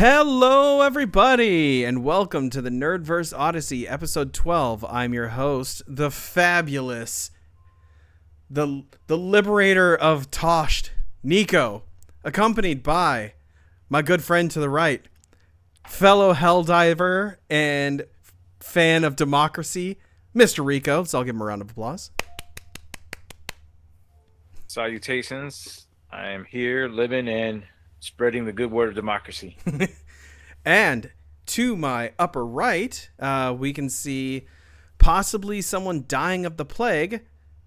Hello, everybody, and welcome to the Nerdverse Odyssey, episode 12. I'm your host, the fabulous, the liberator of Toshed, Nico, accompanied by my good friend to the right, fellow Helldiver and fan of democracy, Mr. Rico. So I'll give him a round of applause. Salutations. I am here living and spreading the good word of democracy. And to my upper right, we can see possibly someone dying of the plague.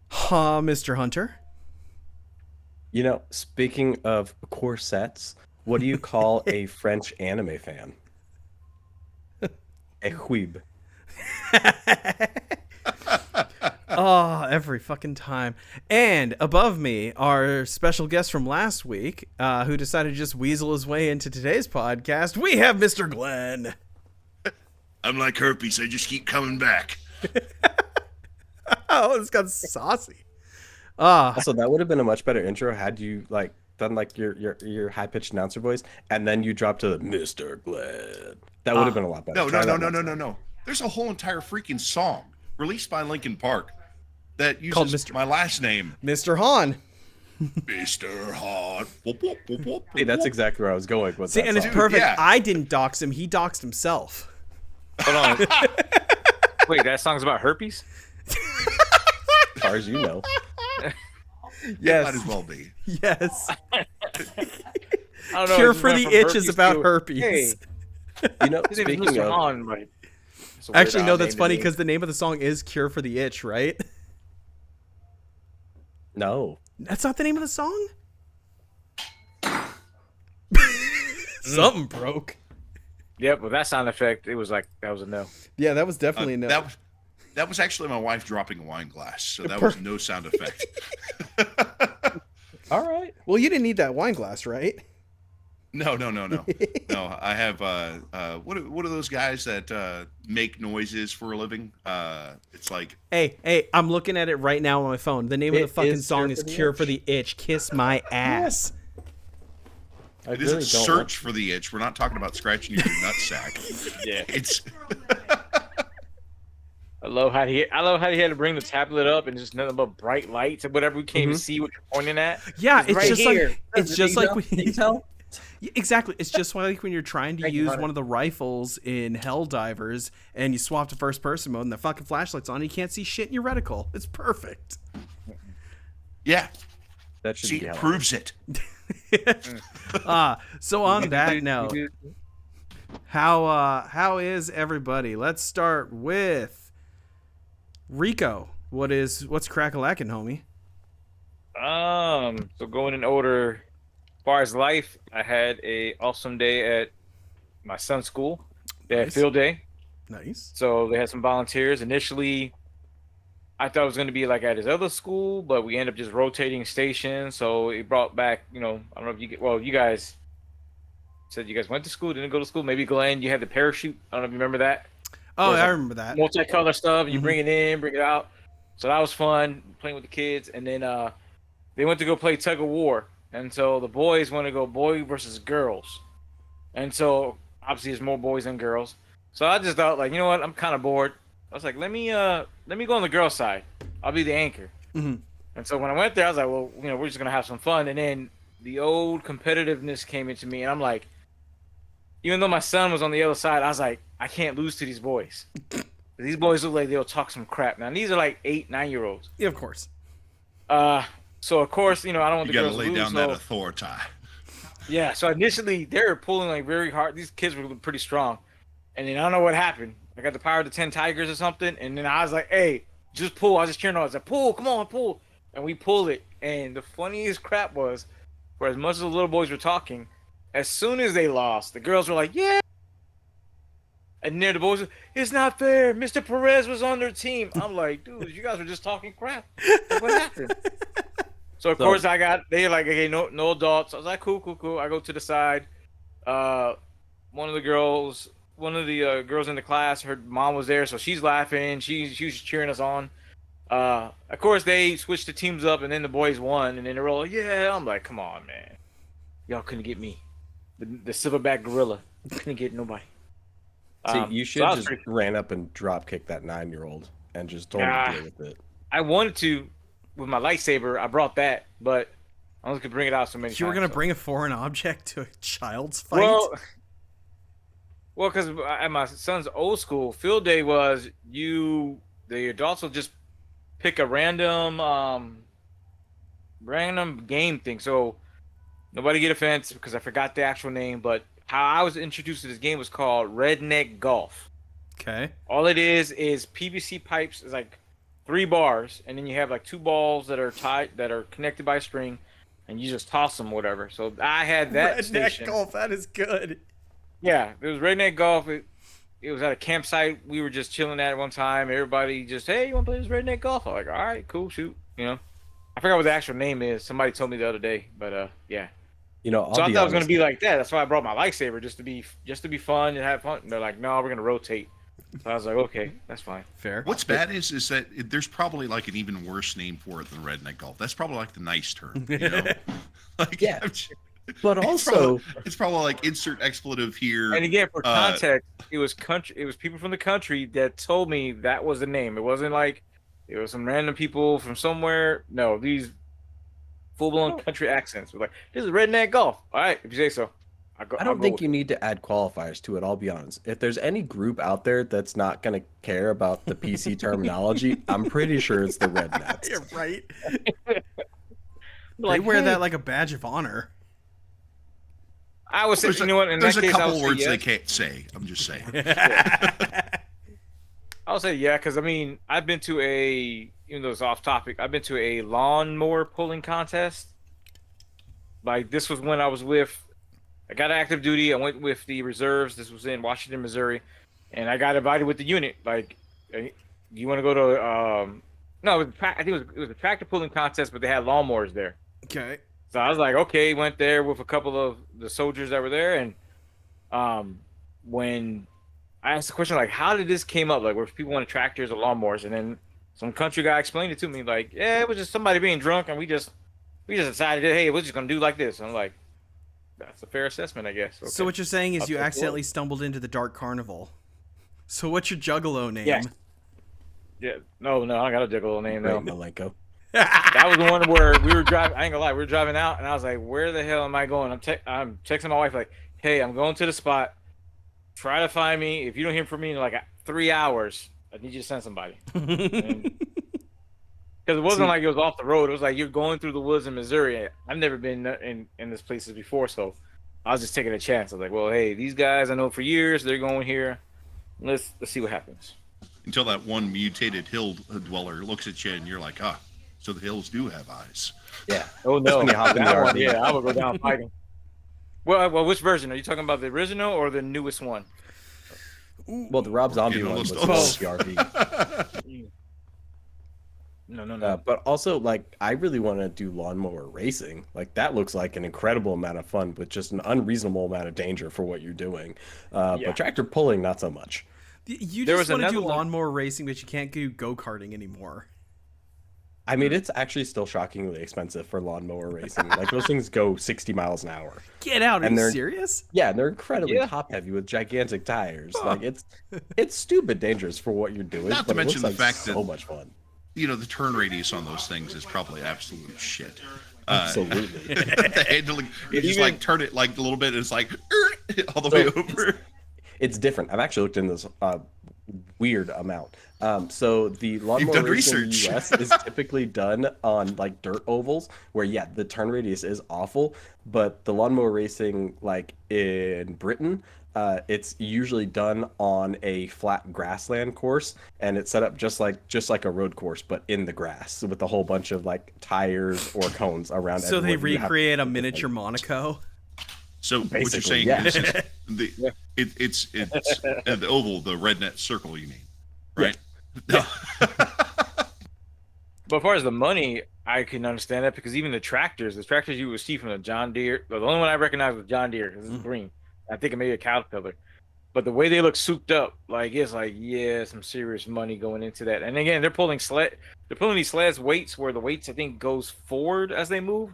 Mr. Hunter. You know, speaking of corsets, what do you call a French anime fan? A huib. Oh, every fucking time. And above me, our special guest from last week, who decided to just weasel his way into today's podcast, we have Mr. Glenn. I'm like herpes, I just keep coming back. Oh, it's got saucy. Also, that would have been a much better intro had you done your high pitched announcer voice, and then you dropped to Mr. Glenn. That would have been a lot better. No. There's a whole entire freaking song released by Linkin Park that Called uses my last name, Mr. Hahn. Mr. Hot. Hey, that's exactly where I was going with See, that and it's song. perfect. Yeah. I didn't dox him. He doxed himself. Hold on. Wait, that song's about herpes? As far as you know. Yeah, might as well be. Yes. I don't know, Cure it just for went the from itch herpes is about to- herpes. Hey, You know, his name is speaking Mr. of, Han, right? It's a weird Actually, no, odd that's name to funny me. because the name of the song is Cure for the Itch, right? no. That's not the name of the song? Something broke. Yep, with that sound effect, it was like, that was a no. Yeah, that was definitely a no. That was actually my wife dropping a wine glass, so that was no sound effect. All right. Well, you didn't need that wine glass, right? No. No, I have what are those guys that make noises for a living? It's like Hey, I'm looking at it right now on my phone. The name of It the fucking is song Cure is for the Cure Itch. for the Itch. Kiss my ass. I it really isn't don't search for the itch. We're not talking about scratching your nutsack. Yeah. It's I love how he had to bring the tablet up and just nothing but bright lights and whatever. We can't even see what you're pointing at. Yeah, it's right just here. like it's just like when You tell? exactly. It's just like when you're trying to Thank you, use Hunter. one of the rifles in Helldivers and you swap to first person mode and the fucking flashlight's on and you can't see shit in your reticle. It's perfect. yeah. That should See, be it how proves it. So on that note, how is everybody? Let's start with Rico. What's crack-a-lackin', homie? So going in order, as far as life, I had a awesome day at my son's school. They had Nice. field day. Nice. So they had some volunteers. Initially, I thought it was going to be like at his other school, but we ended up just rotating stations. So it brought back, I don't know if you guys said you guys went to school, didn't go to school. Maybe Glenn, you had the parachute. I don't know if you remember that. Oh, There's I like remember that. Multicolor stuff. You bring it in, bring it out. So that was fun playing with the kids. And then they went to go play tug of war. And so the boys want to go boy versus girls. And so obviously there's more boys than girls. So I just thought, like, you know what? I'm kind of bored. I was like, let me go on the girl side. I'll be the anchor. Mhm. And so when I went there, I was like, well, we're just gonna have some fun. And then the old competitiveness came into me, and I'm like, even though my son was on the other side, I was like, I can't lose to these boys. These boys look like they'll talk some crap. Now these are like 8, 9-year-olds. Yeah, of course. So of course, I don't want You the got to girls lay to lose. down that So, authority. yeah. So initially they were pulling like very hard. These kids were pretty strong, and then I don't know what happened. I got the power of the 10 tigers or something, and then I was like, hey, just pull. I was just cheering on. I was like, pull, come on, pull. And we pulled it. And the funniest crap was, for as much as the little boys were talking, as soon as they lost, the girls were like, yeah. And then the boys were, it's not fair. Mr. Perez was on their team. I'm like, dude, you guys were just talking crap. Like, what happened? So, of course, they're like, okay, no adults. I was like, cool. I go to the side. One of the girls in the class, her mom was there, so she's laughing. She was cheering us on. Of course, they switched the teams up, and then the boys won, and then they're all like, yeah. I'm like, come on, man. Y'all couldn't get me. the silverback gorilla. Couldn't get nobody. See, you should so I was just pretty- ran up and drop kick that 9-year-old and just told him Nah. to deal with it. I wanted to with my lightsaber. I brought that, but I only could bring it out so many times. You were gonna so. bring a foreign object to a child's fight? Well, because at my son's old school, field day was the adults will just pick a random game thing. So nobody get offense because I forgot the actual name, but how I was introduced to this game was called Redneck Golf. Okay. All it is PVC pipes. It's like 3 bars, and then you have like 2 balls that are tied that are connected by a string, and you just toss them, whatever. So I had that Redneck station. golf. That is good. Yeah, it was Redneck Golf. It was at a campsite. We were just chilling at one time. Everybody just, hey, you want to play this Redneck Golf? I'm like, all right, cool, shoot. You know, I forgot what the actual name is. Somebody told me the other day, but yeah. You know, So I thought it was gonna be like that. That's why I brought my lightsaber just to be fun and have fun. And they're like, no, we're gonna rotate. So I was like, okay, that's fine. Fair. What's bad is that there's probably like an even worse name for it than redneck golf. That's probably like the nice term, you know? Like, Yeah. I'm sure- But also, it's probably like insert expletive here. And again, for context, it was people from the country that told me that was the name. It wasn't like it was some random people from somewhere. No, these full-blown country accents were like, this is Redneck Golf. All right, if you say so. I don't think you need to add qualifiers to it. I'll be honest. If there's any group out there that's not going to care about the PC terminology, I'm pretty sure it's the rednecks. You're right. Like, They wear hey, that like a badge of honor. I would say, There's you know what? In there's that a case, I couple would say words yes. they can't say. I'm just saying. I'll say yeah, because I mean, I've been to even though it's off topic, I've been to a lawnmower pulling contest. Like this was when I got active duty. I went with the reserves. This was in Washington, Missouri, and I got invited with the unit. Like, you want to go to no, I think it was a tractor pulling contest, but they had lawnmowers there. Okay. So I was like, okay, went there with a couple of the soldiers that were there, and when I asked the question like, how did this came up? Like, where people wanted tractors or lawnmowers, and then some country guy explained it to me, like, yeah, it was just somebody being drunk, and we just decided, hey, we're just gonna do like this. And I'm like, that's a fair assessment, I guess. Okay. So what you're saying is I'll you take accidentally stumbled into the Dark Carnival. So what's your juggalo name? Yes. Yeah, no, I got a juggalo name Great, though. Malenko. That was the one where we were driving. I ain't gonna lie, we were driving out, and I was like, "Where the hell am I going?" I'm texting my wife like, "Hey, I'm going to the spot. Try to find me. If you don't hear from me in like 3 hours, I need you to send somebody." Because it wasn't like it was off the road. It was like you're going through the woods in Missouri. I've never been in this places before, so I was just taking a chance. I was like, "Well, hey, these guys I know for years. They're going here. Let's see what happens." Until that one mutated hill dweller looks at you and you're like, ah, so the hills do have eyes. Yeah. Oh no, When you hop in the that one, RV. yeah, I would go down fighting. Well, which version are you talking about? The original or the newest one? Well, the Rob Zombie You know, one was those- the RV. No. But also, like, I really want to do lawnmower racing. Like, that looks like an incredible amount of fun, but just an unreasonable amount of danger for what you're doing. Yeah. But tractor pulling, not so much. You There just was want to do another one- lawnmower racing, but you can't do go-karting anymore. I mean, it's actually still shockingly expensive for lawnmower racing. Like, those things go 60 miles an hour. Get out! Are And you they're- serious? Yeah, and they're incredibly Yeah. top-heavy with gigantic tires. Like, it's stupid dangerous for what you're doing. Not to but it mention looks the like fact so that- much fun. You know, the turn radius on those things is probably absolute shit. Absolutely. The handling, you just like turn it like a little bit, and it's like all the way over. It's different. I've actually looked in this weird amount. So the lawnmower done racing in the research. US is typically done on like dirt ovals where the turn radius is awful, but the lawnmower racing like in Britain, it's usually done on a flat grassland course, and it's set up just like a road course, but in the grass with a whole bunch of like tires or cones around. So they everywhere. You have to recreate a keep it miniature like- Monaco. So what you're Basically, saying yeah. is it's the oval, the red net circle. You mean, right? But as far as the money, I can understand that because even the tractors you would see from the John Deere, the only one I recognize was John Deere because it's green. I think it may be a Caterpillar. But the way they look souped up, like it's like, yeah, some serious money going into that. And again, they're pulling these sleds weights where the weights I think goes forward as they move.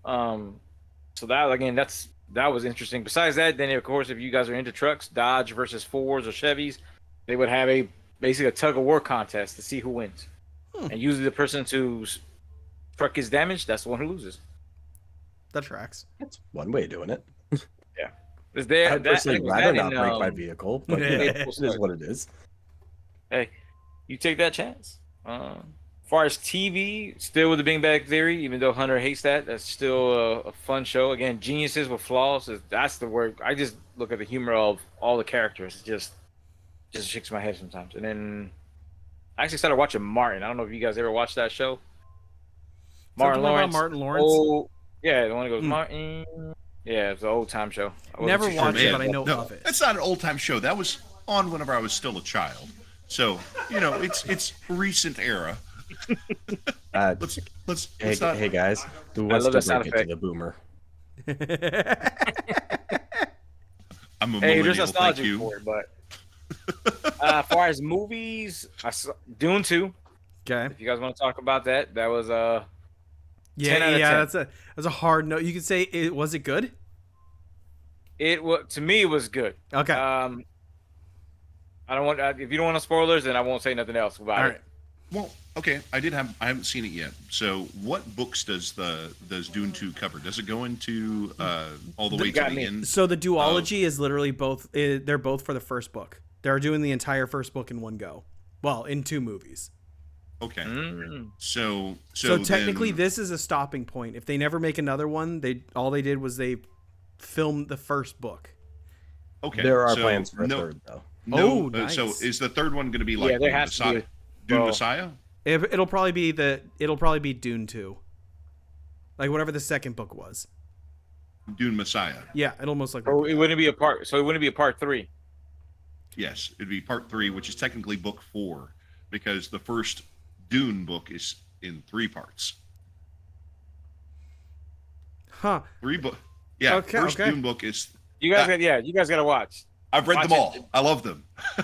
So that again, that's that was interesting. Besides that, then of course, if you guys are into trucks, Dodge versus Fords or Chevys, they would have basically a tug of war contest to see who wins. And usually the person whose truck is damaged, that's the one who loses. That tracks. That's one way of doing it. Yeah. Is there I'd personally rather not break my vehicle, but it is what it is. Hey, you take that chance. As far as TV, still with the Big Bang Theory, even though Hunter hates that, that's still a fun show. Again, geniuses with flaws. That's the word. I just look at the humor of all the characters. It just shakes my head sometimes. And then I actually started watching Martin. I don't know if you guys ever watched that show. Martin Lawrence. Martin Lawrence. Oh, yeah, the one that goes Martin. Yeah, it's an old time show. Never watched it, but I know No, of it. that's not an old time show. That was on whenever I was still a child. So it's recent era. Let's not. Hey guys, who wants love to that sound break it to effect. the boomer? I'm a Hey, there's millennial. Thank nostalgia you. for it, but as far as movies, I saw Dune 2. Okay. If you guys want to talk about that, that was 10 out of 10. That's a hard note. You could say was it good? To me it was good. Okay. I don't want if you don't want spoilers, then I won't say nothing else about All it. right. Well, okay, I haven't seen it yet. So, what books does Dune 2 cover? Does it go into all the way to got the me. end? So the duology is literally both. They're both for the first book. They're doing the entire first book in one go. Well, in 2 movies. Okay. Mm. So technically, then, this is a stopping point. If they never make another one, all they did was they filmed the first book. okay. There are so plans for a third, though. No, Oh, nice. So is the third one going to be like there has to be. Dune Well, Messiah? It'll probably be Dune 2. Like whatever the second book was. Dune Messiah. Yeah, it'll most likely. Oh, it wouldn't be a part. So it wouldn't be a part 3. Yes, it'd be part 3, which is technically book 4, because the first Dune book is in 3 parts. Huh. 3 book. Yeah, Okay, first okay. Dune book is. You guys got to watch. I've read them Watch all. it. I love them.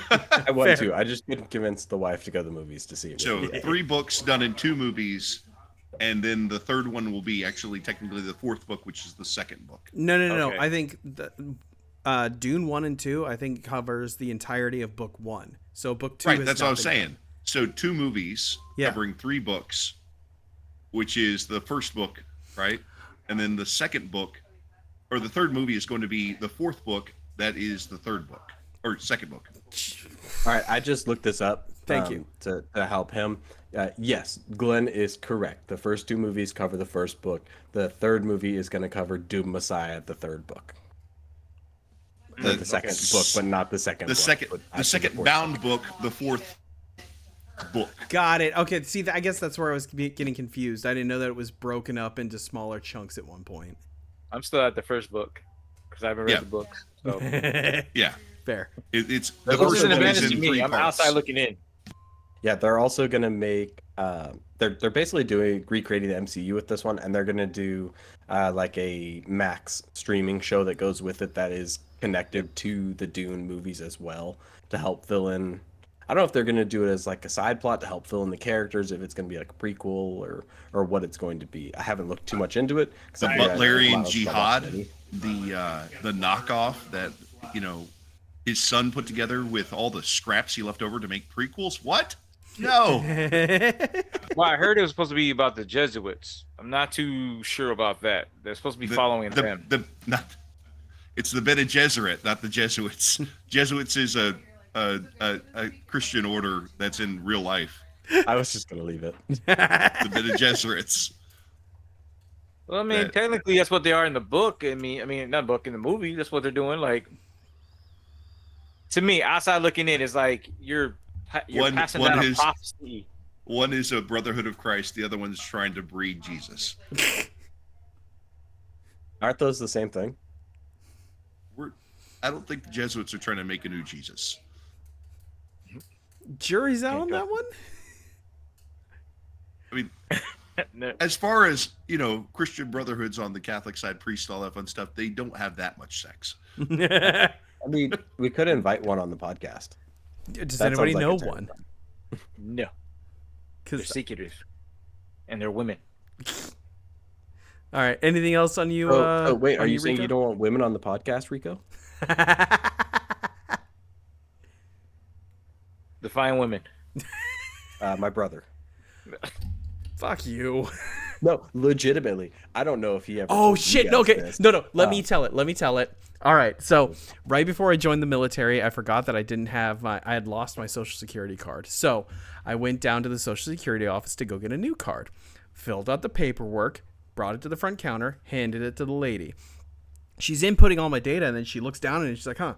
I want Fair. to. I just couldn't convince the wife to go to the movies to see it. So 3 books done in 2 movies, and then the third one will be actually technically the 4th book, which is the second book. No. Okay. I think Dune 1 and 2 I think covers the entirety of book 1. So book 2 Right, is that's what I was nothing. saying. So 2 movies Yeah. covering 3 books, which is the first book, right? And then the second book, or the third movie is going to be the 4th book. That is the third book or second book. All right, I just looked this up. Thank you. To help him. Yes, Glenn is correct. The first 2 movies cover the first book. The third movie is going to cover Doom Messiah, the third book. The second book, but not the second. The book, second, but the actually second fourth bound book, the 4th book. Got it. Okay, see, I guess that's where I was getting confused. I didn't know that it was broken up into smaller chunks at one point. I'm still at the first book because I haven't read Yeah. the books. So Yeah, Fair. it's the this first is an one advantage is to in me. 3 I'm parts. outside looking in. Yeah, they're also gonna make. They're basically recreating the MCU with this one, and they're gonna do like a Max streaming show that goes with it that is connected to the Dune movies as well to help fill in. I don't know if they're gonna do it as like a side plot to help fill in the characters, if it's gonna be like a prequel or what it's going to be. I haven't looked too much into it. The Butlerian Jihad, the knockoff that his son put together with all the scraps he left over to make prequels. What? No. Well, I heard it was supposed to be about the Jesuits. I'm not too sure about that. They're supposed to be following them. It's the Bene Gesserit, not the Jesuits. Jesuits is a Christian order that's in real life. I was just gonna leave it. The Bene Gesserits. Well, I mean, technically, that's what they are in the book. I mean, not book, in the movie. That's what they're doing. Like, to me, outside looking in, is like you're passing down a prophecy. One is a Brotherhood of Christ. The other one's trying to breed Jesus. Aren't those the same thing? I don't think the Jesuits are trying to make a new Jesus. Jury's out on that one? I mean, No. as far as, Christian brotherhoods on the Catholic side, priests, all that fun stuff, they don't have that much sex. I mean, we could invite one on the podcast. Does That anybody sounds like know a terrible one? No. They're secretive. And they're women. All right. Anything else on you? Wait, are on you saying Rico? you don't want women on the podcast, Rico? Define women. My brother. Fuck you. No, legitimately. I don't know if he ever. Oh told you shit! guys No, okay, this. no. Let me tell it. Let me tell it. All right. So right before I joined the military, I forgot that I had lost my Social Security card. So I went down to the Social Security office to go get a new card. Filled out the paperwork, brought it to the front counter, handed it to the lady. She's inputting all my data, and then she looks down and she's like, "Huh,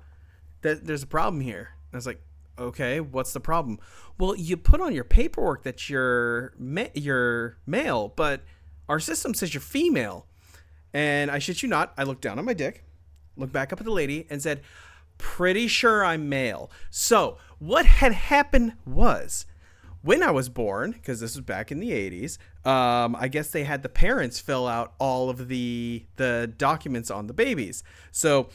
there's a problem here." And I was like, "Okay, what's the problem?" Well, you put on your paperwork that you're male, but our system says you're female. And I shit you not, I looked down on my dick, looked back up at the lady, and said, "Pretty sure I'm male." So what had happened was, when I was born, because this was back in the 80s, I guess they had the parents fill out all of the documents on the babies. So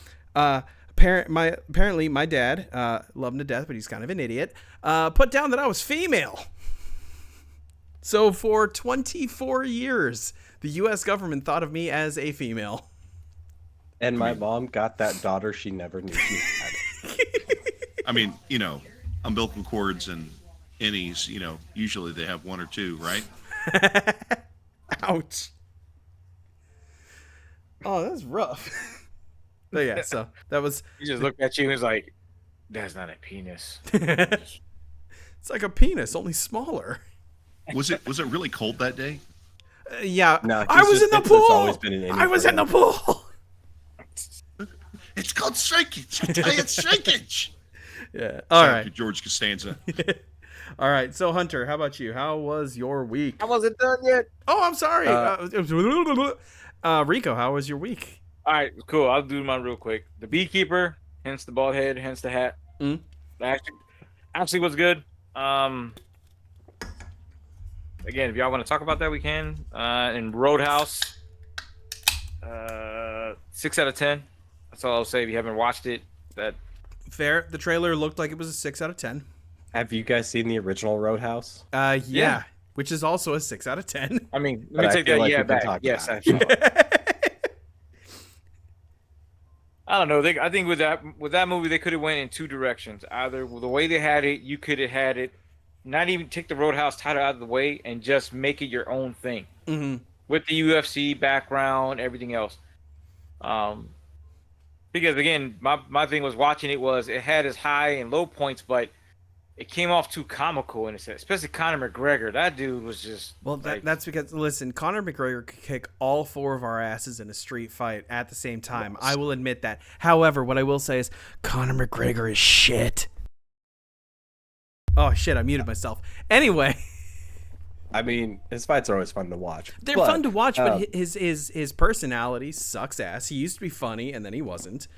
apparently my dad, love him to death, but he's kind of an idiot, put down that I was female. So for 24 years, the U.S. government thought of me as a female. And my mom got that daughter she never knew she had. I mean, umbilical cords and innies, usually they have one or two, right? Ouch. Oh, that's rough. But yeah, so that was. He just looked at you and was like, "That's not a penis." It's like a penis, only smaller. Was it really cold that day? Yeah, No, I was in the pool. Always been an I was in the pool. It's called shrinkage. I tell you, it's shrinkage. Yeah. All Shout out right. to George Costanza. All right. So Hunter, how about you? How was your week? I wasn't done yet. Oh, I'm sorry. Rico, how was your week? All right, cool. I'll do mine real quick. The Beekeeper, hence the bald head, hence the hat. Actually was good. Again, if y'all want to talk about that, we can. And Roadhouse, 6 out of 10. That's all I'll say. If you haven't watched it, that Fair. The trailer looked like it was a 6 out of 10. Have you guys seen the original Roadhouse? Yeah. Which is also a 6 out of 10. I mean, But let me I take feel that like yeah we can back. talk Yes, about I saw it. I don't know. I think with that movie, they could have went in two directions. Either the way they had it, you could have had it, not even take the Roadhouse title out of the way and just make it your own thing with the UFC background, everything else. Because again, my thing was watching it had its high and low points, but it came off too comical in a sense, especially Conor McGregor. That dude was just that's because, listen, Conor McGregor could kick all four of our asses in a street fight at the same time. I will admit that. However, what I will say is Conor McGregor is shit. Oh shit, I muted myself. Anyway, I mean, his fights are always fun to watch. they're fun to watch, but his personality sucks ass. He used to be funny, and then he wasn't.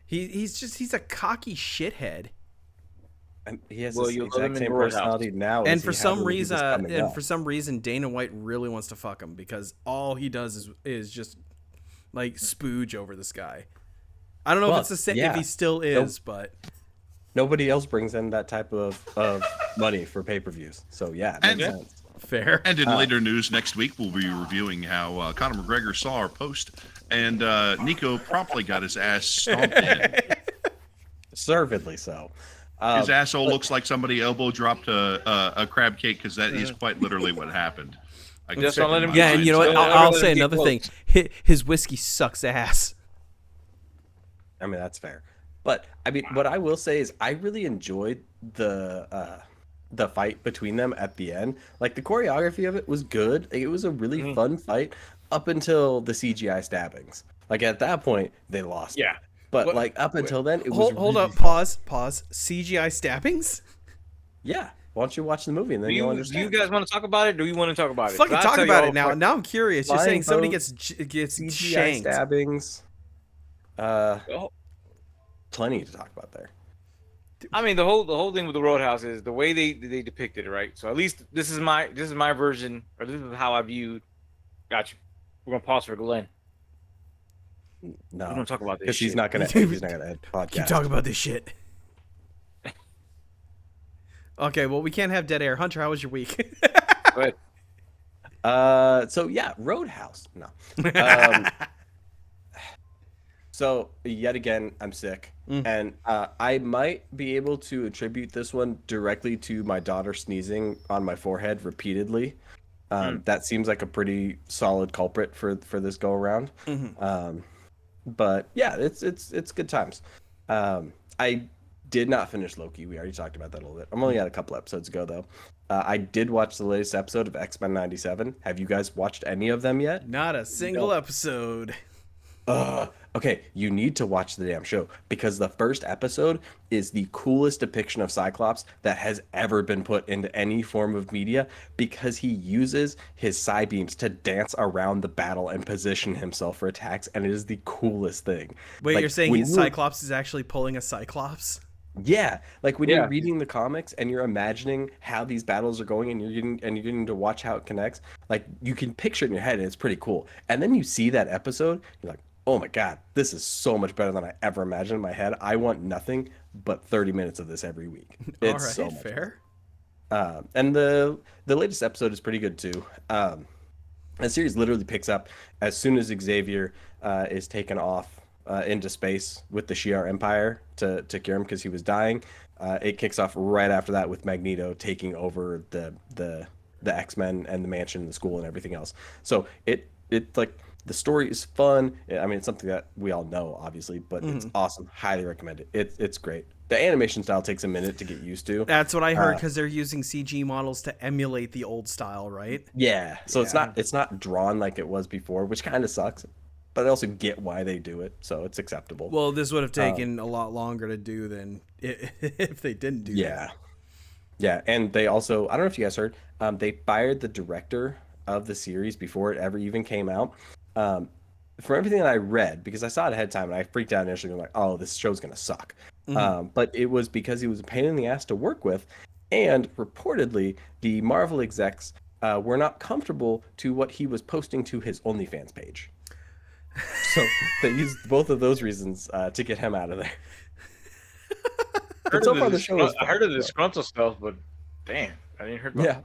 He's a cocky shithead. And he has Well, the you love exact him in same Roadhouse. personality now. And as for he had some when he was coming up. reason, Dana White really wants to fuck him because all he does is just like spooge over this guy. I don't know if it's the same, if he still is, but nobody else brings in that type of money for pay-per-views. So yeah, it makes sense. fair. And in later news next week, we'll be reviewing how Conor McGregor saw our post, and Nico promptly got his ass stomped in. Deservedly so. His asshole looks like somebody elbow dropped a crab cake, because that is quite literally what happened. I can Just stick don't let in him my Yeah, and mind. you know what? So- I'll say Get another thing. close. His whiskey sucks ass. I mean, that's fair. But I mean, what I will say is I really enjoyed the fight between them at the end. Like, the choreography of it was good. Like, it was a really fun fight up until the CGI stabbings. Like, at that point, they lost. Yeah. It. But What- like up until then, it was Hold really up, pause. CGI stabbings? Yeah. Why don't you watch the movie and then Do you'll you understand? guys want to talk about it? Do we want to talk about it? Fucking 'Cause I'll talk tell you about all it now. quick. Now I'm curious. You're Flying saying somebody boat, gets CGI shanked. stabbings. Oh. Plenty to talk about there. I mean, the whole thing with the Roadhouse is the way they depicted it, right? So at least this is my version, or this is how I viewed. Got you. We're gonna pause for Glenn. No, We don't talk about this. because he's shit. not gonna end the podcast. Keep talking about this shit. Okay, well, we can't have dead air. Hunter, how was your week? But So yeah, Roadhouse. No. Um, so yet again, I'm sick, and I might be able to attribute this one directly to my daughter sneezing on my forehead repeatedly. That seems like a pretty solid culprit for this go around. But yeah, it's good times. I did not finish Loki. We already talked about that a little bit. I'm only at a couple episodes ago though. I did watch the latest episode of X-Men '97. Have you guys watched any of them yet? Not a single episode. Okay, you need to watch the damn show because the first episode is the coolest depiction of Cyclops that has ever been put into any form of media because he uses his psi beams to dance around the battle and position himself for attacks, and it is the coolest thing. Wait, Like, you're saying when his you- Cyclops is actually pulling a Cyclops? Yeah, like when Yeah. you're reading the comics and you're imagining how these battles are going and you're getting to watch how it connects, like you can picture it in your head and it's pretty cool. And then you see that episode, you're like, "Oh my God, this is so much better than I ever imagined in my head. I want nothing but 30 minutes of this every week." All It's right, so much fair. and the latest episode is pretty good too. The series literally picks up as soon as Xavier is taken off into space with the Shi'ar Empire to cure him because he was dying. It kicks off right after that with Magneto taking over the X-Men and the mansion and the school and everything else. So it like the story is fun. I mean, it's something that we all know, obviously, but it's awesome. Highly recommend it. It's great. The animation style takes a minute to get used to. That's what I heard because they're using CG models to emulate the old style, right? Yeah, so it's not drawn like it was before, which kind of sucks. But I also get why they do it, so it's acceptable. Well, this would have taken a lot longer to do than if they didn't do that. Yeah, yeah, and they also, I don't know if you guys heard, they fired the director of the series before it ever even came out. From everything that I read, because I saw it ahead of time and I freaked out initially, I'm like, oh, this show's gonna suck. But it was because he was a pain in the ass to work with, and reportedly the Marvel execs were not comfortable to what he was posting to his OnlyFans page. So they used both of those reasons to get him out of there. But so far the show is I heard of the disgruntled stuff, but damn, I didn't hear about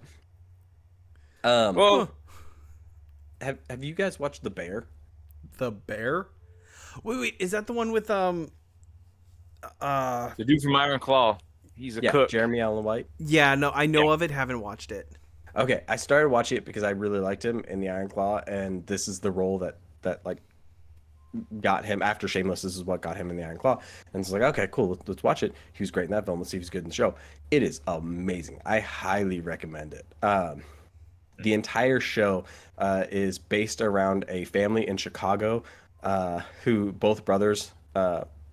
yeah. it. Well, Have you guys watched The Bear? The Bear? Wait, is that the one with the dude from Iron Claw, he's a Yeah, cook. Jeremy Allen White. Yeah, no, I know of it, haven't watched it. Okay, I started watching it because I really liked him in the Iron Claw, and this is the role that like got him after Shameless. This is what got him in the Iron Claw, and it's like, okay, cool, let's watch it. He was great in that film. Let's see if he's good in the show. It is amazing. I highly recommend it. The entire show is based around a family in Chicago who both brothers.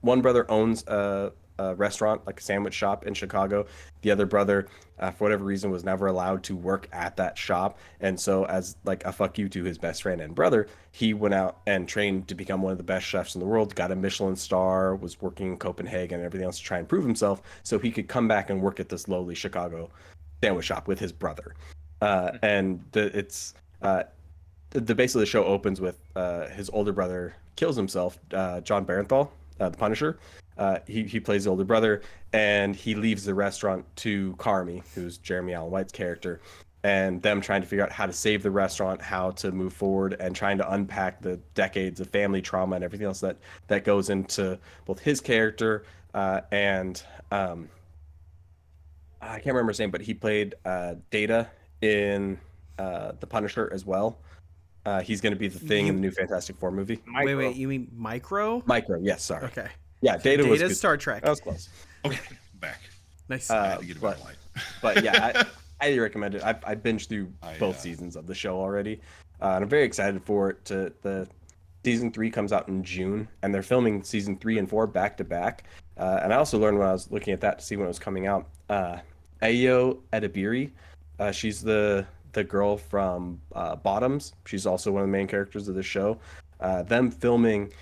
One brother owns a restaurant, like a sandwich shop in Chicago. The other brother, for whatever reason, was never allowed to work at that shop. And so as like a fuck you to his best friend and brother, he went out and trained to become one of the best chefs in the world, got a Michelin star, was working in Copenhagen and everything else to try and prove himself so he could come back and work at this lowly Chicago sandwich shop with his brother. And the base of the show opens with his older brother kills himself, John Barenthal, the Punisher. He plays the older brother, and he leaves the restaurant to Carmi, who's Jeremy Allen White's character, and them trying to figure out how to save the restaurant, how to move forward, and trying to unpack the decades of family trauma and everything else that goes into both his character and I can't remember his name, but he played Data in The Punisher as well. He's going to be the Thing in the new Fantastic Four movie. Wait, you mean Micro? Micro, yes, sorry. Okay. Yeah, Data was Data's good. Star Trek. That was close. Okay, back. Nice. I had to get it but- right. But yeah, I highly recommend it. I binged through both seasons of the show already, and I'm very excited for it. The season 3 comes out in June, and they're filming season 3 and 4 back to back. And I also learned when I was looking at that to see when it was coming out. Ayo Edebiri, she's the girl from Bottoms. She's also one of the main characters of the show. Them filming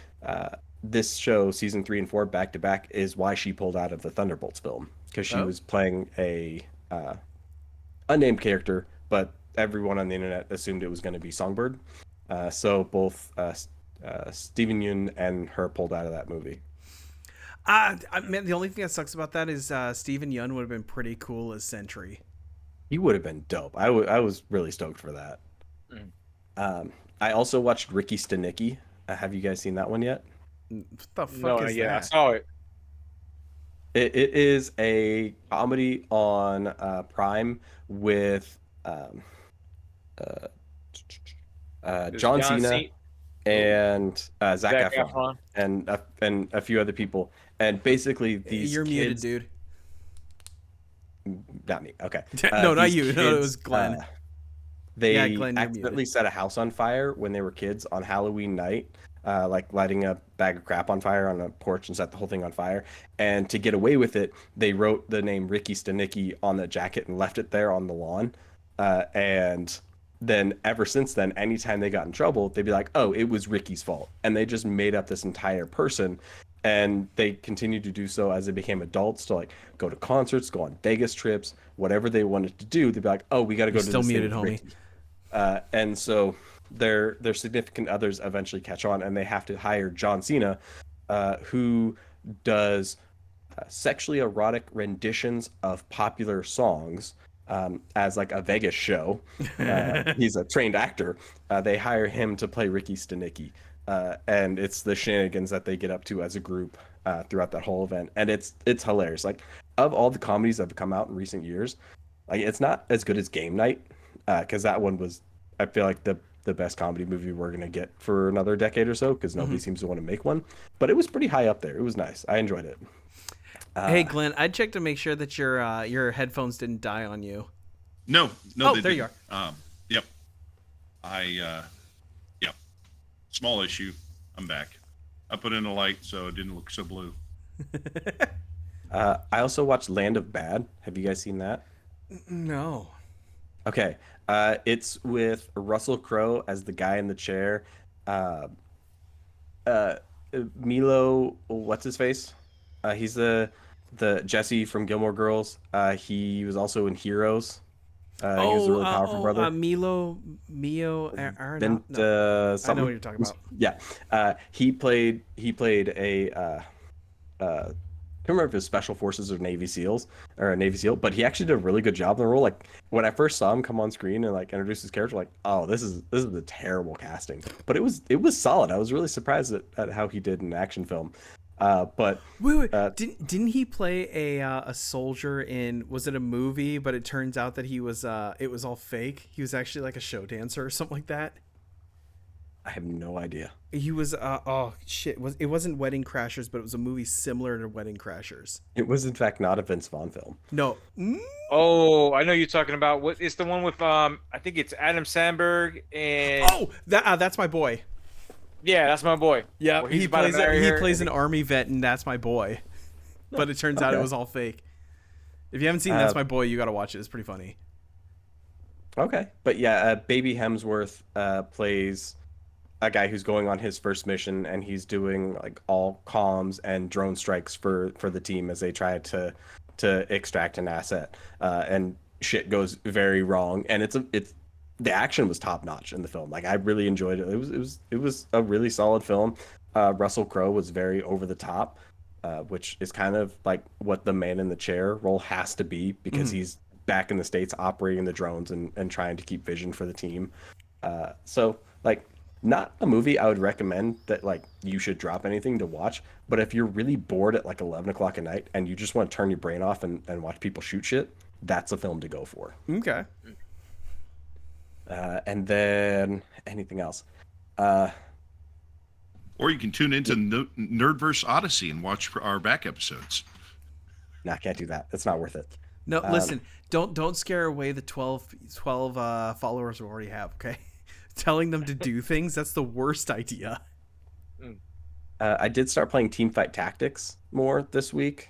this show, season 3 and 4, back to back, is why she pulled out of the Thunderbolts film, because she was playing a unnamed character, but everyone on the internet assumed it was going to be Songbird. So both Steven Yeun and her pulled out of that movie. Man, the only thing that sucks about that is Steven Yeun would have been pretty cool as Sentry. He would have been dope. I was really stoked for that. I also watched Ricky Stenicki. Have you guys seen that one yet? What the fuck No, is yeah, I that? saw it. It is a comedy on Prime with uh, There's John Cena and Zac Zac Efron Efron. and a few other people. And basically, these You're muted, kids, dude. not me. Okay. No, not These you. No, it kids, was Glenn. they Yeah, Glenn, you're accidentally muted. set a house on fire when they were kids on Halloween night, like lighting a bag of crap on fire on a porch and set the whole thing on fire. And to get away with it, they wrote the name Ricky Stenicki on the jacket and left it there on the lawn. And then ever since then, anytime they got in trouble, they'd be like, "Oh, it was Ricky's fault," and they just made up this entire person. And they continued to do so as they became adults to like go to concerts, go on Vegas trips, whatever they wanted to do. They'd be like, "Oh, we got to go You're to still this thing muted, with homie. Ricky." And so their significant others eventually catch on, and they have to hire John Cena, who does sexually erotic renditions of popular songs as like a Vegas show. He's a trained actor. They hire him to play Ricky Stenicki, and it's the shenanigans that they get up to as a group throughout that whole event, and it's hilarious. Like of all the comedies that have come out in recent years, like it's not as good as Game Night, because that one was, I feel like the best comedy movie we're gonna get for another decade or so, because nobody seems to want to make one. But it was pretty high up there. It was nice. I enjoyed it. Hey, Glenn, I checked to make sure that your headphones didn't die on you. No, Oh, they there you didn't. Yep. Yep. Small issue. I'm back. I put in a light so it didn't look so blue. I also watched Land of Bad. Have you guys seen that? No. Okay. It's with Russell Crowe as the guy in the chair. Uh, uh, Milo, what's his face? He's the Jesse from Gilmore Girls. He was also in Heroes. He was a really powerful brother. Mio, Vent, no. I know something. what you're talking about. Yeah. He played a I can't remember if it was Special Forces or Navy SEALs or a Navy SEAL, but he actually did a really good job in the role. Like when I first saw him come on screen and like introduce his character, like, oh, this is a terrible casting. But it was solid. I was really surprised at how he did in an action film. But Wait. Didn't he play a soldier in? Was it a movie? But it turns out that he was it was all fake. He was actually like a show dancer or something like that. I have no idea. He was oh shit. It wasn't Wedding Crashers, but it was a movie similar to Wedding Crashers. It was in fact not a Vince Vaughn film. No. Oh, I know you're talking about. What? It's the one with I think it's Adam Sandberg and. Oh, that's my boy. Yeah, that's my boy. Yeah, Where he's he about to plays marry he her, plays and an army vet, and that's my boy. But it turns out it Okay. was all fake. If you haven't seen That's My Boy, you got to watch it. It's pretty funny. Okay, but yeah, Baby Hemsworth plays a guy who's going on his first mission, and he's doing like all comms and drone strikes for the team as they try to extract an asset, and shit goes very wrong. And it's the action was top notch in the film. Like I really enjoyed it. It was a really solid film. Russell Crowe was very over the top, which is kind of like what the man in the chair role has to be, because he's back in the States operating the drones and trying to keep vision for the team. So like, not a movie I would recommend that like you should drop anything to watch, but if you're really bored at like 11 o'clock at night and you just want to turn your brain off and watch people shoot shit, that's a film to go for. Okay. And then anything else? Or you can tune into Nerdverse Odyssey and watch our back episodes. Nah, I can't do that. It's not worth it. No, listen. Don't scare away the 12 followers we already have. Okay. Telling them to do things, that's the worst idea. I did start playing Teamfight Tactics more this week.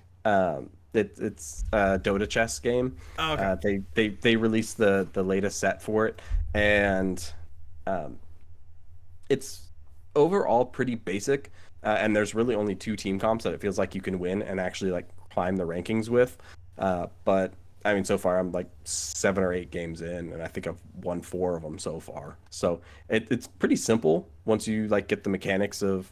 It's a Dota chess game. Oh, okay. They released the latest set for it, and it's overall pretty basic. And there's really only 2 team comps that it feels like you can win and actually like climb the rankings with. But I mean, so far I'm like 7 or 8 games in, and I think I've won 4 of them so far. So it's pretty simple once you like get the mechanics of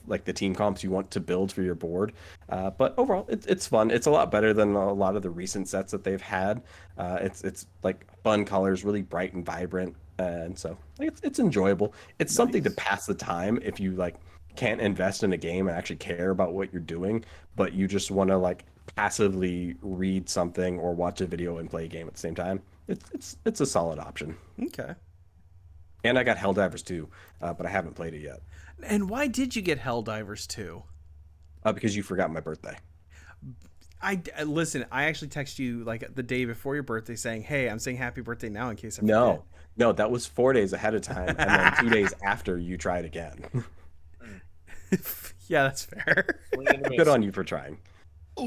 like the team comps you want to build for your board. But overall, it's fun. It's a lot better than a lot of the recent sets that they've had. It's like fun colors, really bright and vibrant. and so like, it's enjoyable. It's something to Nice. pass the time if you like can't invest in a game and actually care about what you're doing, but you just want to like passively read something or watch a video and play a game at the same time. It's a solid option. Okay. And I got Helldivers too, but I haven't played it yet And why did you get Helldivers 2? because you forgot my birthday. Listen, I actually texted you like the day before your birthday saying, "Hey, I'm saying happy birthday now in case I forget." No, that was 4 days ahead of time, and then 2 days after you tried again. Yeah, that's fair. Good on you for trying. A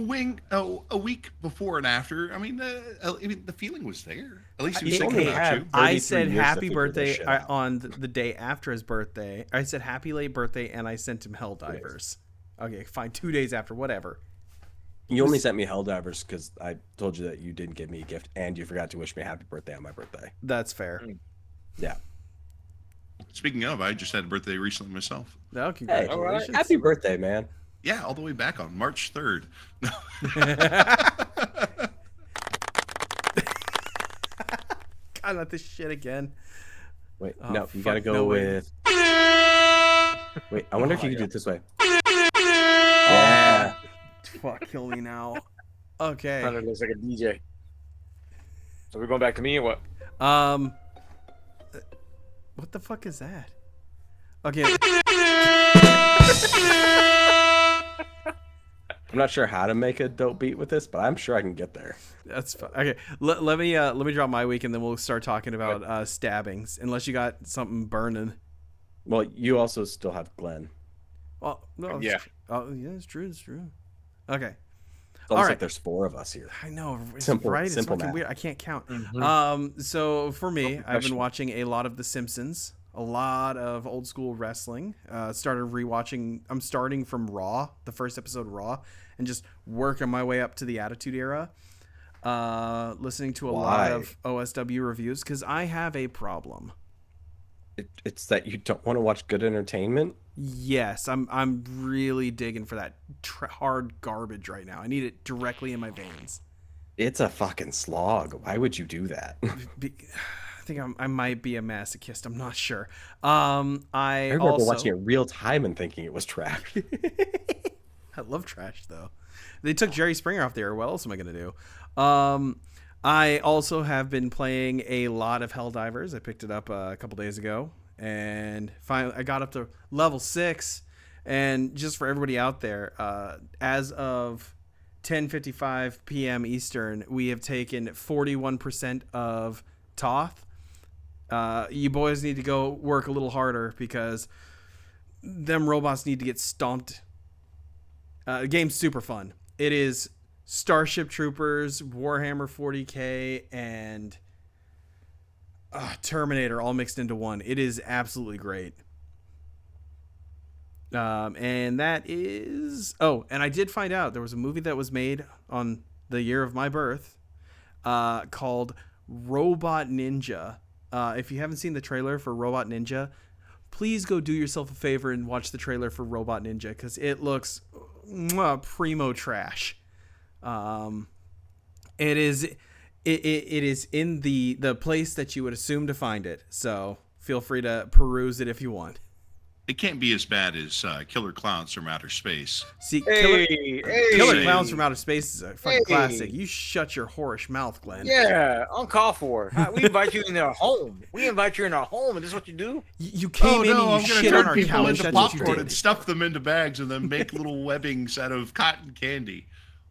week before and after. I mean, the feeling was there. At least he was He thinking only about had you. 33 I said years to happy figure this birthday shit out. on the day after his birthday. I said happy late birthday, and I sent him Helldivers. Okay, fine. 2 days after, whatever. You only sent me Helldivers because I told you that you didn't give me a gift, and you forgot to wish me happy birthday on my birthday. That's fair. Yeah. Speaking of, I just had a birthday recently myself. No, Hey, congratulations. happy birthday, man. Yeah, all the way back on March 3rd. God, not this shit again. Wait, Oh, no, you fuck, gotta go no way. with. Wait, I wonder if Oh, you could yeah. do it this way. Yeah. Fuck, kill me now. Okay. Kind of looks like a DJ. So we're going back to me or what? What the fuck is that? Okay. I'm not sure how to make a dope beat with this, but I'm sure I can get there. That's fine. Okay. Let me drop my week and then we'll start talking about stabbings. Unless you got something burning. Well, you also still have Glenn. Well, no. Yeah. Oh, yeah, it's true. It's true. Okay. It's almost right. like there's 4 of us here. I know. It's Simple- right? It's simple fucking math. weird. I can't count. Mhm. So for me, I've been professional. watching a lot of The Simpsons, a lot of old school wrestling. Started rewatching. I'm starting from Raw, the first episode of Raw, and just working my way up to the Attitude Era. Listening to a lot Why? of OSW reviews because I have a problem. It's that you don't want to watch good entertainment. Yes, I'm really digging for that hard garbage right now. I need it directly in my veins. It's a fucking slog. Why would you do that? I think I might be a masochist. I'm not sure. I remember also watching it real time and thinking it was trash. I love trash though. They took Jerry Springer off there. What else am I gonna do? I also have been playing a lot of Helldivers. I picked it up a couple days ago, and finally I got up to level 6. And just for everybody out there, as of 10:55 p.m. Eastern, we have taken 41% of Toth. You boys need to go work a little harder because them robots need to get stomped. The game's super fun. It is Starship Troopers, Warhammer 40K, and Terminator all mixed into one. It is absolutely great. And that is... Oh, and I did find out there was a movie that was made on the year of my birth called Robot Ninja. If you haven't seen the trailer for Robot Ninja, please go do yourself a favor and watch the trailer for Robot Ninja because it looks primo trash. It is in the place that you would assume to find it. So feel free to peruse it if you want. It can't be as bad as Killer Clowns from Outer Space. See, Hey, Killer hey. Clowns from Outer Space is a fucking Hey. classic. You shut your whorish mouth, Glenn. Yeah, uncalled for. We invite you in our home. We invite you in our home, and this is what you do? You came in and you I'm gonna shit turn on our people couch. into That's what you popcorn did. and stuff them into bags and then make little webbings out of cotton candy.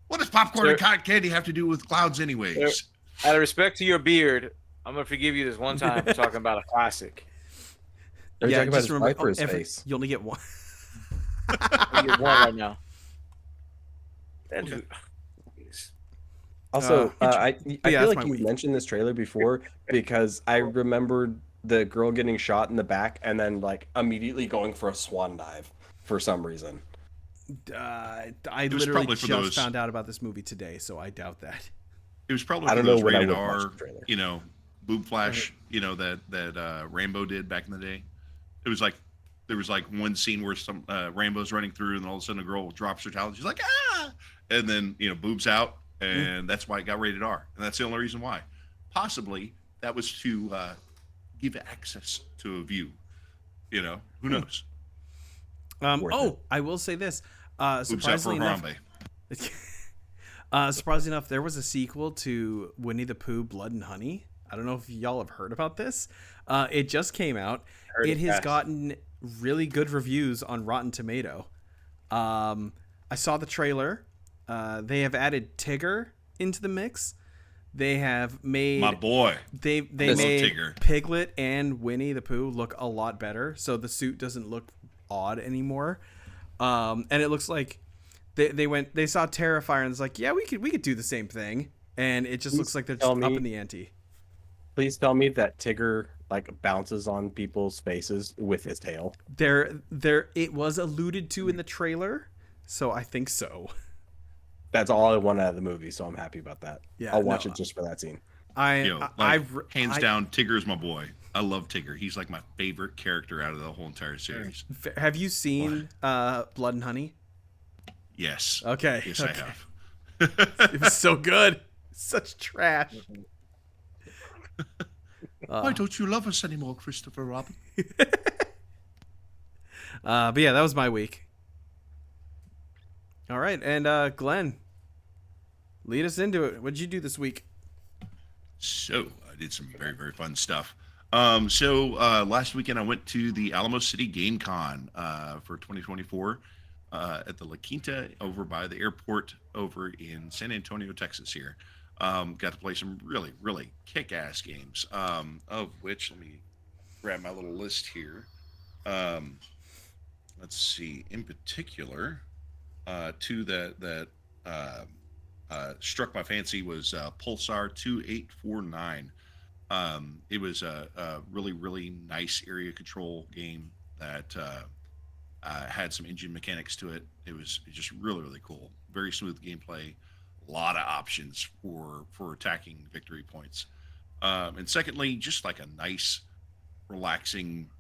What does popcorn and Sir- cotton candy have to do with clouds anyways? Sir- Out of respect to your beard, I'm gonna forgive you this one time for talking about a classic. Are you talking about just his remember, wife or his every- face? you only get one. You get one right now. That dude- Also, I yeah, feel that's like my you week. mentioned this trailer before because I remembered the girl getting shot in the back and then like immediately going for a swan dive for some reason. I was literally probably for just those- found out about this movie today, so I doubt that. It was probably I for don't know those when I rated would watch R, the trailer. boob flash, that Rambo did back in the day. It was like there was like one scene where some Rambo's running through, and all of a sudden a girl drops her towel. She's like, ah, and then boobs out, and that's why it got rated R, and that's the only reason why. Possibly that was to give access to a view. Who knows? I will say this. Oops, Surprisingly for enough, Harambe. surprisingly enough, there was a sequel to Winnie the Pooh: Blood and Honey. I don't know if y'all have heard about this. It just came out. It has gotten really good reviews on Rotten Tomato. I saw the trailer. They have added Tigger into the mix. They have made My boy. They love made Tigger. Piglet and Winnie the Pooh look a lot better, so the suit doesn't look odd anymore. And it looks like they saw Terrifier and it's like, yeah, we could do the same thing, and it just looks like they're just up in the ante. Please tell me that Tigger bounces on people's faces with his tail. It was alluded to in the trailer, so I think so. That's all I want out of the movie, so I'm happy about that. Yeah, I'll watch it just for that scene. Hands down, Tigger's my boy. I love Tigger. He's like my favorite character out of the whole entire series. Have you seen Blood and Honey? Yes. Okay. Yes, okay. I have. It was so good. Such trash. Why don't you love us anymore, Christopher Robin? But yeah, that was my week. All right, and Glenn, lead us into it. What did you do this week? So I did some very, very fun stuff. Last weekend I went to the Alamo City Game Con for 2024 at the La Quinta over by the airport over in San Antonio, Texas here. Got to play some really, really kick-ass games, of which, let me grab my little list here. Let's see, in particular, two that struck my fancy was Pulsar 2849. It was a really, really nice area control game that had some engine mechanics to it. It was just really, really cool. Very smooth gameplay. A lot of options for attacking victory points. And secondly, just like a nice, relaxing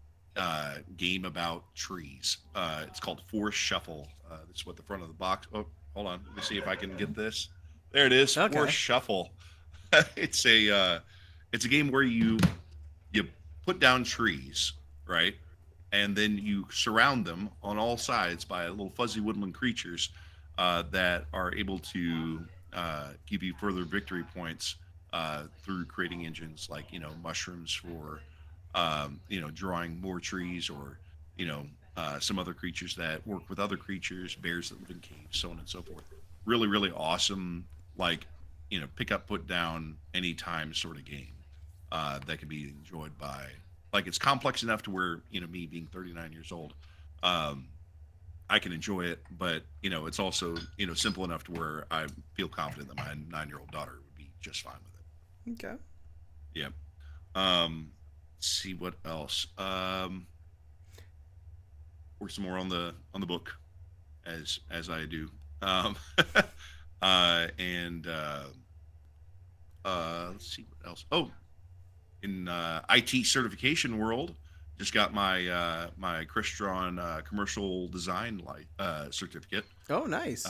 game about trees. It's called Forest Shuffle. That's what the front of the box. Oh, hold on. Let me see if I can get this. There it is. Okay. Forest Shuffle. It's a game where you put down trees, right? And then you surround them on all sides by little fuzzy woodland creatures that are able to give you further victory points through creating engines like, mushrooms for, drawing more trees, or, some other creatures that work with other creatures, bears that live in caves, so on and so forth. Really, really awesome, pick up, put down, anytime sort of game that can be enjoyed by, it's complex enough to where, me being 39 years old, I can enjoy it, but, it's also, simple enough to where I feel confident that my 9-year-old daughter would be just fine with it. Okay. Yeah. Let's see what else. Work some more on the book as I do. Let's see what else. Oh, in IT certification world, just got my my Crestron commercial design certificate. Oh, nice.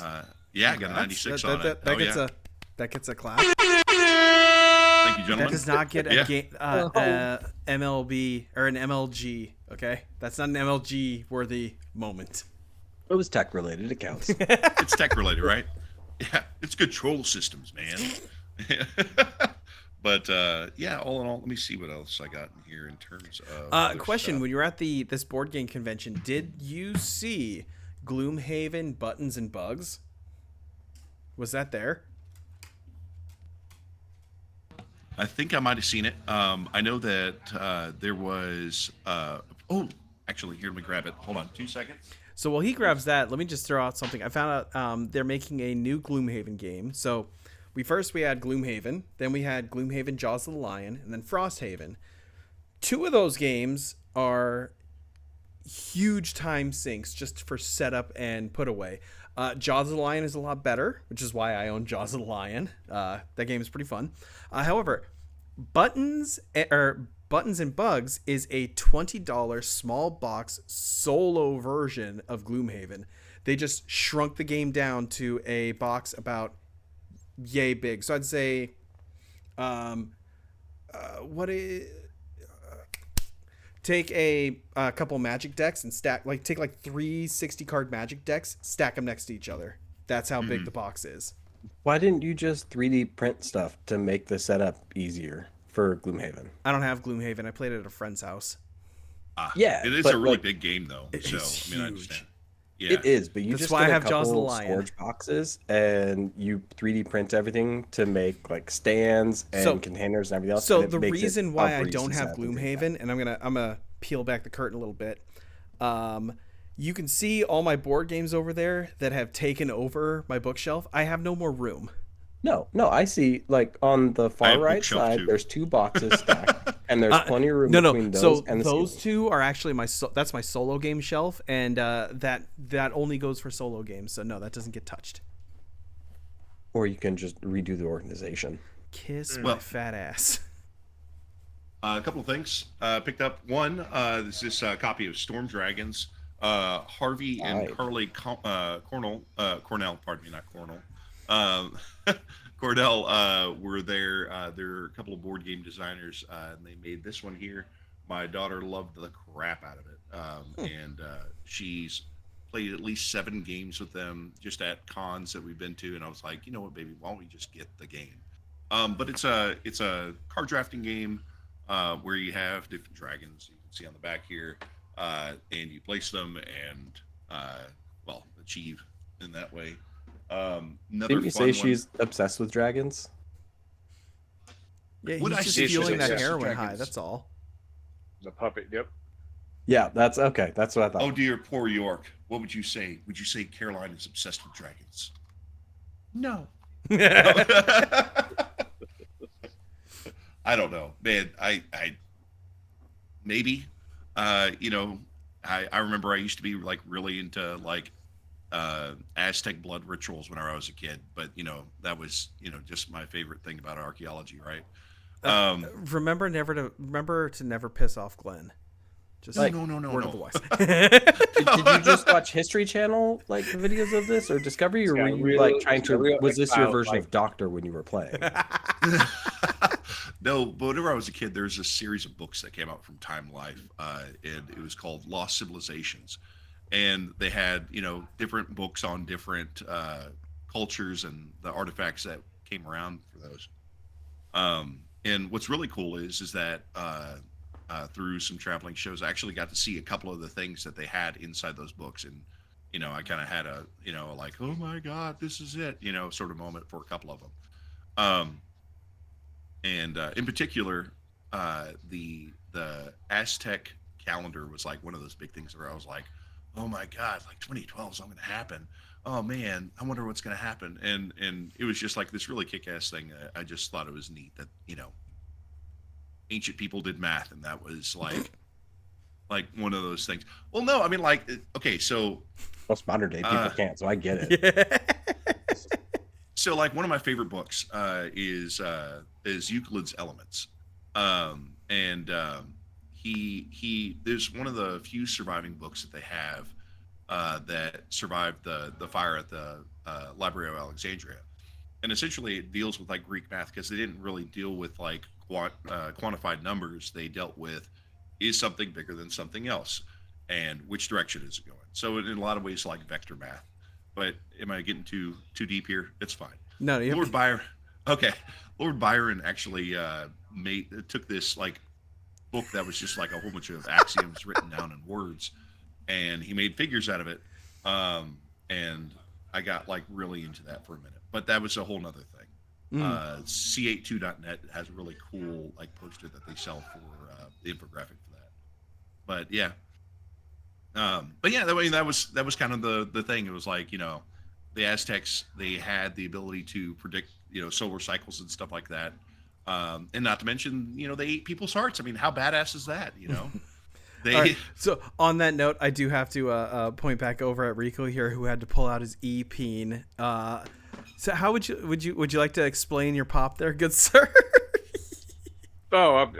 Yeah, I got a 96 on it. That gets a clap. Thank you, gentlemen. That does not get a MLB or an MLG. Okay, that's not an MLG worthy moment. It was tech related. It counts. It's tech related, right? Yeah, it's control systems, man. But yeah, all in all, let me see what else I got in here in terms of. Question: stuff. When you were at this board game convention, did you see Gloomhaven Buttons and Bugs? Was that there? I think I might have seen it. I know that there was. Actually, here, let me grab it. Hold on, 2 seconds. So while he grabs that, let me just throw out something. I found out they're making a new Gloomhaven game. So we had Gloomhaven, then we had Gloomhaven Jaws of the Lion, and then Frosthaven. 2 of those games are huge time sinks just for setup and put away. Jaws of the Lion is a lot better, which is why I own Jaws of the Lion. That game is pretty fun. However, Buttons and Bugs is a $20 small box solo version of Gloomhaven. They just shrunk the game down to a box about yay big. So I'd say, take a couple magic decks and take like 3 60-card magic decks, stack them next to each other. That's how big the box is. Why didn't you just 3D print stuff to make the setup easier for Gloomhaven? I don't have Gloomhaven. I played it at a friend's house. Yeah, it is but, a really like, big game though. It's So I mean, I huge. understand. Yeah, It is, but you That's just why I get a have Jaws of the couple Lion. storage boxes and you 3D print everything to make like stands and containers and everything else. So and it the makes it reason a why I breeze don't to have set up and do that. Gloomhaven, and I'm gonna peel back the curtain a little bit. You can see all my board games over there that have taken over my bookshelf. I have no more room. No, I see. Like on the I far have right bookshelf, side, too. there's 2 boxes stacked, and there's plenty of room No, between those so and the those ceiling. 2 are actually that's my solo game shelf, and that only goes for solo games. So no, that doesn't get touched. Or you can just redo the organization. Kiss my Well- fat ass. a couple of things picked up. One, this is a copy of Storm Dragons. Harvey and Right. Carly Cornell, pardon me, not Cornell. Cordell were there. They're a couple of board game designers, and they made this one here. My daughter loved the crap out of it, and she's played at least 7 games with them just at cons that we've been to. And I was like, you know what, baby, why don't we just get the game? But it's a card drafting game where you have different dragons. You can see on the back here, and you place them and achieve in that way. Another Didn't you fun say one- she's obsessed with dragons? Yeah, Would he's I just say she's feeling that obsessed with heroin high. dragons? That's all. The puppet. Yep. Yeah, that's okay. That's what I thought. Oh dear, poor York. What would you say? Would you say Caroline is obsessed with dragons? No. I don't know, man. I maybe. I remember I used to be like really into like Aztec blood rituals when I was a kid, but that was just my favorite thing about archaeology, right? Remember to never piss off Glenn. Just Like, no. word of the wise. Did you just watch History Channel like videos of this or Discovery, or Yeah, were you real- like trying yeah, real to? Was this your X-Files, version like- of Doctor when you were playing? No, but whenever I was a kid, there was a series of books that came out from Time Life, and it was called Lost Civilizations, and they had different books on different cultures and the artifacts that came around for those. And what's really cool is that through some traveling shows, I actually got to see a couple of the things that they had inside those books, and I kind of had a like, oh my god, this is it, sort of moment for a couple of them. And in particular, the Aztec calendar was like one of those big things where I was like, oh my god, like 2012 is going to happen. Oh man, I wonder what's going to happen. And it was just like this really kick-ass thing. I just thought it was neat that ancient people did math, and that was like one of those things. Well, no, I mean, like, okay, so Most modern day people can't, so I get it. so like one of my favorite books is Euclid's Elements, and he there's one of the few surviving books that they have that survived the fire at the Library of Alexandria, and essentially it deals with like Greek math, because they didn't really deal with like quantified numbers. They dealt with, is something bigger than something else, and which direction is it going? So in a lot of ways, like vector math. But am I getting too deep here? It's fine. No, you Lord Byron. Okay, Lord Byron actually took this like book that was just like a whole bunch of axioms written down in words, and he made figures out of it. And I got like really into that for a minute, but that was a whole nother thing. C82.net has a really cool like poster that they sell for the infographic for that. But yeah. That was kind of the thing. It was like, the Aztecs, they had the ability to predict, solar cycles and stuff like that. And not to mention, they ate people's hearts. I mean, how badass is that? They All right, so on that note, I do have to point back over at Rico here, who had to pull out his e-peen. So how would you like to explain your pop there, good sir? Oh,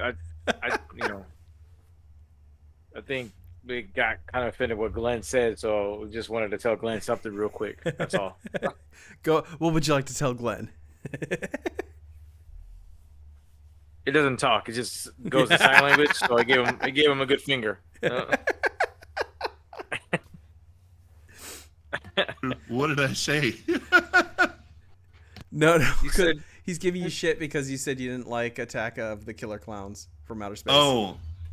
I think we got kind of offended what Glenn said, so we just wanted to tell Glenn something real quick. That's all. Go. What would you like to tell Glenn? It doesn't talk. It just goes to sign language. So I gave him a good finger. What did I say? No, You said he's giving you shit because you said you didn't like Attack of the Killer Clowns from Outer Space.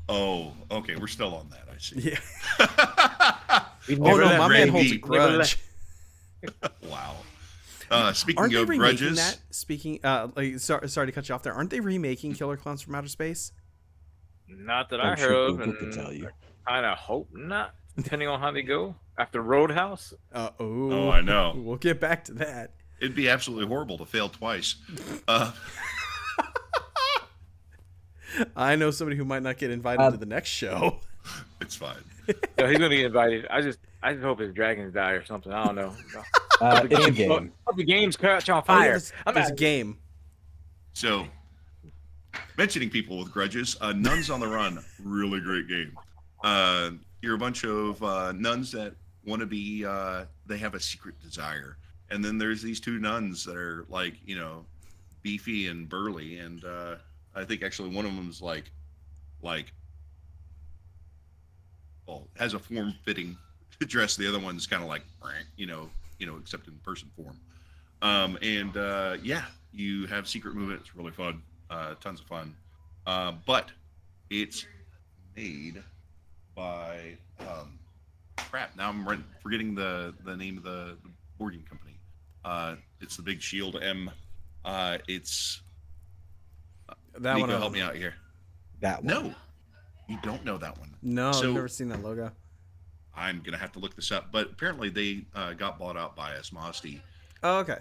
Oh, okay. We're still on that. I see. Yeah. we Oh never no, left. my man Randy. holds a grudge. Wow. Speaking Aren't they of remaking grudges, that? Speaking, sorry to cut you off there. Aren't they remaking Killer Clowns from Outer Space? Not that I'm I sure heard of, Google could and tell you. kind of hope not, depending on how they go after Roadhouse. Oh, I know. We'll get back to that. it'd be absolutely horrible to fail twice. I know somebody who might not get invited to the next show. It's fine. No, he's gonna get invited. I just hope his dragons die or something. I don't know. It's a game. Hope the game's catch on Oh, yeah, fire. there's a game. So, mentioning people with grudges, Nuns on the Run, really great game. You're a bunch of nuns that want to be, they have a secret desire. And then there's these two nuns that are like, beefy and burly. And I think actually one of them's like, well, has a form-fitting dress. The other one's kind of like, except in person form. Yeah, you have secret movement. It's really fun. Tons of fun. But it's made by crap. Now I'm forgetting the name of the board game company. It's the Big Shield M. It's That Nico, one. help me out here. That one. No, you don't know that one. No, So- I've never seen that logo. I'm gonna have to look this up. But apparently they got bought out by Asmodee. Oh, okay.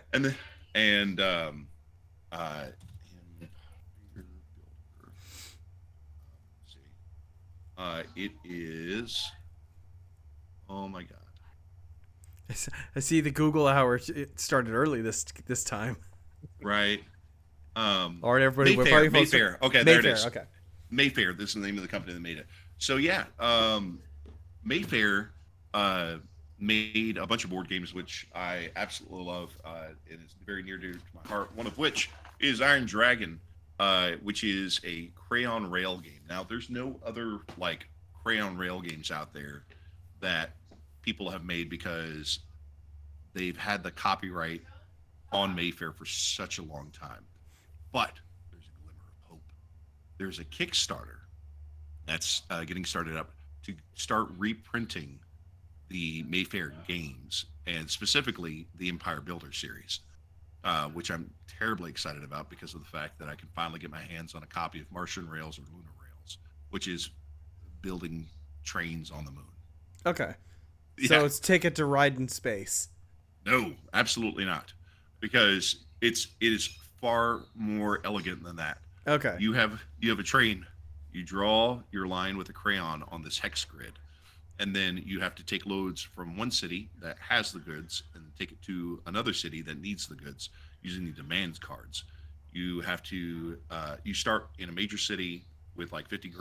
It is. Oh my god! I see the Google hour. It started early this time. Right. All right, everybody. Mayfair. We're probably Mayfair. Okay, there it Mayfair. is. Okay. Mayfair. This is the name of the company that made it. So yeah, Mayfair made a bunch of board games which I absolutely love. It is very near to my heart. One of which is Iron Dragon, which is a crayon rail game. Now, there's no other like crayon rail games out there that people have made because they've had the copyright on Mayfair for such a long time. But there's a glimmer of hope. There's a Kickstarter that's getting started up to start reprinting the Mayfair games, and specifically the Empire Builder series, which I'm terribly excited about because of the fact that I can finally get my hands on a copy of Martian Rails or Lunar Rails, which is building trains on the moon. Okay. Yeah. So it's Ticket to Ride in Space. No, absolutely not, because it is far more elegant than that. Okay. You have a train. You draw your line with a crayon on this hex grid, and then you have to take loads from one city that has the goods and take it to another city that needs the goods using the demand cards. You have to you start in a major city with like $50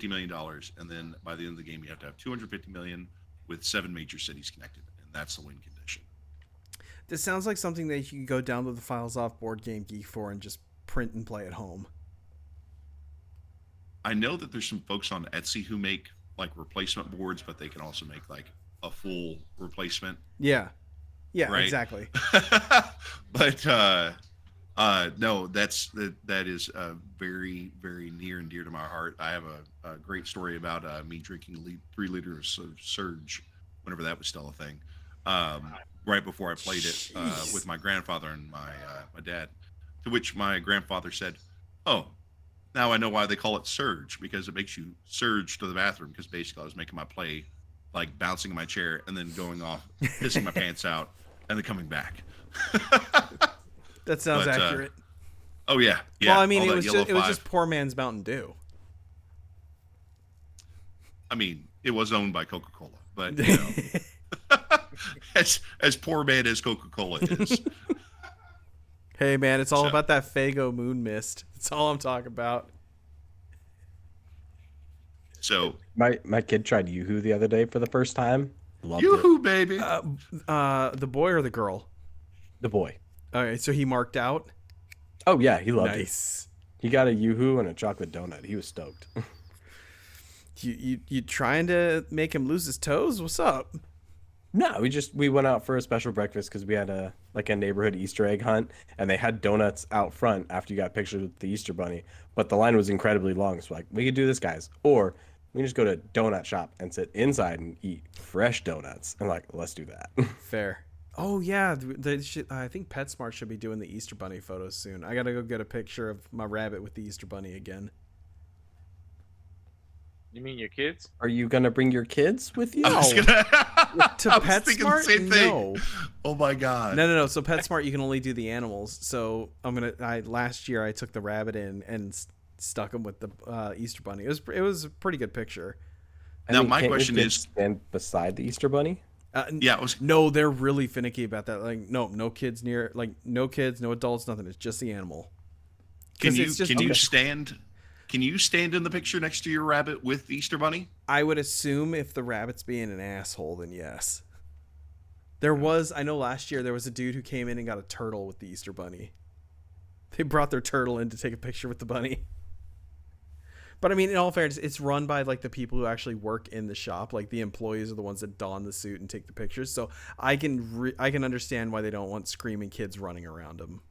million, and then by the end of the game you have to have 250 million with 7 major cities connected, and that's the win condition. This sounds like something that you can go download the files off Board Game Geek for and just print and play at home. I know that there's some folks on Etsy who make like replacement boards, but they can also make like a full replacement. Yeah. Yeah, Right. exactly. But no, that is very, very near and dear to my heart. I have a great story about me drinking 3 liters of Surge whenever that was still a thing. Right before I played it with my grandfather and my dad, to which my grandfather said, "Oh, now I know why they call it Surge, because it makes you surge to the bathroom." Because basically I was making my play like bouncing in my chair and then going off, pissing my pants out, and then coming back. That sounds But, accurate. Oh yeah. Well, I mean, all it that was Yellow just, it was 5. just poor man's Mountain Dew. I mean, it was owned by Coca-Cola, but you know, as poor man as Coca-Cola is. Hey man, it's all So- about that Fago moon mist. That's all I'm talking about. So, My kid tried Yoo-Hoo the other day for the first time. Loved it. yoo-hoo, baby. The boy or the girl? The boy. All right, so he marked out. Oh yeah, he loved it. Nice. He got a Yoo-hoo and a chocolate donut. He was stoked. You trying to make him lose his toes? What's up? No, we went out for a special breakfast because we had a neighborhood Easter egg hunt, and they had donuts out front after you got pictures with the Easter bunny. But the line was incredibly long, so like we could do this, guys, or we can just go to a donut shop and sit inside and eat fresh donuts. And like, let's do that. Fair. Oh yeah, I think PetSmart should be doing the Easter bunny photos soon. I gotta go get a picture of my rabbit with the Easter bunny again. You mean your kids? Are you gonna bring your kids with you? To I was thinking the PetSmart, same thing. no. Oh my god. No. So PetSmart, you can only do the animals. So last year I took the rabbit in and stuck him with the Easter bunny. It was a pretty good picture. Now my question is, stand beside the Easter bunny? No, they're really finicky about that. Like, no kids near, like no kids, no adults, nothing. It's just the animal. Can you stand in the picture next to your rabbit with the Easter bunny? I would assume if the rabbit's being an asshole, then yes. I know last year there was a dude who came in and got a turtle with the Easter bunny. They brought their turtle in to take a picture with the bunny. But I mean, in all fairness, it's run by like the people who actually work in the shop. Like the employees are the ones that don the suit and take the pictures. So I can understand why they don't want screaming kids running around them.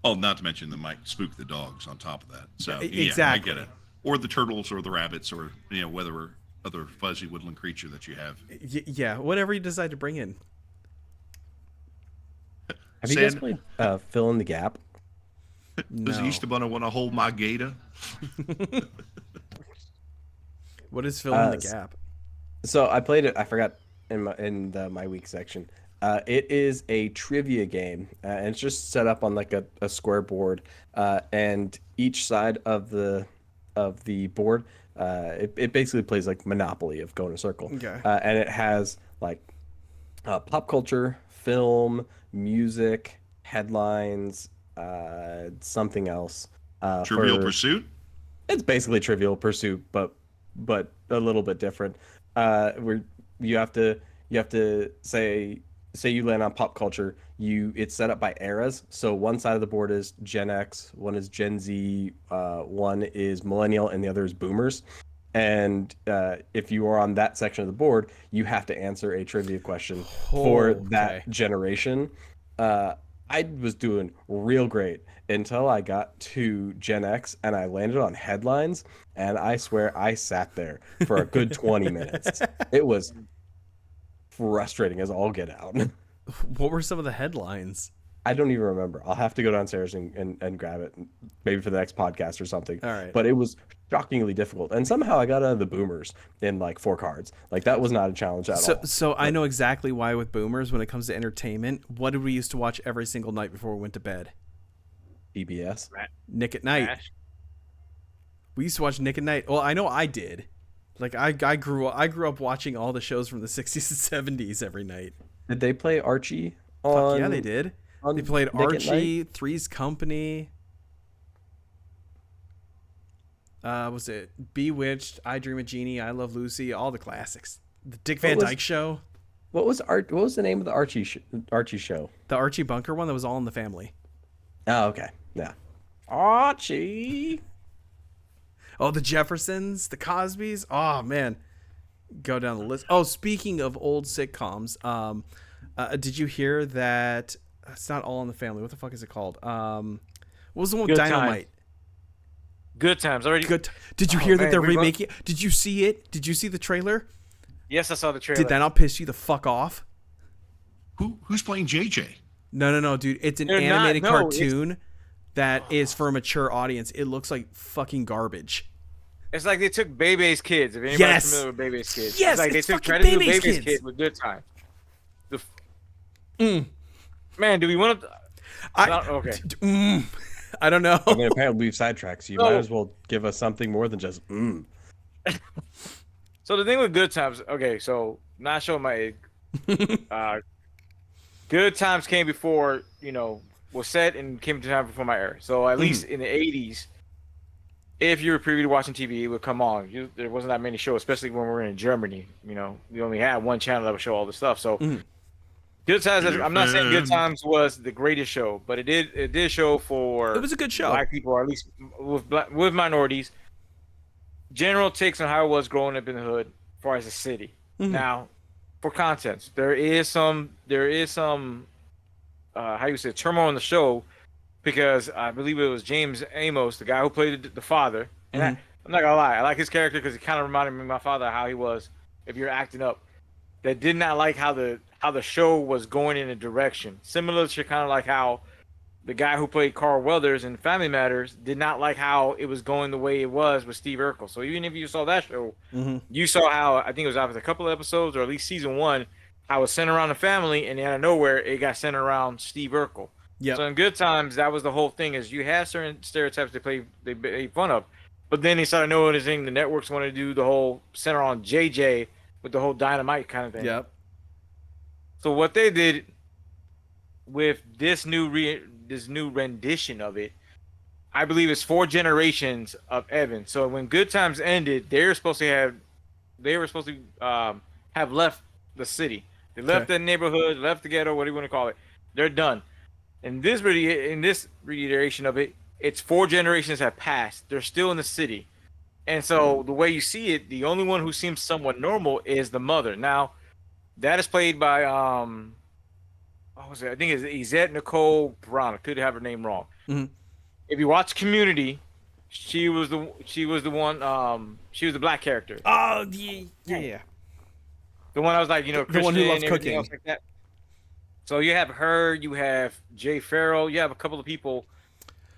Oh, not to mention they might spook the dogs on top of that. So Exactly. Yeah, I get it. Or the turtles, or the rabbits, or whatever other fuzzy woodland creature that you have. Yeah, whatever you decide to bring in. Have you guys played Fill in the Gap? Does the Easter bunny want to hold my gator? What is Fill in the Gap? So I played it. I forgot in my week section. It is a trivia game, and it's just set up on like a square board, and each side of the board, it basically plays like Monopoly of go in a circle. Okay. And it has like pop culture, film, music, headlines, something else. Trivial Pursuit? It's basically Trivial Pursuit, but a little bit different. Where you have to say you land on pop culture. It's set up by eras. So one side of the board is Gen X, one is Gen Z, one is Millennial, and the other is Boomers. And if you are on that section of the board, you have to answer a trivia question for that generation. I was doing real great until I got to Gen X and I landed on headlines, and I swear I sat there for a good 20 minutes. It was frustrating as all get out. What were some of the headlines? I don't even remember. I'll have to go downstairs and grab it, maybe for the next podcast or something. All right. But it was shockingly difficult. And somehow I got out of the Boomers in like 4 cards. Like that was not a challenge at all. So I know exactly why with Boomers when it comes to entertainment. What did we used to watch every single night before we went to bed? PBS. Nick at Night. Smash. We used to watch Nick at Night. Well, I know I did. Like I grew up watching all the shows from the 60s and 70s every night. Did they play Archie on? Fuck yeah, they did. They played Nick at Archie, Night? Three's Company. Was it Bewitched, I Dream of Jeannie, I Love Lucy, all the classics. The Dick Van Dyke Show. What was the name of the Archie show? The Archie Bunker one that was all in the family. Oh, okay. Yeah. Archie. Oh, the Jeffersons, the Cosbys. Oh man, go down the list. Oh, speaking of old sitcoms, did you hear that? It's not All in the Family. What the fuck is it called? What was the one with Good Dynamite? Good times already. Did you hear that they're remaking it? Did you see it? Did you see the trailer? Yes, I saw the trailer. Did that not piss you the fuck off? Who's playing JJ? No, dude. It's an animated cartoon that is for a mature audience. It looks like fucking garbage. It's like they took Bebe's Kids. If anybody's familiar with Bebe's Kids, Yes, it's like they it's took fucking Bebe's Bebe's Kids. Kids With Good Times. Man, do we want to? Okay. I don't know. I mean, apparently we've sidetracked, so you might as well give us something more than just So the thing with Good Times, okay, so not showing my age. Good Times came before, was set and came to time before my era. So at least in the 80s, if you were privy to watching TV, it would come on. There wasn't that many shows, especially when we were in Germany. We only had one channel that would show all the stuff. So Good Times. I'm not saying Good Times was the greatest show, but it did show for. It was a good show. Black people, or at least with minorities. General takes on how it was growing up in the hood, as far as the city. Mhm. Now, for context, there is some how you say turmoil in the show, because I believe it was James Amos, the guy who played the father, and Mhm. I'm not gonna lie, I like his character because he kind of reminded me of my father, how he was if you're acting up. That did not like how the show was going in a direction similar to kind of like how the guy who played Carl Weathers in Family Matters did not like how it was going the way it was with Steve Urkel. So even if you saw that show, Mhm. you saw how, I think it was after a couple of episodes, or at least season 1, how it was centered around the family, and out of nowhere it got centered around Steve Urkel. Yeah. So in Good Times, that was the whole thing, is you had certain stereotypes they made fun of, but then they started noticing the networks wanted to do the whole center on JJ with the whole dynamite kind of thing. Yep. So what they did with this new rendition of it, I believe it's 4 generations of Evan. So when Good Times ended, they were supposed to have left the city. They left the neighborhood, left the ghetto, what do you want to call it? They're done. In this reiteration of it, it's 4 generations have passed. They're still in the city. And so the way you see it, the only one who seems somewhat normal is the mother. Now, that is played by what was it? I think it's Izette Nicole Brown. I could have her name wrong. Mhm. If you watch Community, she was the one. She was the black character. Oh, yeah. The one I was like, The Christian one who loves and everything cooking. else like that. So you have her. You have Jay Farrell. You have a couple of people.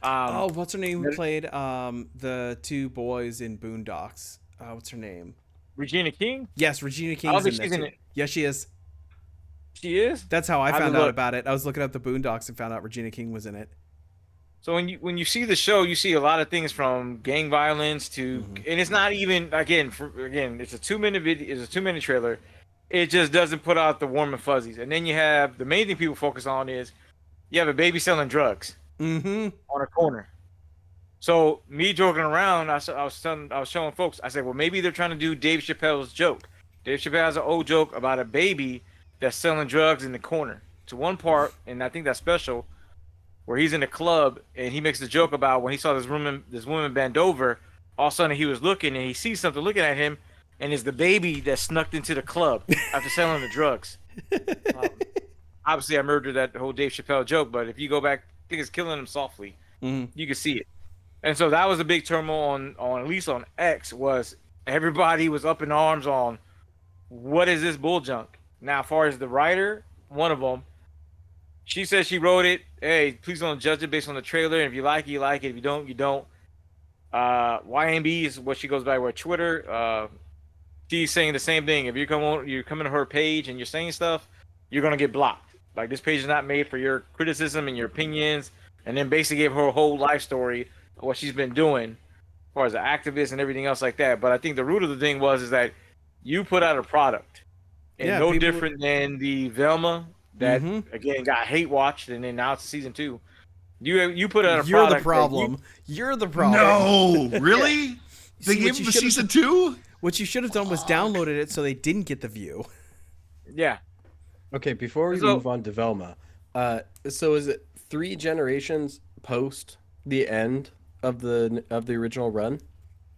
What's her name? Who played the 2 boys in Boondocks? What's her name? Regina King. Yes, Regina King. I don't think she's in it. Yes, she is. She is. That's how I Have found to out look. about it. I was looking up the Boondocks and found out Regina King was in it. So when you see the show, you see a lot of things from gang violence to, and it's not even it's a 2-minute video, it's a 2-minute trailer. It just doesn't put out the warm and fuzzies. And then you have the main thing people focus on is you have a baby selling drugs Mm-hmm. on a corner. So me joking around, I was showing folks. I said, well, maybe they're trying to do Dave Chappelle's joke. Dave Chappelle has an old joke about a baby that's selling drugs in the corner. To one part, and I think that's special, where he's in a club and he makes the joke about when he saw this woman bend over, all of a sudden he was looking and he sees something looking at him, and it's the baby that snuck into the club after selling the drugs. Obviously, I murdered that whole Dave Chappelle joke, but if you go back, I think it's Killing Him Softly. Mm-hmm. You can see it. And so that was a big turmoil on at least on X, was everybody was up in arms on what is this bull junk. Now, as far as the writer, one of them, she says she wrote it. Hey, please don't judge it based on the trailer. And if you like it, you like it. If you don't, you don't. YMB is what she goes by with Twitter. She's saying the same thing. If you're coming to her page and you're saying stuff, you're gonna get blocked. Like, this page is not made for your criticism and your opinions. And then basically gave her whole life story of what she's been doing, as far as an activist and everything else like that. But I think the root of the thing is that you put out a product, and Yeah, no people- different than the Velma that again got hate watched, and then now it's season 2. You put out a You're product. the problem. You're the problem. No, really? They See, gave what you him a should've- season 2? What you should have done was downloaded it so they didn't get the view. Yeah. Okay, before we So- move on to Velma, so is it 3 generations post the end of the original run?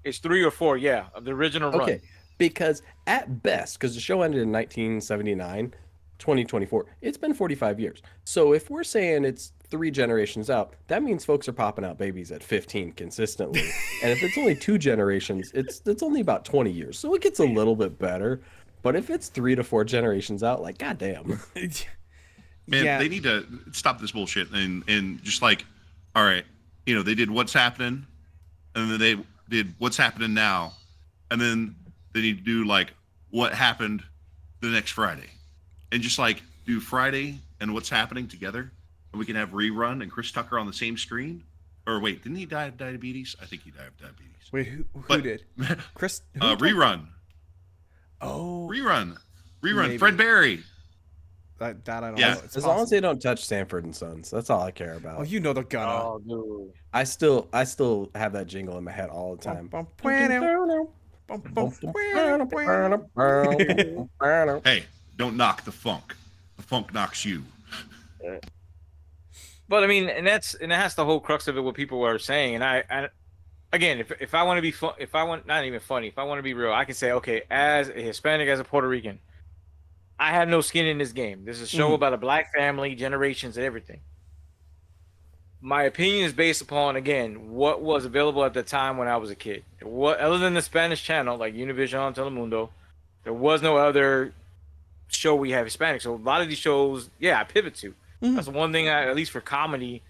It's 3 or 4, yeah, of the original run. Okay, because at best, because the show ended in 1979, 2024, it's been 45 years. So if we're saying it's 3 generations out, that means folks are popping out babies at 15 consistently. And if it's only 2 generations, it's only about 20 years. So it gets a little bit better. But if it's 3 to 4 generations out, like, goddamn. Man, Yeah. they need to stop this bullshit and just like, all right, they did What's Happening, and then they did What's Happening Now, and then they need to do like what happened the next Friday, and just like do Friday and What's Happening together, and we can have Rerun and Chris Tucker on the same screen. Or wait, didn't he die of diabetes? I think he died of diabetes. Wait, who But- did? Chris? Who Rerun, Oh, Rerun, Maybe. Fred Berry. that I don't Yeah. know. It's As long as possible. they don't touch Sanford and Sons, that's all I care about. Oh, you know they're gonna. Oh, dude. I still have that jingle in my head all the time. Hey, don't knock the funk. the funk knocks you. But I mean, and that's the whole crux of it. What people are saying, and I again, if I want to be fun, if I want not even funny, if I want to be real, I can say, okay, as a Hispanic, as a Puerto Rican, I have no skin in this game. This is a show about a black family, generations, and everything. My opinion is based upon, again, what was available at the time when I was a kid. What, other than the Spanish channel like Univision, Telemundo, there was no other show we have Hispanic. So a lot of these shows, yeah, I pivot to. That's the one thing, at least for comedy,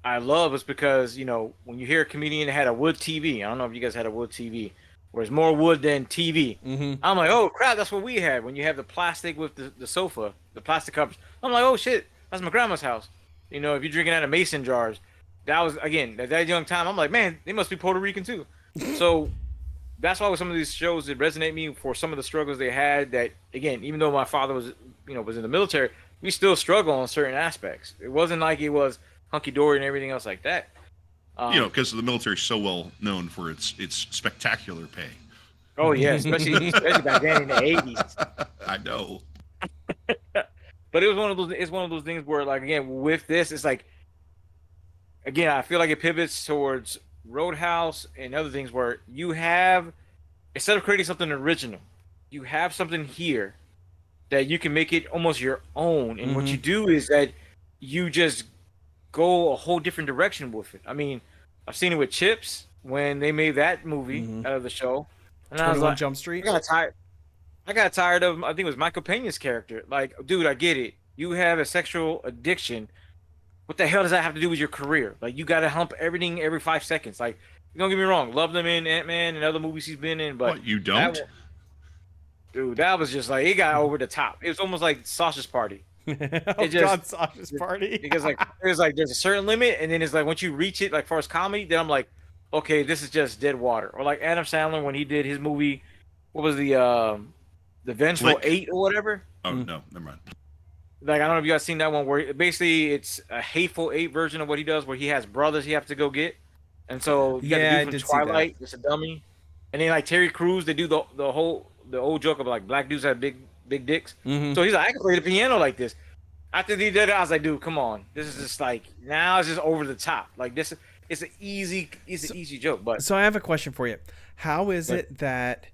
I love, is because, you know, when you hear a comedian that had a wood TV, I don't know if you guys had a wood TV, where it's more wood than TV. I'm like, oh crap, that's what we had. When you have the plastic with the sofa, the plastic covers, I'm like, oh shit, that's my grandma's house. You know, if you're drinking out of mason jars, that was, again, at that young time, I'm like, man, they must be Puerto Rican too. So that's why with some of these shows, it resonate me for some of the struggles they had. That, again, even though my father was, you know, was in the military, we still struggle on certain aspects. It wasn't like it was hunky dory and everything else like that. You know, because the military is so well known for its spectacular pay. Oh yeah, especially back then in the 80s. I know. But it was one of those. It's one of those things where, like, again, with this, it's like, again, I feel like it pivots towards Roadhouse and other things where you have, instead of creating something original, you have something here that you can make it almost your own. And what you do is that you just go a whole different direction with it. I mean, I've seen it with Chips when they made that movie out of the show, and I was like, Jump Street. I got tired of, I think it was Michael Pena's character. Like, dude, I get it. You have a sexual addiction. What the hell does that have to do with your career? Like, you got to hump everything every 5 seconds. Like, don't get me wrong. Love them in Ant-Man and other movies he's been in. But what, you don't? Dude, that was just like, it got over the top. It was almost like Sausage Party. Sausage Party. Because, like, it was like, there's a certain limit. And then it's like, once you reach it, like, far as comedy, then I'm like, okay, this is just dead water. Or like Adam Sandler when he did his movie, what was the Vengeful Eight or whatever. Oh no, never mind. Like, I don't know if you guys seen that one where basically it's a Hateful Eight version of what he does, where he has brothers he has to go get, and so you got the dude from Twilight, it's a dummy, and then like Terry Crews, they do the old joke of like black dudes have big dicks. So he's like, I can play the piano like this. After he did it, I was like, dude, come on, this is just like, now it's just over the top. Like, this, it's an easy joke. But so I have a question for you. How is it that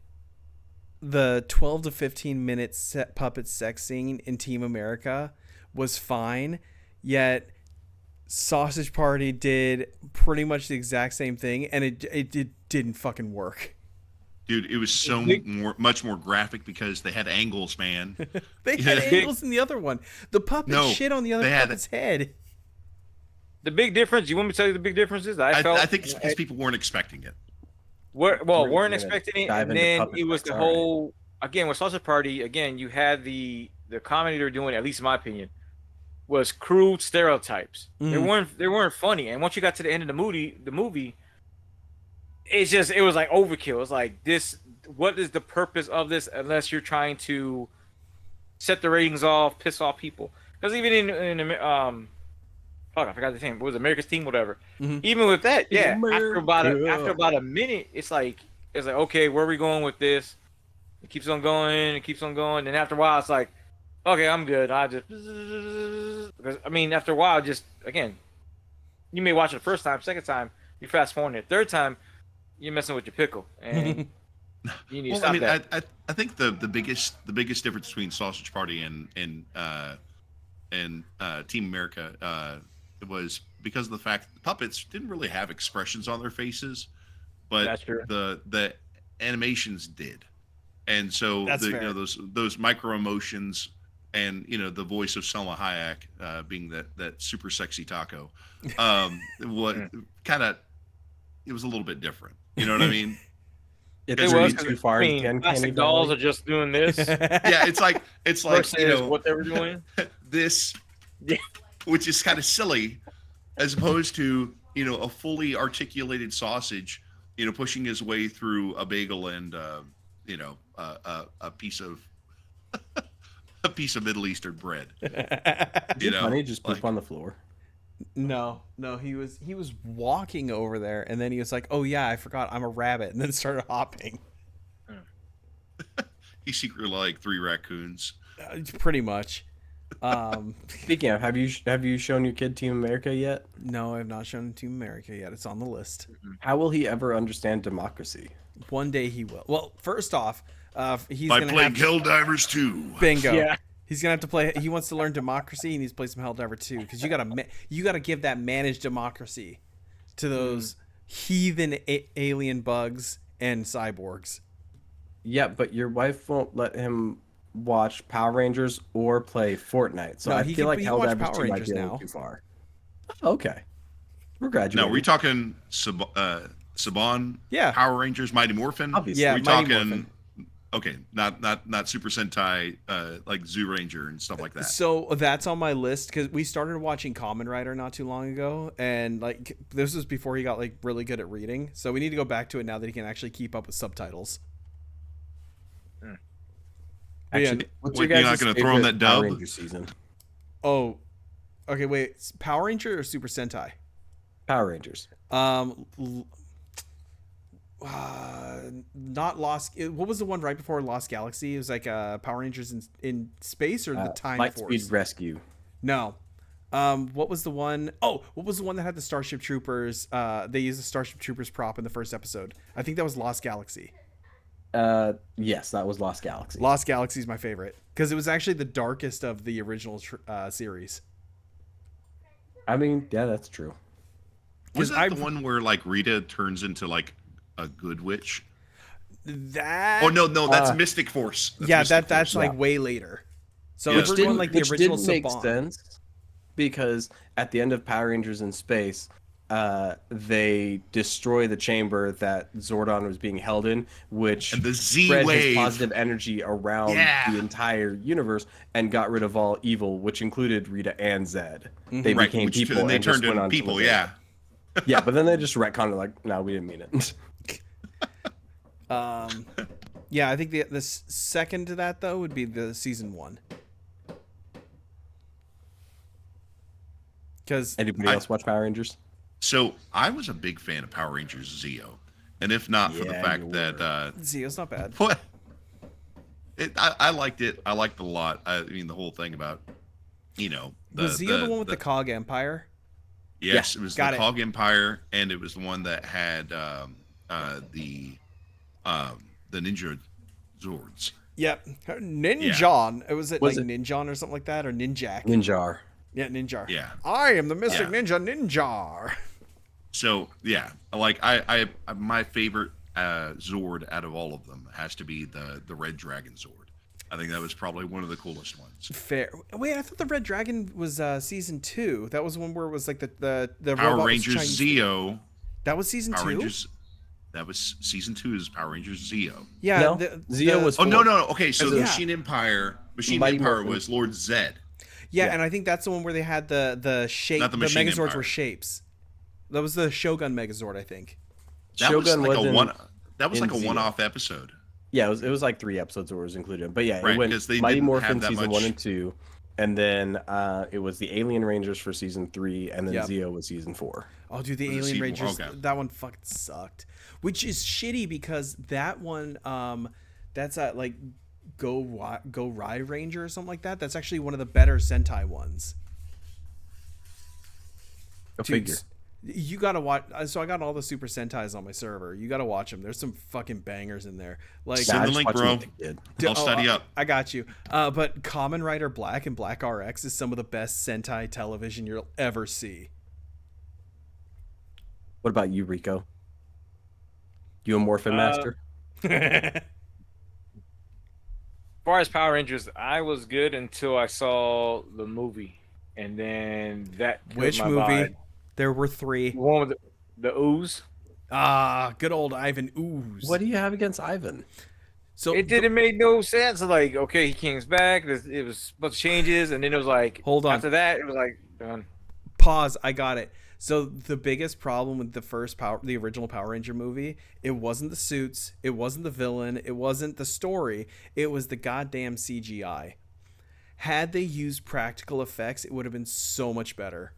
the 12 to 15 minute puppet sex scene in Team America was fine, yet Sausage Party did pretty much the exact same thing, and it didn't fucking work? Dude, it was much more graphic because they had angles, man. They had angles in the other one. The puppet shit on the other puppet's head. The big difference, you want me to tell you the big difference is? I think it's because people weren't expecting it. Weren't expecting it, and then it was the whole, again, with Sausage Party, again, you had the comedy they're doing, at least in my opinion, was crude stereotypes. They weren't funny, and once you got to the end of the movie, it was like overkill. It's like, this, what is the purpose of this unless you're trying to set the ratings off, piss off people? Because even in I forgot the name. What was it, America's Team, whatever. Even with that, after about a minute, it's like, okay, where are we going with this? It keeps on going. And after a while, it's like, okay, I'm good. Because I mean, after a while, just, again, you may watch it the first time, second time, you fast forward it, third time, you're messing with your pickle, and you need to stop that. I think the biggest difference between Sausage Party and Team America was because of the fact that the puppets didn't really have expressions on their faces, but the animations did, and so those micro emotions, and the voice of Selma Hayek being that super sexy taco, it was a little bit different. You know what I mean? It was too far. Plastic dolls are just doing this. Yeah, it's like what they were doing. This, which is kind of silly, as opposed to a fully articulated sausage, pushing his way through a bagel and a piece of Middle Eastern bread. Honey, just poop on the floor. No, he was walking over there, and then he was like, "Oh yeah, I forgot I'm a rabbit," and then started hopping. He secretly like 3 raccoons. Pretty much. Speaking of, have you shown your kid Team America yet? No, I have not shown him Team America yet. It's on the list. How will he ever understand democracy? One day he will. Well, first off, he's By gonna playing have to, Helldivers 2. bingo. Yeah. He's gonna have to play. He wants to learn democracy. He needs to play some Helldiver 2 because you gotta give that managed democracy to those heathen alien bugs and cyborgs. Yeah, but your wife won't let him watch Power Rangers or play Fortnite. So No, I he feel can- like he can watch Helldivers Power 2 might Rangers be a little now. too far. Okay. We're graduating. Now, we talking Saban, Yeah. Power Rangers, Mighty Morphin? Obviously. Yeah, we Mighty talking Morphin. okay, not Super Sentai like Zoo Ranger and stuff like that. So that's on my list because we started watching Kamen Rider not too long ago, and like this was before he got like really good at reading. So we need to go back to it now that he can actually keep up with subtitles. Actually, what's Wait, your you're guys' not gonna throw in favorite that Power dub? Ranger season? Oh, okay. Wait, it's Power Ranger or Super Sentai? Power Rangers. Not Lost. What was the one right before Lost Galaxy? It was like Power Rangers in space or the Time Force. Lightspeed Rescue. No. What was the one? Oh, what was the one that had the Starship Troopers? They used the Starship Troopers prop in the first episode. I think that was Lost Galaxy. Yes, that was Lost Galaxy. Lost Galaxy is my favorite because it was actually the darkest of the original series. I mean, yeah, that's true. Was that I've- the one where like Rita turns into like a good witch? That. Oh no, that's Mystic Force. yeah, Mystic that's Force. like way later. So Yeah. if we're going like the Which original didn't make Saban. sense because at the end of Power Rangers in Space, they destroy the chamber that Zordon was being held in, which And the spread his Z-Wave. positive energy around Yeah. the entire universe and got rid of all evil, which included Rita and Zed. They Right, became which- people and they just turned went into on to people. live Yeah. yeah, but then they just retconned it like, no, we didn't mean it. Yeah, I think the second to that though would be the season 1. Because Anybody else watch Power Rangers? So I was a big fan of Power Rangers Zeo, and if not for the Yeah, fact you that Zeo's not bad. what I liked it. I liked it a lot. I mean, the whole thing about Was Zeo the one with the Cog Empire? Yes, Yeah, it was got the it. Cog Empire, and it was the one that had the Ninja Zords. Yep. Ninjon. It was Was like it- Ninjon or something like that, or Ninjak. Ninjar. Yeah, Ninjar. Yeah. I am the Mystic Yeah. Ninja Ninjar. So yeah, like I my favorite Zord out of all of them has to be the Red Dragon Zord. I think that was probably one of the coolest ones. Fair. Wait, I thought the Red Dragon was season 2. That was the one where it was like the Power robot was Rangers Chinese. Zeo. That was season 2. Power Rangers. That was season 2 is Power Rangers Zeo. Yeah. No, Zeo was Oh no four. no okay so the Yeah. Machine Empire Mighty Morphin. was Lord Zed. Yeah, Yeah. and I think that's the one where they had the shape. Not The the Machine Megazords Empire. were shapes. That was the Shogun Megazord, I think. That Shogun was like was a in- one. That was in like a Zeo. one-off episode. Yeah, it was like 3 episodes where it was included. But yeah, Right, it went 'cause they Mighty didn't Morphin have that season much- 1 and 2, and then it was the Alien Rangers for season 3, and then Yep. Zeo was season 4. Oh, dude, the Was it Alien season- Rangers. okay. That one fucking sucked. Which is shitty because that one, that's like Go Ride Ranger or something like that. That's actually one of the better Sentai ones. Go Dude, figure. You gotta watch. So I got all the Super Sentais on my server. You gotta watch them. There's some fucking bangers in there. Like, Send the I just link, watched bro. what they did. I'll study up. I got you. But Kamen Rider Black and Black RX is some of the best Sentai television you'll ever see. What about you, Rico? You a Morphin Master? As far as Power Rangers, I was good until I saw the movie, and then that killed Which my movie? vibe. There were 3. The one with the ooze. Ah, good old Ivan Ooze. What do you have against Ivan? So It didn't make no sense. Like, okay, he comes back. It was a bunch of changes, and then it was like, Hold on. After that, it was like done. Pause. I got it. So the biggest problem with the original Power Ranger movie, it wasn't the suits, it wasn't the villain, it wasn't the story, it was the goddamn CGI. Had they used practical effects, it would have been so much better.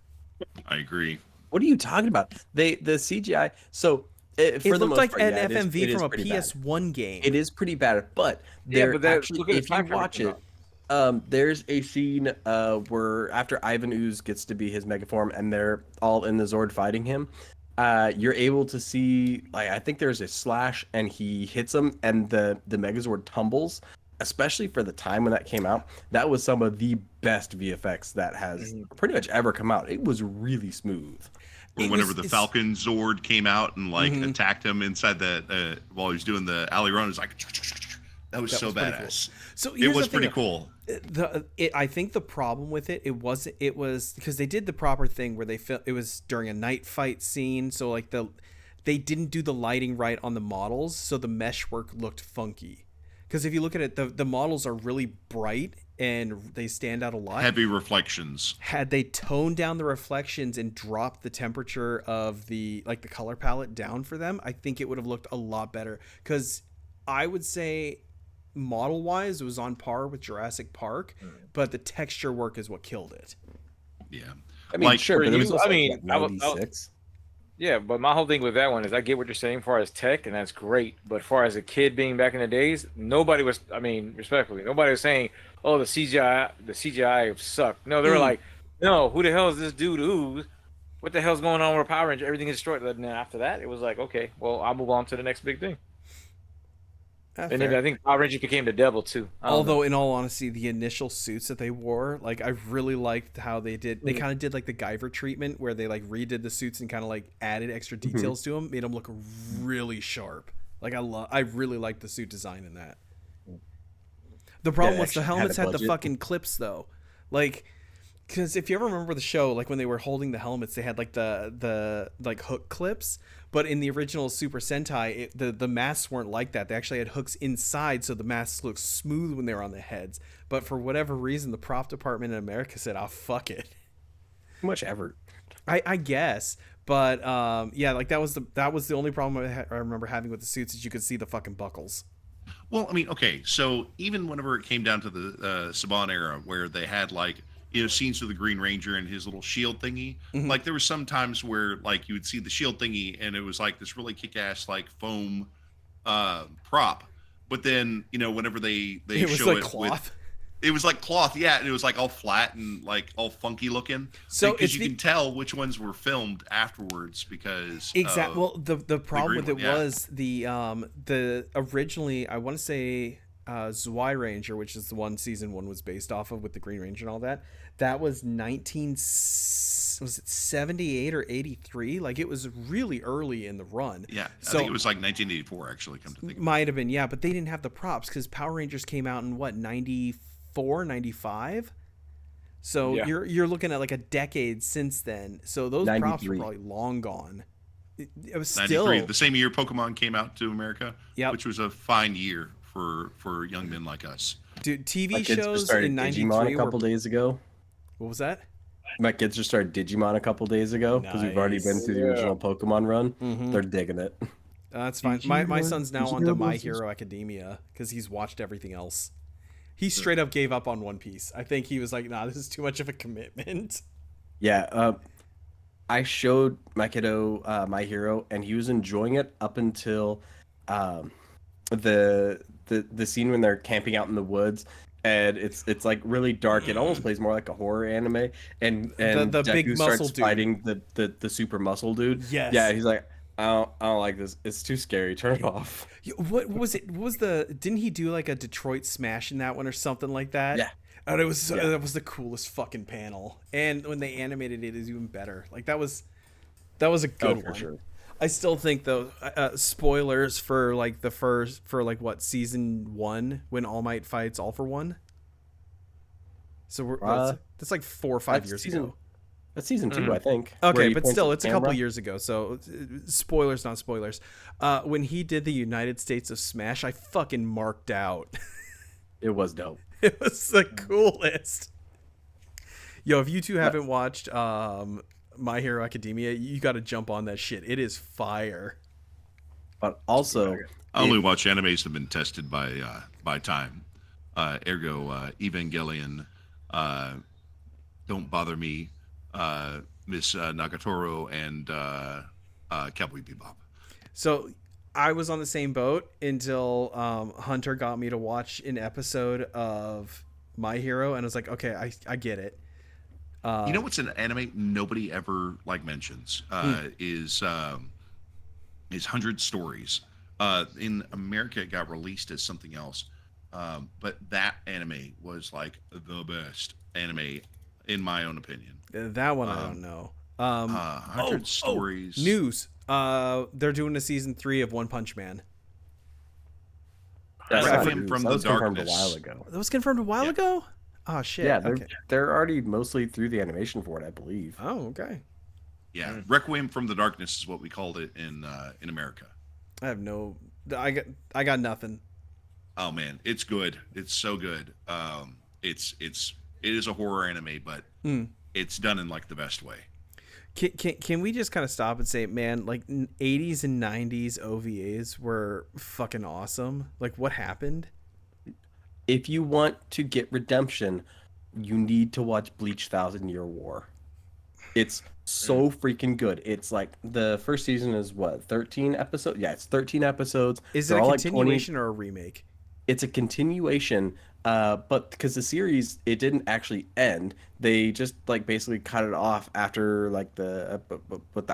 I agree. What are you talking about? The CGI. So for It the looked most like part, an yeah, it is- FMV it is from a pretty bad. PS1 game. It is pretty bad, but Yeah, they're but that, actually, look at the if you time frame watch it's it, There's a scene where after Ivan Ooze gets to be his megaform and they're all in the Zord fighting him, you're able to see, like, I think there's a slash and he hits him and the Megazord tumbles. Especially for the time when that came out, that was some of the best VFX that has pretty much ever come out. It was really smooth. Or whenever the Falcon Zord came out and like attacked him inside the while he was doing the alley run, it was like that was so badass. Cool. So it was pretty cool. I think the problem with it was because they did the proper thing where it was during a night fight scene, so like they didn't do the lighting right on the models, so the mesh work looked funky. Because if you look at it, the models are really bright and they stand out a lot. Heavy reflections. Had they toned down the reflections and dropped the temperature of the color palette down for them, I think it would have looked a lot better. Because I would say model-wise, it was on par with Jurassic Park, but the texture work is what killed it. Yeah. I mean, like, sure, but it was also, I like, 96. Yeah, but my whole thing with that one is I get what you're saying as far as tech, and that's great. But as far as a kid being back in the days, nobody was, I mean, respectfully, nobody was saying, oh, the CGI sucked. No, they were like, no, who the hell is this dude? Ooh, what the hell's going on with Power Ranger? Everything is destroyed. And then after that, it was like, okay, well, I'll move on to the next big thing. And then I think Power Rangers became the devil too. Although, in all honesty, the initial suits that they wore, like, I really liked how they did. They kind of did like the Guyver treatment, where they like redid the suits and kind of like added extra details to them, made them look really sharp. Like I really liked the suit design in that. The problem was the helmets had the fucking clips though, like. Because if you ever remember the show, like when they were holding the helmets, they had like the like hook clips. But in the original Super Sentai, the masks weren't like that. They actually had hooks inside, so the masks looked smooth when they were on the heads. But for whatever reason, the prop department in America said, "Oh, fuck it." Too much effort. I guess, but yeah, like that was the only problem I remember having with the suits is you could see the fucking buckles. Well, I mean, okay, so even whenever it came down to the Saban era, where they had like, you know, scenes of the Green Ranger and his little shield thingy. Like there were some times where like you would see the shield thingy and it was like this really kick-ass like foam prop. But then, you know, whenever they show it cloth. It was like cloth, yeah, and it was like all flat and like all funky looking. So because you can tell which ones were filmed afterwards because exactly. Well, the problem with it was the originally I want to say Zwei Ranger, which is the one season 1 was based off of with the Green Ranger and all that. That was 78 or 83? Like it was really early in the run. Yeah, I think it was like 1984 actually. Come to think, might have been, yeah, but they didn't have the props because Power Rangers came out in what 94, 95. So yeah. you're looking at like a decade since then. So those 93. props were probably long gone. It was 93, still the same year Pokemon came out to America, yep. which was a fine year for young men like us. Dude, TV My kids shows just started in '93 Digimon a couple days ago. What was that? My kids just started Digimon a couple days ago because we've already been through the original Pokemon run. They're digging it. That's fine. My son's now on to My Hero Academia because he's watched everything else. He straight up gave up on One Piece. I think he was like, nah, this is too much of a commitment. Yeah, I showed my kiddo My Hero, and he was enjoying it up until the scene when they're camping out in the woods. And it's like really dark. It almost plays more like a horror anime. And the Deku big muscle starts dude fighting the super muscle dude. Yes. Yeah, he's like, I don't like this. It's too scary. Turn it off. What was it? What was didn't he do like a Detroit Smash in that one or something like that? Yeah. And it was that was the coolest fucking panel. And when they animated it is even better. Like that was a good one. Sure. I still think though, spoilers for like season 1 when All Might fights All for One. So that's like 4 or 5 years ago. That's season 2, I think. Okay, but still, it's a couple years ago. So spoilers, not spoilers. When he did the United States of Smash, I fucking marked out. It was dope. It was the coolest. Yo, if you two haven't watched My Hero Academia, you got to jump on that shit. It is fire. But also, I only watch animes that have been tested by time. Ergo, Evangelion, Don't Bother Me, Miss Nagatoro, and Cowboy Bebop. So I was on the same boat until Hunter got me to watch an episode of My Hero, and I was like, okay, I get it. You know what's an anime nobody ever like mentions is 100 Stories. In America, it got released as something else, but that anime was like the best anime, in my own opinion. That one I don't know. 100 Stories. News. They're doing a season 3 of One Punch Man. That's Requiem not news. from That the was confirmed Darkness. a while ago. That was confirmed a while Yeah. ago. Oh shit. Yeah, okay. they're already mostly through the animation for it, I believe. Oh, okay. Yeah, Requiem from the Darkness is what we called it in America. I have no. I got nothing. Oh man, it's good. It's so good. It is a horror anime, but it's done in like the best way. Can we just kind of stop and say, man, like 80s and 90s OVAs were fucking awesome? Like, what happened? If you want to get redemption, you need to watch Bleach Thousand Year War. It's so freaking good. It's like the first season is what, 13 episodes? Yeah, it's 13 episodes. Is it They're a all continuation or a remake? It's a continuation, but because the series, it didn't actually end. They just like basically cut it off after like the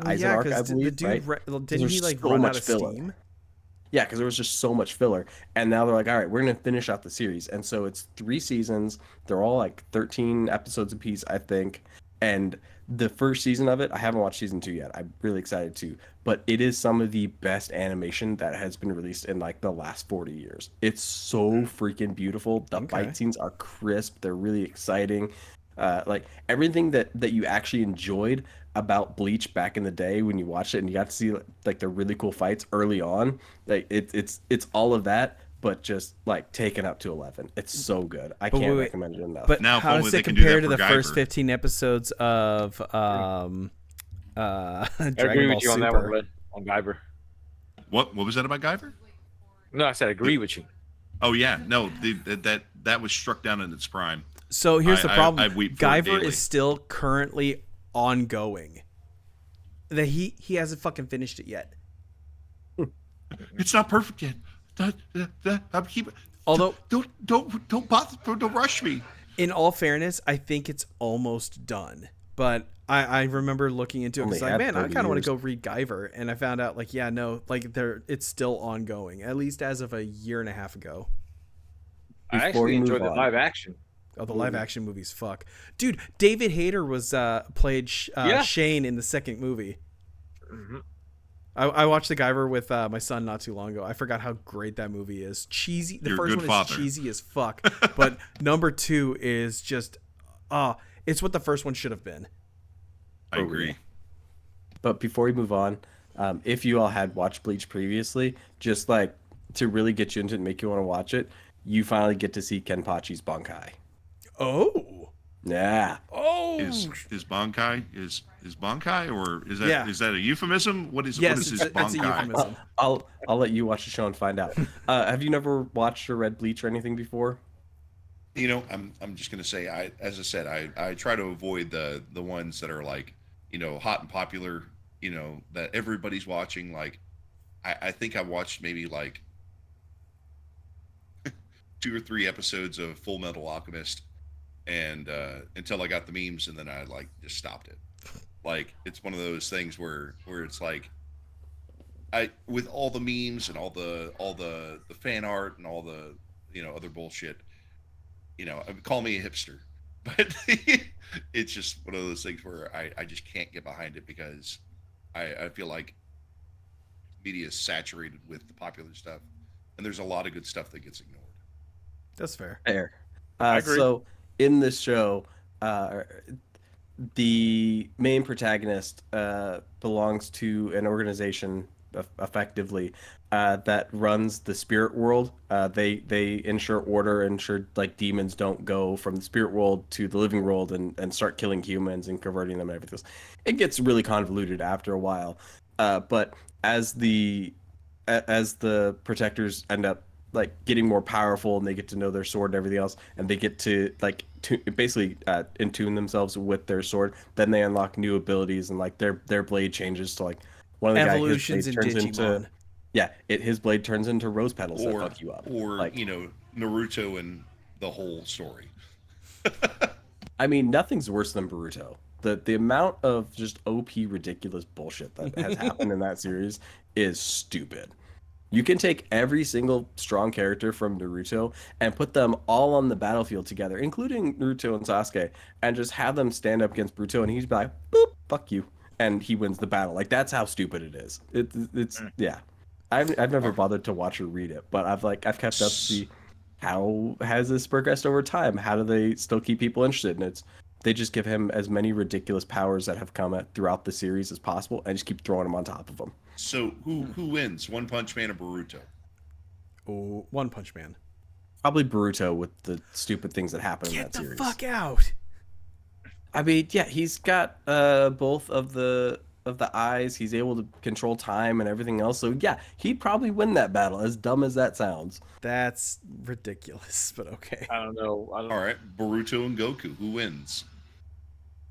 Eisen arc, I believe, the dude right? didn't There's he like so run much out of filler. steam? Yeah, because there was just so much filler. And now they're like, all right, we're going to finish out the series. And so it's 3 seasons. They're all like 13 episodes apiece, I think. And the first season of it, I haven't watched season 2 yet. I'm really excited to. But it is some of the best animation that has been released in like the last 40 years. It's so freaking beautiful. The fight scenes are crisp. They're really exciting. Like everything that you actually enjoyed about Bleach back in the day when you watched it and you got to see like the really cool fights early on, like it's all of that, but just like taken up to 11. It's so good. I can't recommend it enough. But Now, if how only does they it can do compare that to the for first Guyver. 15 episodes of Dragon I agree Ball with you on that one, Super? Red, on Guyver. What was that about Guyver? No, I said agree with you. Oh yeah, no, that was struck down in its prime. So here's the problem. I weep for it Guyver daily. is still currently ongoing. That he hasn't fucking finished it yet. It's not perfect yet. I'm keeping. Although, don't bother, don't rush me. in all fairness, I think it's almost done. But I remember looking into it. Only It's like, had man, I 30 kind of want years. to go read Guyver, and I found out like, yeah, no, like it's still ongoing, at least as of a year and a half ago. I Before actually we move enjoyed the on. live action. Oh, the live action movies, fuck, dude. David Hayter was played Shane in the second movie. Mm-hmm. I watched the Guyver with my son not too long ago. I forgot how great that movie is. Cheesy. The You're a first good one father. is cheesy as fuck, but number 2 is just, it's what the first one should have been. I agree. But before we move on, if you all had watched Bleach previously, just like to really get you into it and make you want to watch it, you finally get to see Kenpachi's Bankai. Oh. Yeah. Oh. Is Bankai is Bankai or is that Yeah. is that a euphemism? What is Yes, what is his it's a Bankai? euphemism. I'll let you watch the show and find out. Have you never watched or read Bleach or anything before? You know, I'm just gonna say, as I said, I try to avoid the ones that are like, you know, hot and popular, you know, that everybody's watching. Like, I think I watched maybe like 2 or 3 episodes of Full Metal Alchemist, and until I got the memes, and then I like just stopped it. Like, it's one of those things where it's like, with all the memes and all the fan art and all the, you know, other bullshit, you know, call me a hipster, but it's just one of those things where I just can't get behind it because I feel like media is saturated with the popular stuff, and there's a lot of good stuff that gets ignored. That's fair. Fair. I agree. So in this show, the main protagonist belongs to an organization, effectively, that runs the spirit world. They ensure order, ensure like demons don't go from the spirit world to the living world and start killing humans and converting them and everything else. It gets really convoluted after a while, but as the protectors end up like getting more powerful and they get to know their sword and everything else, and they get to like basically intune themselves with their sword, then they unlock new abilities, and like their blade changes to like one of the Evolutions guys, in his blade turns Digimon. into his blade turns into rose petals that Or fuck you up. or Like, you know, Naruto and the whole story. I mean, nothing's worse than Boruto. The amount of just OP ridiculous bullshit that has happened in that series is stupid. You can take every single strong character from Naruto and put them all on the battlefield together, including Naruto and Sasuke, and just have them stand up against Boruto, and he's like, "Boop, fuck you," and he wins the battle. Like that's how stupid it is. It's yeah. I've never bothered to watch or read it, but I've kept up to see how has this progressed over time. How do they still keep people interested? And they just give him as many ridiculous powers that have come throughout the series as possible, and just keep throwing him on top of them. So who wins? One Punch Man or Boruto? Oh, One Punch Man. Probably Boruto with the stupid things that happen in Get that series. the fuck out. I mean, yeah, he's got both of the eyes. He's able to control time and everything else. So yeah, he'd probably win that battle. As dumb as that sounds. That's ridiculous, but okay. I don't know. All right, Boruto and Goku. Who wins?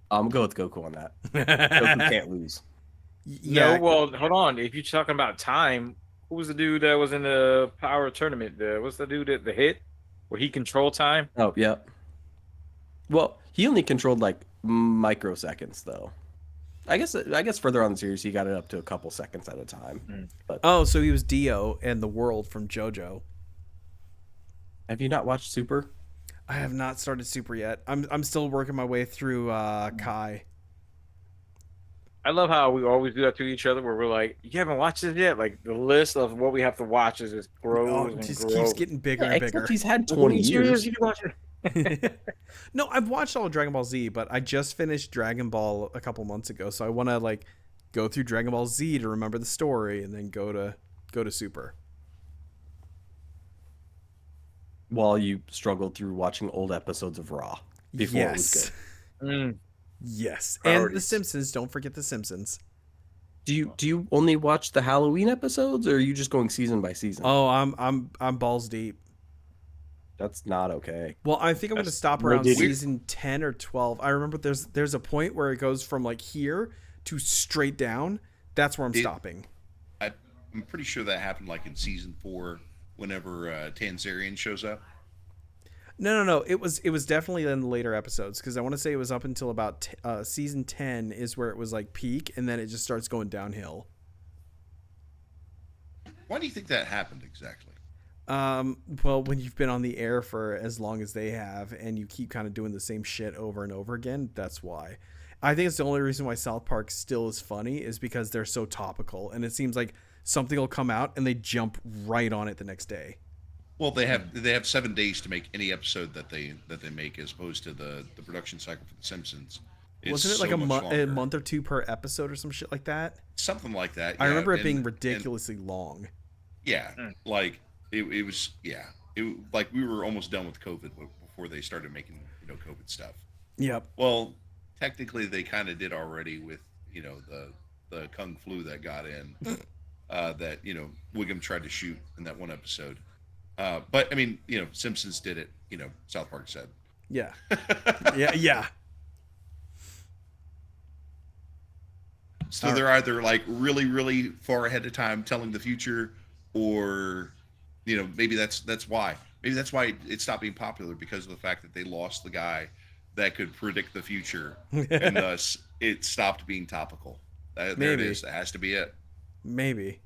I'm gonna go with Goku on that. Goku can't lose. Yeah. No, well, hold on. If you're talking about time, who was the dude that was in the power tournament? What's the dude that the hit where he controlled time? Oh yeah. Well, he only controlled like microseconds though. I guess further on the series he got it up to a couple seconds at a time. But Oh, so he was Dio and the world from JoJo. have you not watched Super? I have not started Super yet. I'm still working my way through Kai. I love how we always do that to each other, where we're like, "You haven't watched it yet." Like the list of what we have to watch is just grows Oh, it and just grows. keeps getting bigger and bigger. Except he's had 20 years. You can watch it. No, I've watched all of Dragon Ball Z, but I just finished Dragon Ball a couple months ago, so I want to like go through Dragon Ball Z to remember the story, and then go to Super. While you struggled through watching old episodes of Raw before it was Yes, good. yes, and The Priorities. Simpsons. Don't forget The Simpsons. Do you only watch the Halloween episodes, or are you just going season by season? Oh, I'm balls deep. That's not okay. Well, I think I'm going to That's stop around ridiculous. season 10 or 12. I remember there's a point where it goes from like here to straight down. That's where I'm stopping. I'm pretty sure that happened like in season 4, whenever Tanzarian shows up. No. It was definitely in the later episodes, because I want to say it was up until about season 10 is where it was like peak, and then it just starts going downhill. Why do you think that happened exactly? Well, when you've been on the air for as long as they have, and you keep kind of doing the same shit over and over again, that's why. I think it's the only reason why South Park still is funny is because they're so topical, and it seems like something will come out and they jump right on it the next day. Well, they have 7 days to make any episode that they make, as opposed to the production cycle for The Simpsons. It's Wasn't it like so a much month, a longer. month or two per episode or some shit like that? Something like that. I yeah, remember it and- being and- ridiculously long. Yeah, like it was. Yeah, like we were almost done with COVID before they started making COVID stuff. Yep. Well, technically they kind of did already with the kung flu that got in that Wiggum tried to shoot in that one episode. But I mean, Simpsons did it. South Park said. Yeah. Yeah. So they're either like really, really far ahead of time telling the future, or maybe that's why. Maybe that's why it stopped being popular, because of the fact that they lost the guy that could predict the future, and thus it stopped being topical. There it Maybe. is. That has to be it. Maybe.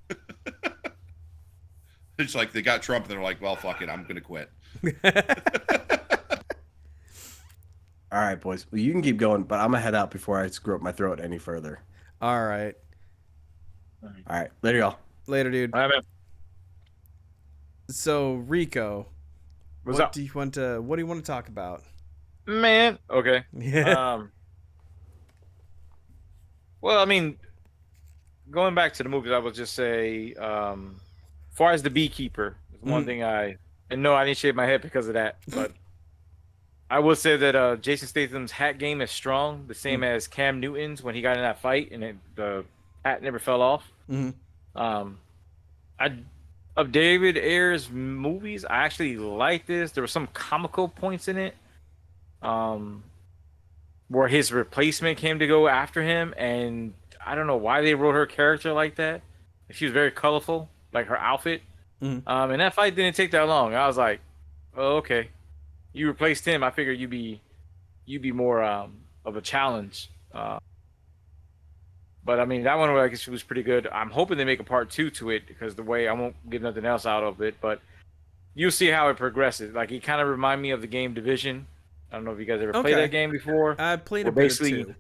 It's like they got Trump and they're like, well, fuck it, I'm gonna quit. All right, boys. Well, you can keep going, but I'm gonna head out before I screw up my throat any further. All right. All right, later, y'all. Later, dude. All right, man. So, Rico, What's what up, do you want to talk about? man? Okay. Yeah. Well, I mean, going back to the movies, I would just say, as far as The Beekeeper, is one thing and no, I didn't shave my head because of that, but I would say that Jason Statham's hat game is strong, the same as Cam Newton's when he got in that fight and the hat never fell off. Of David Ayer's movies, I actually like this. There were some comical points in it, where his replacement came to go after him, and I don't know why they wrote her character like that. She was very colorful, like her outfit. And that fight didn't take that long. I was like, oh, okay. You replaced him. I figured you'd be you'd be more of a challenge. But I mean, that one I guess was pretty good. I'm hoping they make a part 2 to it because the way I won't get nothing else out of it, but you'll see how it progresses. Like it kind of remind me of the game Division. I don't know if you guys ever played that game before. I played a bit of 2.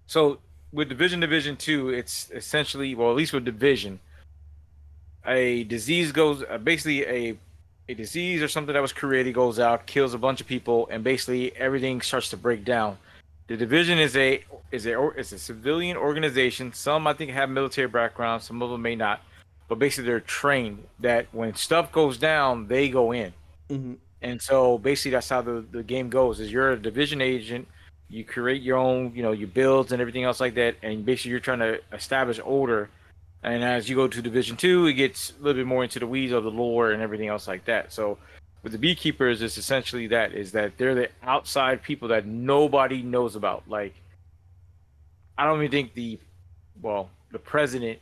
So with Division 2, it's essentially, well, at least with Division, a disease goes basically a disease or something that was created goes out, kills a bunch of people, and basically everything starts to break down. The Division is a civilian organization. Some I think have military background, some of them may not, but basically they're trained that when stuff goes down, they go in. Mm-hmm. And so basically that's how the game goes. Is you're a Division agent, you create your own, your builds and everything else like that, and basically you're trying to establish order. And as you go to Division 2, it gets a little bit more into the weeds of the lore and everything else like that. So with the beekeepers, it's essentially is that they're the outside people that nobody knows about. Like, I don't even think the president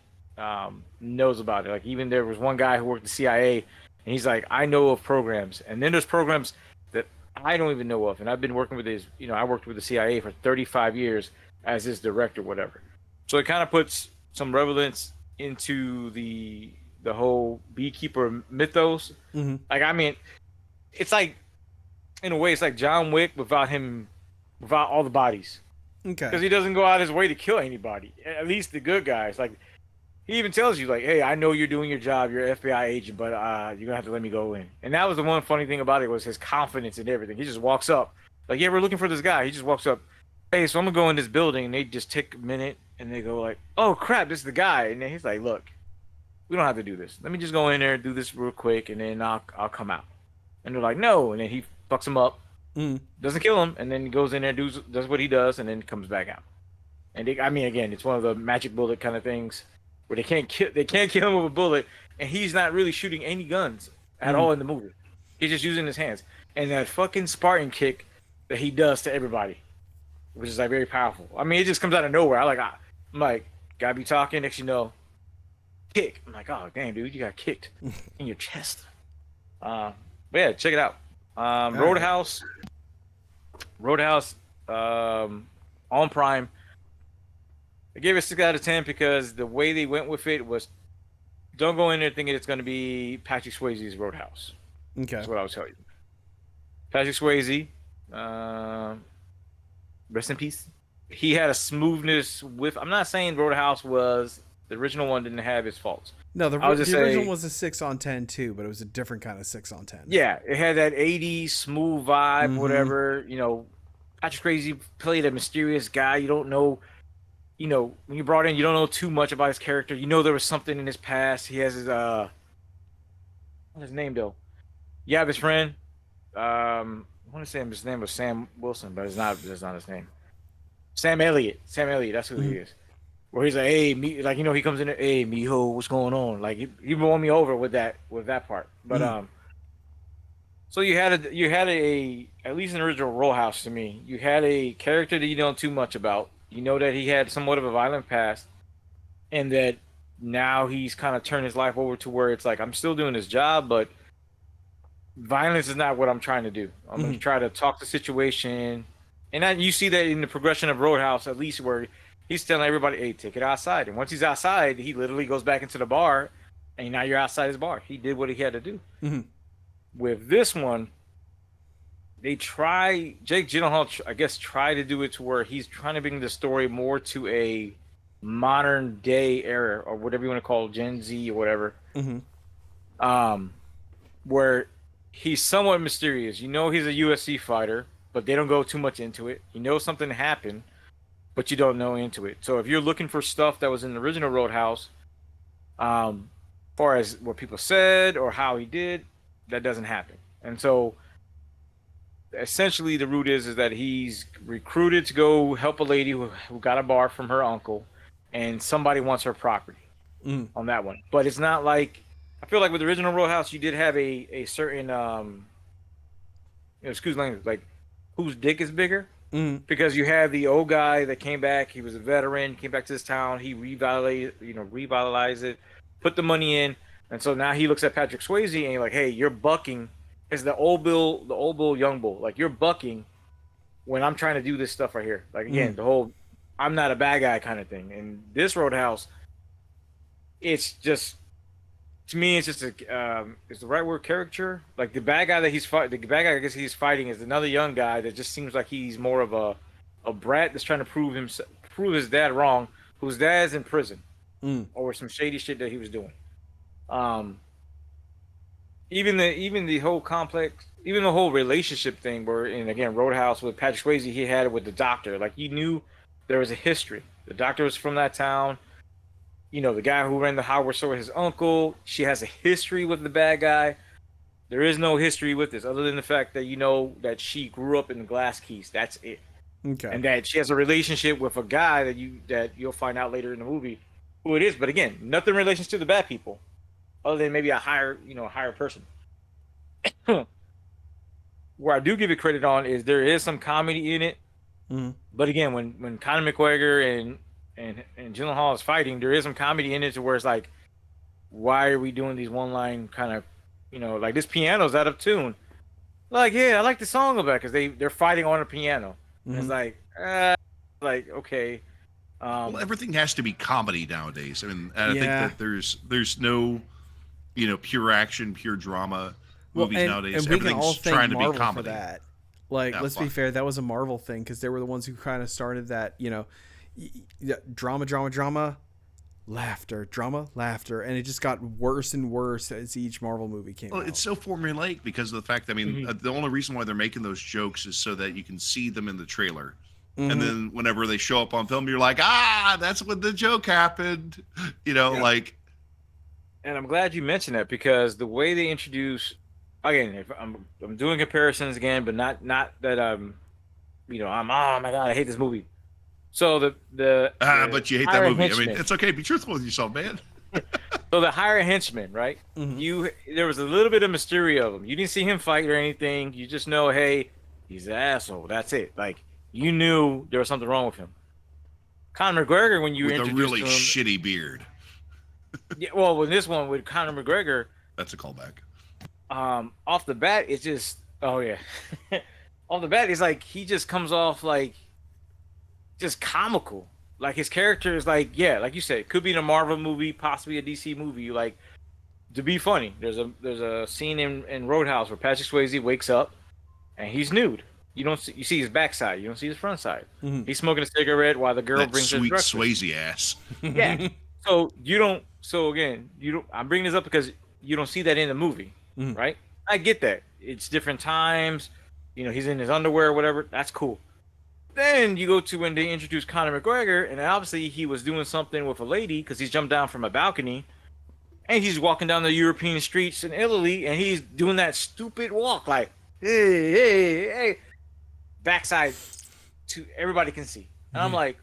knows about it. Like, even there was one guy who worked at the CIA, and he's like, I know of programs. And then there's programs that I don't even know of. And I've been working with I worked with the CIA for 35 years as his director, whatever. So it kind of puts some relevance into the whole beekeeper mythos. Mm-hmm. Like, I mean, it's like, in a way, it's like John Wick without all the bodies. Okay. Because he doesn't go out his way to kill anybody. At least the good guys. Like, he even tells you, like, hey, I know you're doing your job, you're an FBI agent, but you're gonna have to let me go in. And that was the one funny thing about it, was his confidence in everything. He just walks up, like, yeah, we're looking for this guy. He just walks up, hey, so I'm gonna go in this building, and they just take a minute, and they go like, oh crap, this is the guy. And then he's like, look, we don't have to do this. Let me just go in there, do this real quick, and then I'll come out. And they're like, no. And then he fucks him up, doesn't kill him, and then he goes in there, does what he does, and then comes back out. And again, it's one of the magic bullet kind of things where they can't kill him with a bullet, and he's not really shooting any guns at all in the movie. He's just using his hands. And that fucking Spartan kick that he does to everybody, which is like very powerful. I mean, it just comes out of nowhere. I'm like, gotta be talking. Next, kick. I'm like, oh damn, dude, you got kicked in your chest. But yeah, check it out. Roadhouse. On Prime. I gave it a 6 out of 10 because the way they went with it was, don't go in there thinking it's going to be Patrick Swayze's Roadhouse. Okay. That's what I was telling you. Patrick Swayze, rest in peace. He had a smoothness with. I'm not saying Roadhouse was the original one didn't have its faults. No, the original was a 6 on 10 too, but it was a different kind of 6 on 10. Yeah, it had that 80s smooth vibe, whatever. Patrick Swayze played a mysterious guy. You don't know. When you brought in, you don't know too much about his character. There was something in his past. He has what's his name though? You have his friend. I want to say his name was Sam Wilson, but that's not his name. Sam Elliott. That's who he is. Where he's like, hey, me, like, he comes in there, hey, mijo, what's going on? Like, he won me over with that part. But so you had a at least in the original Roadhouse to me, you had a character that you don't know too much about. You know that he had somewhat of a violent past, and that now he's kind of turned his life over to where it's like, I'm still doing this job, but violence is not what I'm trying to do. I'm going to try to talk the situation. And you see that in the progression of Roadhouse, at least, where he's telling everybody, hey, take it outside. And once he's outside, he literally goes back into the bar, and now you're outside his bar. He did what he had to do. With this one, Jake Gyllenhaal, I guess, tried to do it to where he's trying to bring the story more to a modern day era, or whatever you want to call it, Gen Z or whatever. Where he's somewhat mysterious. He's a UFC fighter, but they don't go too much into it. Something happened, but you don't know into it. So if you're looking for stuff that was in the original Roadhouse, far as what people said or how he did, that doesn't happen. And so essentially the root is that he's recruited to go help a lady who got a bar from her uncle, and somebody wants her property on that one. But it's not like, I feel like with the original Roadhouse, you did have a certain excuse language, like, whose dick is bigger? Because you have the old guy that came back. He was a veteran, came back to this town. He revitalized it, put the money in, and so now he looks at Patrick Swayze and he's like, "Hey, you're bucking." It's the old bull, young bull. Like, you're bucking when I'm trying to do this stuff right here. Like again, the whole I'm not a bad guy kind of thing. And this Roadhouse, it's just to me, it's just is the right word caricature. Like the bad guy that he's fighting, the bad guy I guess he's fighting is another young guy that just seems like he's more of a brat that's trying to prove his dad wrong, whose dad's in prison over some shady shit that he was doing. Even the whole complex, even the whole relationship thing, where and again Roadhouse with Patrick Swayze, he had it with the doctor. Like you knew there was a history. The doctor was from that town. You know, the guy who ran the Howard store, his uncle. She has a history with the bad guy. There is no history with this, other than the fact that you know that she grew up in the Glass Keys. That's it. Okay. And that she has a relationship with a guy that you'll find out later in the movie who it is. But again, nothing in relation to the bad people, other than maybe a higher person. Where I do give it credit on is there is some comedy in it. But again, when Conor McGregor and Gyllenhaal is fighting, there is some comedy in it to where it's like, why are we doing these one-line kind of, like this piano's out of tune. Like, yeah, I like the song about because they're fighting on a piano. It's like okay. Well, everything has to be comedy nowadays. I mean, I think that there's no, pure action, pure drama movies nowadays. And we can all Everything's thank trying to Marvel be comedy. for that. Like, let's be fair, that was a Marvel thing because they were the ones who kind of started that, drama, laughter, drama, laughter, and it just got worse and worse as each Marvel movie came out. It's so formulaic because of the fact that, the only reason why they're making those jokes is so that you can see them in the trailer. And then whenever they show up on film, you're like, that's when the joke happened, like. And I'm glad you mentioned that because the way they introduce, again, if I'm doing comparisons again, but not that I'm oh my god, I hate this movie. So the but you hate that movie. Henchman. I mean, it's okay. Be truthful with yourself, man. So the higher henchman, right? There was a little bit of mystery of him. You didn't see him fight or anything. You just know, hey, he's an asshole. That's it. Like you knew there was something wrong with him. Conor McGregor, when you with introduced a really to him, shitty beard. Yeah, well, with this one with Conor McGregor, that's a callback. Off the bat, it's just off the bat, it's like he just comes off like just comical. Like his character is like, like you said, it could be in a Marvel movie, possibly a DC movie. Like to be funny, there's a scene in Roadhouse where Patrick Swayze wakes up and he's nude. You see his backside, you don't see his front side. He's smoking a cigarette while the girl that brings sweet his breakfast. Swayze ass. Yeah. So you don't. So again, you don't. I'm bringing this up because you don't see that in the movie, right? I get that. It's different times. He's in his underwear or whatever. That's cool. Then you go to when they introduce Conor McGregor, and obviously he was doing something with a lady because he's jumped down from a balcony, and he's walking down the European streets in Italy, and he's doing that stupid walk like, hey, backside to everybody can see, and I'm like.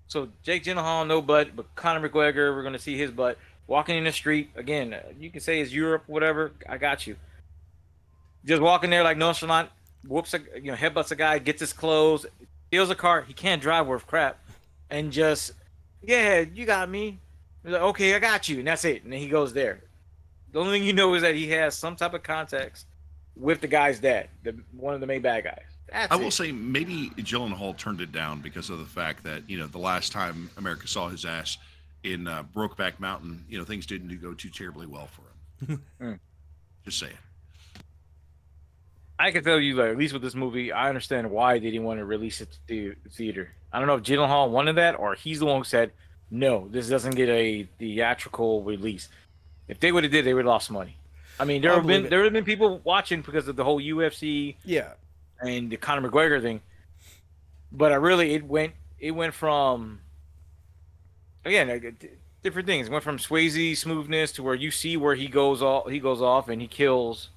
So Jake Gyllenhaal, no butt, but Conor McGregor, we're gonna see his butt walking in the street again. You can say it's Europe, whatever. I got you. Just walking there like nonchalant, headbutts a guy, gets his clothes, steals a car. He can't drive worth crap, and just you got me. He's like, okay, I got you, and that's it. And then he goes there. The only thing you know is that he has some type of context with the guy's dad, one of the main bad guys. I will say maybe Gyllenhaal turned it down because of the fact that, the last time America saw his ass in Brokeback Mountain, things didn't go too terribly well for him. Just saying. I can tell you, like, at least with this movie, I understand why they didn't want to release it to the theater. I don't know if Gyllenhaal wanted that or he's the one who said, no, this doesn't get a theatrical release. If they would have did, they would have lost money. I mean, there would have been people watching because of the whole UFC. Yeah. And the Conor McGregor thing, but it went from again different things. It went from Swayze smoothness to where you see where he goes off and he kills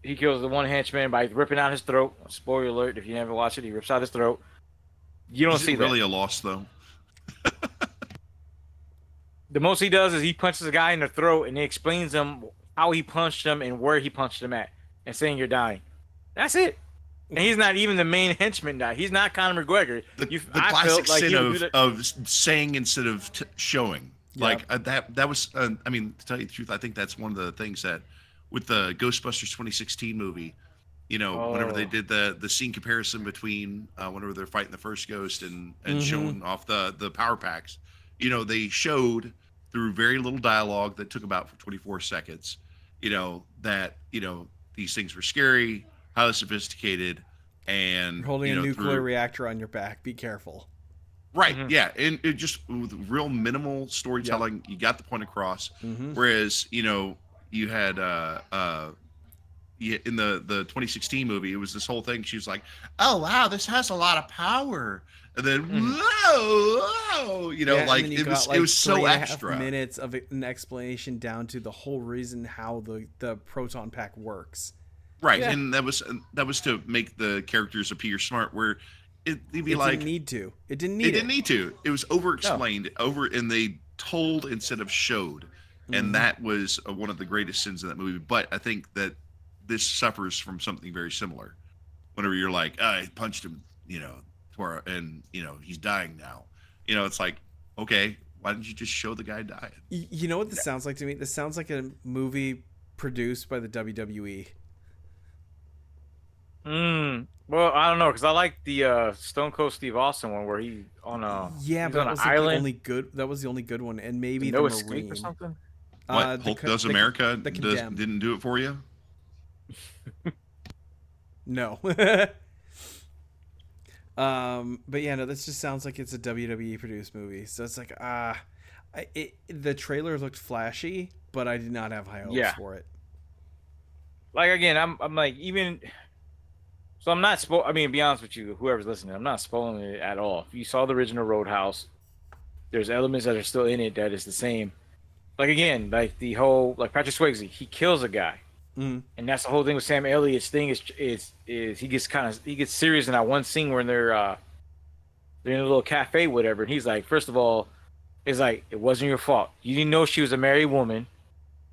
the one henchman by ripping out his throat. Spoiler alert: if you never watched it, he rips out his throat. You don't see that. Really a loss though. The most he does is he punches a guy in the throat and he explains him how he punched him and where he punched him at, and saying you're dying. That's it. And he's not even the main henchman guy. He's not Conor McGregor. The classic sin of saying instead of showing. Yeah. Like that was. To tell you the truth, I think that's one of the things that with the Ghostbusters 2016 movie, You know, whenever they did the scene comparison between whenever they're fighting the first ghost and showing off the power packs, you know, they showed through very little dialogue that took about 24 seconds, you know, that, you know, these things were scary, highly sophisticated, and You're holding you know, a nuclear through reactor on your back. Be careful. right, yeah, and it just with real minimal storytelling, you got the point across. Whereas, you know, you had in the 2016 movie, it was this whole thing. She was like, "Oh wow, this has a lot of power," and then whoa, you know, like it was so extra. 3.5 minutes of an explanation down to the whole reason how the proton pack works. Right, and that was to make the characters appear smart. Where it'd be it like didn't need to. It didn't need to. It was over explained, and they told instead of showed, and that was one of the greatest sins in that movie. But I think that this suffers from something very similar. Whenever you're like, I punched him, you know, and you know he's dying now. You know, it's like, okay, why didn't you just show the guy dying? You know what this sounds like to me? This sounds like a movie produced by the WWE. Well, I don't know, because I like the Stone Cold Steve Austin one where he on a but that was like the only good. That was the only good one, and maybe No the Escape Marine or something. What Hulk Does America didn't do it for you? No. But yeah, no, this just sounds like it's a WWE produced movie. So it's like, the trailer looked flashy, but I did not have high hopes for it. Like again, I'm like even. So I'm not I mean, to be honest with you, whoever's listening, I'm not spoiling it at all. If you saw the original Roadhouse, there's elements that are still in it that is the same. Like again, like the whole Patrick Swayze, he kills a guy. And that's the whole thing with Sam Elliott's thing is he gets serious in that one scene where they're in a little cafe, whatever, and he's like, first of all, it's like, it wasn't your fault. You didn't know she was a married woman,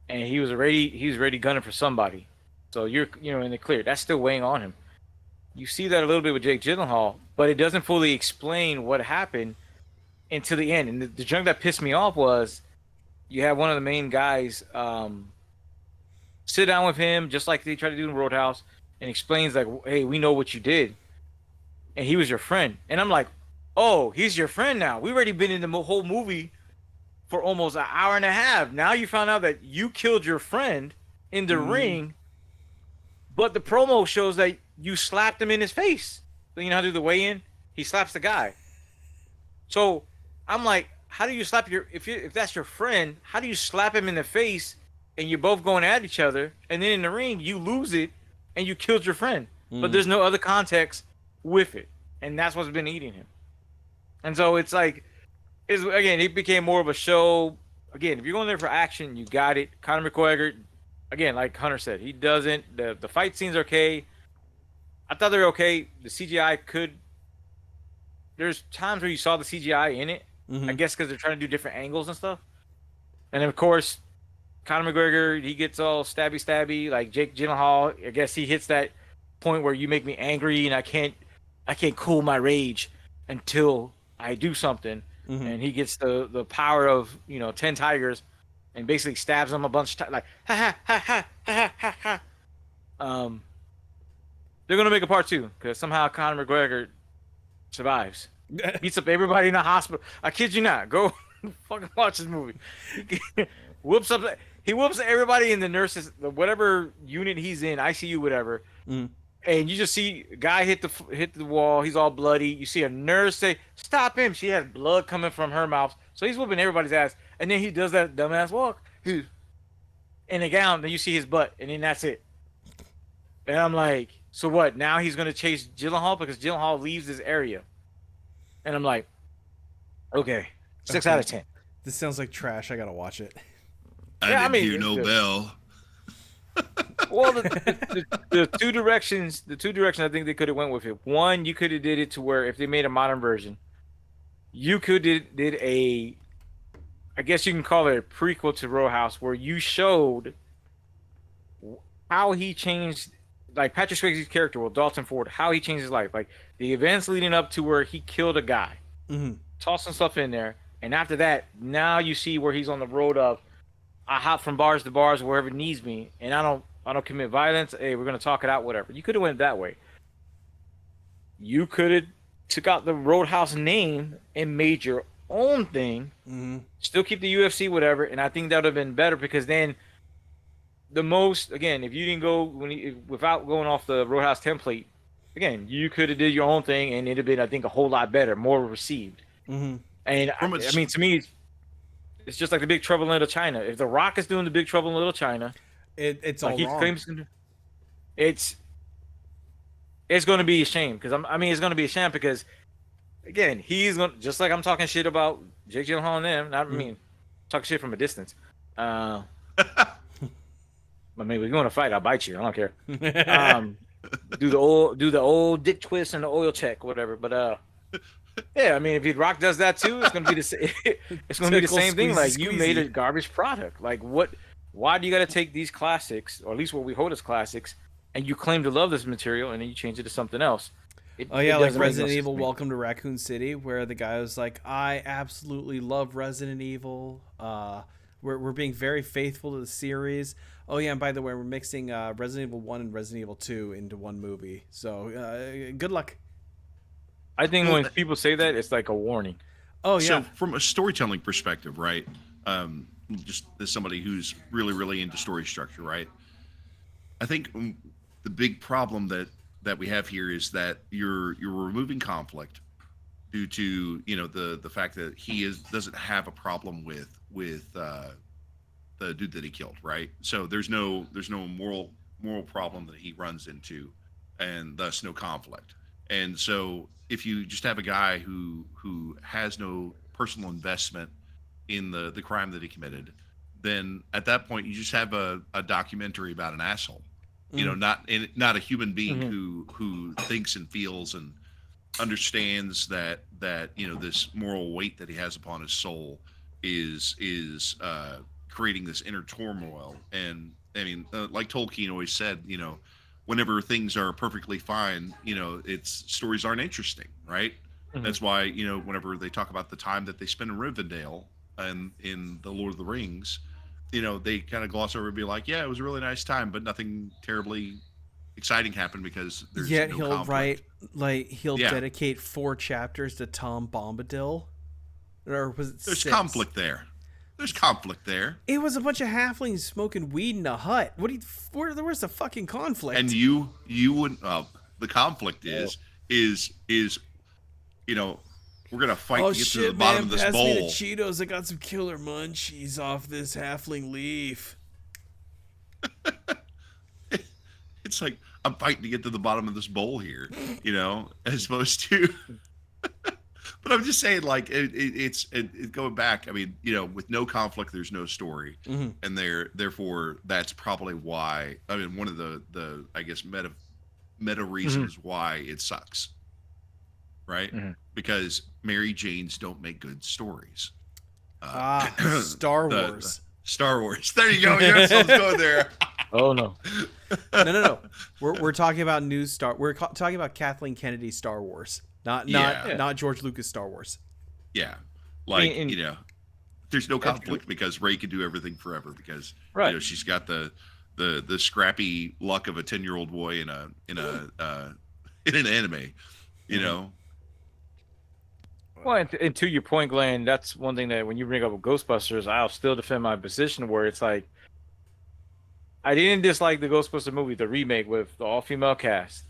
and he was already gunning for somebody. So you're in the clear. That's still weighing on him. You see that a little bit with Jake Gyllenhaal, but it doesn't fully explain what happened until the end. And the junk that pissed me off was you have one of the main guys sit down with him, just like they tried to do in Roadhouse, and explains like, hey, we know what you did. And he was your friend. And I'm like, oh, he's your friend now. We've already been in the whole movie for almost an hour and a half. Now you found out that you killed your friend in the ring, but the promo shows that you slapped him in his face. So you know how to do the weigh-in? He slaps the guy. So I'm like, how do you slap if that's your friend, how do you slap him in the face and you're both going at each other, and then in the ring you lose it and you killed your friend, but there's no other context with it, and that's what's been eating him. And so it's like, it became more of a show. Again, if you're going there for action, you got it. Conor McGregor, again, like Hunter said, he doesn't. The fight scenes are okay. I thought they were okay. The CGI there's times where you saw the CGI in it. I guess because they're trying to do different angles and stuff. And then, of course, Conor McGregor, he gets all stabby, like Jake Gyllenhaal. I guess he hits that point where you make me angry and I can't cool my rage until I do something. And he gets the power of 10 tigers, and basically stabs them a bunch of times, like ha ha ha ha ha ha. They're gonna make a part 2 because somehow Conor McGregor survives, beats up everybody in the hospital. I kid you not. Go fucking watch this movie. He whoops everybody in the nurses, whatever unit he's in, ICU, whatever. And you just see a guy hit the wall. He's all bloody. You see a nurse say, "Stop him!" She has blood coming from her mouth, so he's whooping everybody's ass. And then he does that dumbass walk in a gown. Then you see his butt, and then that's it. And I'm like, so what? Now he's gonna chase Gyllenhaal because Gyllenhaal leaves this area. And I'm like, okay, 6 out of 10. This sounds like trash. I gotta watch it. I didn't hear no bell. Well, the two directions I think they could have went with it. One, you could have did it to where if they made a modern version, you could did a, I guess you can call it a prequel to Roadhouse, where you showed how he changed, like Patrick Swayze's character, well, Dalton Ford, how he changed his life, like the events leading up to where he killed a guy, tossing stuff in there, and after that, now you see where he's on the road of, I hop from bars to bars wherever it needs me, and I don't commit violence. Hey, we're gonna talk it out, whatever. You could have went that way. You could have took out the Roadhouse name and made your own thing. Mm-hmm. Still keep the UFC, whatever, and I think that would have been better because then again, if you didn't go without going off the Roadhouse template, again, you could have did your own thing and it'd have been, I think, a whole lot better, more received. Mm-hmm. And I mean, to me, it's just like the Big Trouble in Little China. If The Rock is doing the Big Trouble in Little China, it's like all he wrong. claims, it's going to be a shame because it's going to be a shame because again, he's going to, just like I'm talking shit about Jake Gyllenhaal and them. I mean, talking shit from a distance. I mean, we're going to fight. I'll bite you. I don't care. Do the old dick twist and the oil check, whatever. But yeah, I mean, if Rock does that too, it's gonna be the same. It's gonna be the same thing. Like you made a garbage product. Like what? Why do you got to take these classics, or at least what we hold as classics, and you claim to love this material, and then you change it to something else? Like Resident Evil: Welcome to Raccoon City, where the guy was like, "I absolutely love Resident Evil. We're being very faithful to the series. Oh yeah, and by the way, we're mixing Resident Evil 1 and Resident Evil 2 into one movie. So good luck." I think when people say that, it's like a warning. Oh yeah. So from a storytelling perspective, right? Just as somebody who's really, really into story structure, right? I think the big problem that we have here is that you're removing conflict due to the fact that he doesn't have a problem with the dude that he killed, right? So there's no moral problem that he runs into, and thus no conflict. And so if you just have a guy who has no personal investment in the crime that he committed, then at that point you just have a documentary about an asshole. Not a human being who thinks and feels and understands that this moral weight that he has upon his soul is creating this inner turmoil. And I mean, like Tolkien always said, whenever things are perfectly fine, it's stories aren't interesting, right? Mm-hmm. That's why whenever they talk about the time that they spend in Rivendell and in the Lord of the Rings, they kind of gloss over and be like, yeah, it was a really nice time, but nothing terribly exciting happened because there's no conflict. He'll dedicate 4 chapters to Tom Bombadil, or was it There's 6? conflict there. There's conflict there. It was a bunch of halflings smoking weed in a hut. Where's the fucking conflict? And you wouldn't. The conflict is we're gonna fight to get to the bottom of this pass bowl. Me the Cheetos. I got some killer munchies off this halfling leaf. It's like I'm fighting to get to the bottom of this bowl here, as opposed to. But I'm just saying, like, it's going back. I mean, with no conflict, there's no story, and therefore that's probably why. I mean, one of the I guess meta reasons why it sucks, right? Because Mary Janes don't make good stories. Star Wars. Star Wars. There you go. Yes, I was going there. Oh no. No. We're talking about We're talking about Kathleen Kennedy Star Wars. Not George Lucas Star Wars. Yeah, there's no conflict because Rey can do everything forever because she's got the scrappy luck of a 10-year-old boy in an anime, Well, and to your point, Glenn, that's one thing that when you bring up Ghostbusters, I'll still defend my position where it's like I didn't dislike the Ghostbusters movie, the remake with the all-female cast,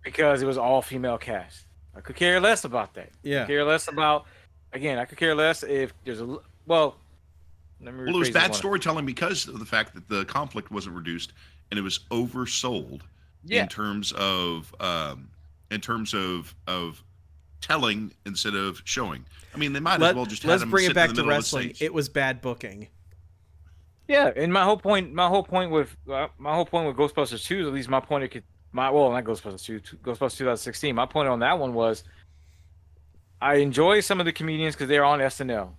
because it was all-female cast. I could care less about that. Yeah. I could care less about. Again, I could care less if there's a. Well, let me it was bad storytelling because of the fact that the conflict wasn't reduced and it was oversold in terms of telling instead of showing. I mean, they might as well just let's bring it back to wrestling. It was bad booking. Yeah, and my whole point with Ghostbusters 2, at least my point not Ghostbusters 2, Ghostbusters 2016. My point on that one was I enjoy some of the comedians because they're on SNL.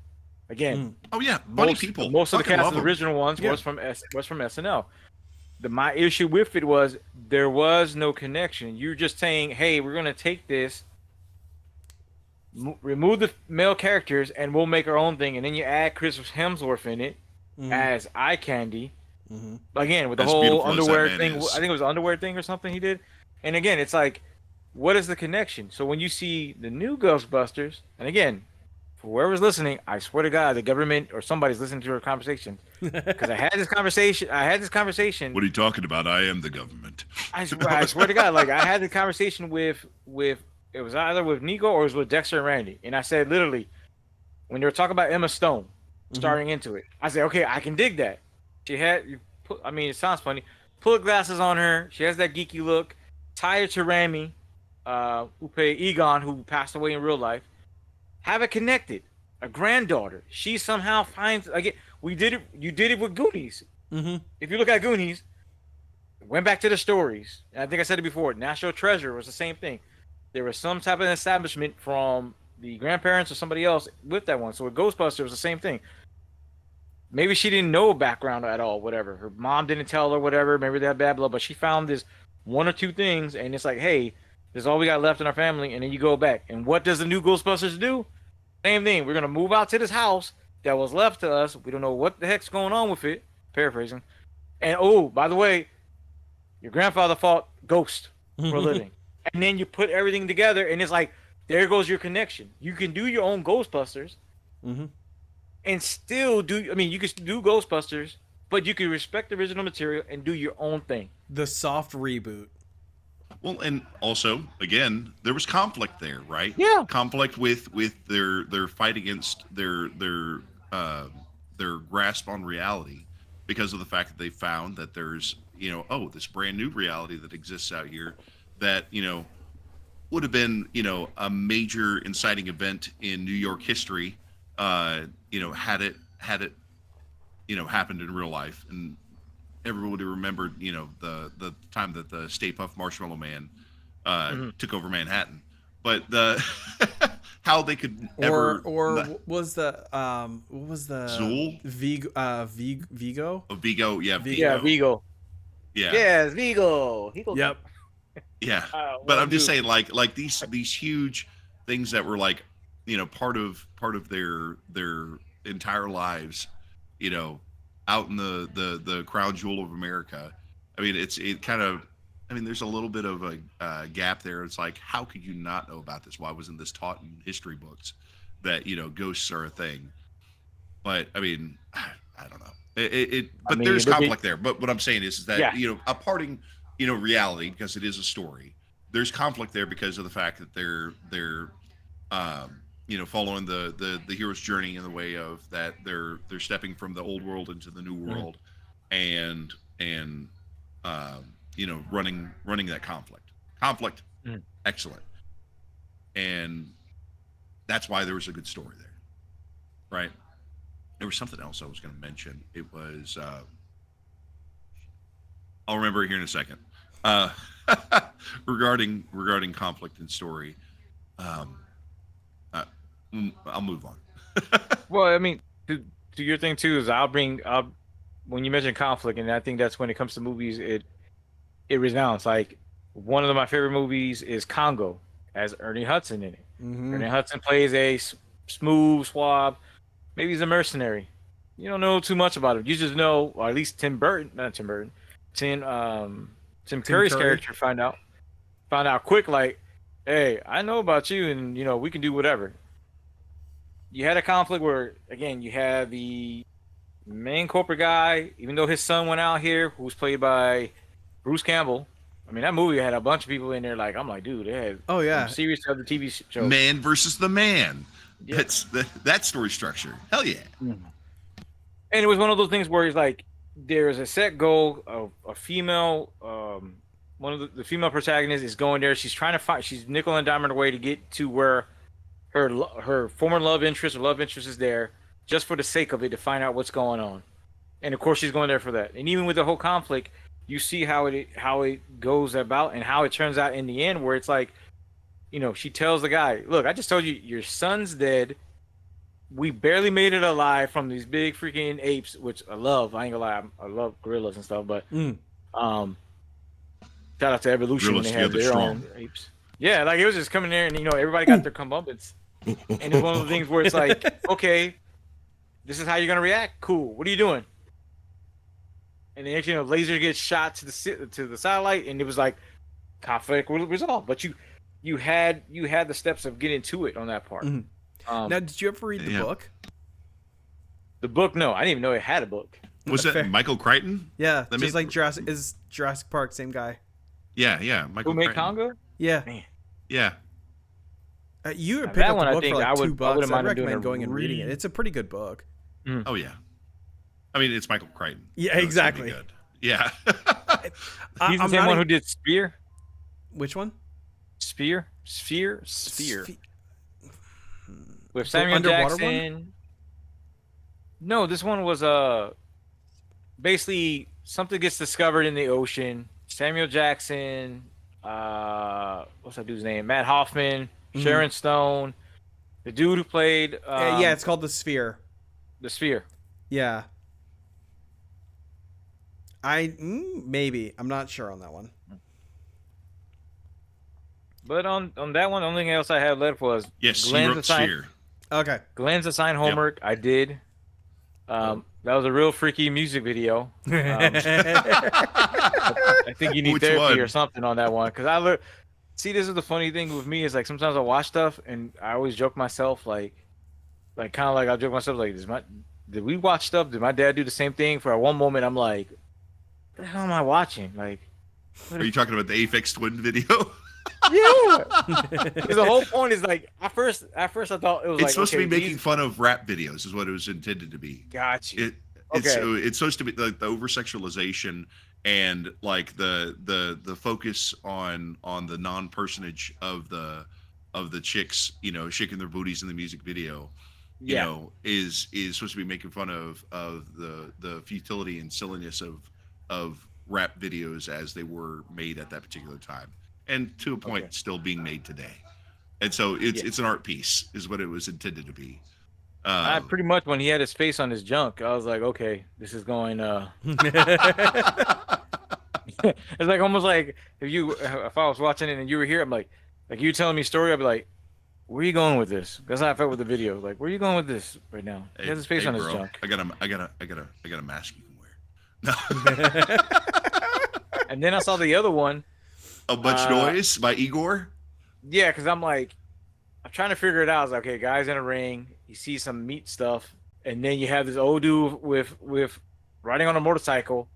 Again, oh yeah, funny people. Most of the cast of the original ones was from SNL. My issue with it was there was no connection. You're just saying, hey, we're gonna take this, remove the male characters, and we'll make our own thing, and then you add Chris Hemsworth in it as eye candy, Again, with the As whole beautiful as that underwear man thing. is. I think it was underwear thing or something he did. And again, it's like, what is the connection? So when you see the new Ghostbusters, and again, for whoever's listening, I swear to God, the government or somebody's listening to our conversation. Because I had this conversation. What are you talking about? I am the government. I swear to God, like I had the conversation with it was either with Nico or it was with Dexter and Randy, and I said literally when they were talking about Emma Stone starting into it, I said, okay, I can dig that. She had, I mean, it sounds funny. Put glasses on her. She has that geeky look. Tie her to Rami, who played Egon, who passed away in real life. Have it connected. A granddaughter. She somehow finds again. We did it. You did it with Goonies. If you look at Goonies, went back to the stories. And I think I said it before. National Treasure was the same thing. There was some type of establishment from the grandparents or somebody else with that one. So with Ghostbusters, it was the same thing. Maybe she didn't know background at all, whatever. Her mom didn't tell her, whatever. Maybe they had bad blood, but she found this one or two things, and it's like, hey, this is all we got left in our family, and then you go back. And what does the new Ghostbusters do? Same thing. We're going to move out to this house that was left to us. We don't know what the heck's going on with it. Paraphrasing. And, oh, by the way, your grandfather fought ghosts for a living. And then you put everything together, and it's like, there goes your connection. You can do your own Ghostbusters. And still do, I mean, you can do Ghostbusters, but you can respect the original material and do your own thing. The soft reboot. Well, and also, again, there was conflict there, right? Yeah. Conflict with their fight against their grasp on reality, because of the fact that they found that there's, this brand new reality that exists out here that, would have been, a major inciting event in New York history, had it happened in real life, and everybody remembered, the time that the Stay Puft Marshmallow Man took over Manhattan. But the how they could ever what was the Zool? Vigo? Oh, Vigo, yeah, Vigo. Yeah, Vigo. Yeah. Yes, Vigo. Yep. Yeah. But I'm just saying, like these huge things that were like, part of their entire lives, out in the crown jewel of America. I mean, there's a little bit of a gap there. It's like, how could you not know about this? Why wasn't this taught in history books that, ghosts are a thing? But I mean, I don't know. But there's conflict there. But what I'm saying is that, a parting, reality, because it is a story. There's conflict there because of the fact that they're following the hero's journey in the way of that they're stepping from the old world into the new world, and running that conflict, excellent, and that's why there was a good story there, right? There was something else I was going to mention. It was I'll remember it here in a second. Regarding conflict and story. I'll move on. Well, I mean, to your thing too is when you mention conflict, and I think that's when it comes to movies, it resounds. Like one of my favorite movies is Congo, has Ernie Hudson in it. Ernie Hudson plays a smooth, suave, maybe he's a mercenary. You don't know too much about him. You just know, or at least Tim Curry's character found out quick, like, hey, I know about you, and we can do whatever. You had a conflict where, again, you had the main corporate guy, even though his son went out here, who was played by Bruce Campbell. I mean, that movie had a bunch of people in there. Like, I'm like, dude, they had serious other TV shows. Man versus the man. Yeah. That's that story structure. Hell yeah. And it was one of those things where it's like there's a set goal of a female. One of the female protagonists is going there. She's trying to find. She's nickel and diming her way to get to where her former love interest is there, just for the sake of it, to find out what's going on. And of course, she's going there for that. And even with the whole conflict, you see how it goes about and how it turns out in the end, where it's like, she tells the guy, "Look, I just told you your son's dead. We barely made it alive from these big freaking apes, which I love. I ain't gonna lie, I love gorillas and stuff, but shout out to evolution when they have their own apes. Yeah, like it was just coming there, and everybody got their comeuppance, and it's one of the things where it's like, okay, this is how you're gonna react. Cool. What are you doing? and then actually, laser gets shot to the satellite, and it was like conflict resolved. But you had the steps of getting to it on that part. Mm-hmm. Now, did you ever read the book? The book, no, I didn't even know it had a book. Was that Michael Crichton? Yeah, just like Jurassic Park, same guy. Yeah, Michael. Who made Crichton. Congo? Yeah, man. Yeah. You would pick up the book for like $2. I'd recommend going and reading it. read. It's a pretty good book. Oh yeah. I mean, it's Michael Crichton. Yeah, so it's gonna exactly. be good. Yeah. He's the same one who did Spear. Which one? Sphere. Sphe- With Samuel underwater Jackson. one? No, this one was basically something gets discovered in the ocean. Samuel Jackson, what's that dude's name? Matt Hoffman, Sharon Stone, the dude who played yeah, it's called The Sphere. The Sphere. Yeah. Maybe. I'm not sure on that one. But on that one, the only thing else I had left was Yes, he Glenn's wrote assigned, Sphere. Okay. Glenn's assigned homework. I did. That was a real freaky music video. I think you need Which therapy one? or something on that one. Because see, this is the funny thing with me is like sometimes I watch stuff and I always joke myself like kind of like I'll joke myself like, did we watch stuff? Did my dad do the same thing? For one moment, I'm like, what the hell am I watching? Like, Are you talking about the Aphex Twin video? yeah. Because the whole point is like at first I thought it was It's like supposed to okay, be making fun of rap videos, is what it was intended to be. Gotcha. It's supposed to be like the over sexualization and like the focus on the non-personage of the chicks, shaking their booties in the music video. Is supposed to be making fun of the futility and silliness of rap videos as they were made at that particular time, and to a point still being made today. And so it's an art piece, is what it was intended to be. I pretty much when he had his face on his junk, I was like, okay, this is going. It's like almost like if I was watching it and you were here, I'm like you telling me a story, I'd be like, where are you going with this? That's how I felt with the video. Like, where are you going with this right now? He has his face on his junk. I got a mask you can wear. No. And then I saw the other one. A Much Noise by Igor. Yeah, because I'm trying to figure it out. I was like, okay, guys in a ring, you see some meat stuff, and then you have this old dude with riding on a motorcycle,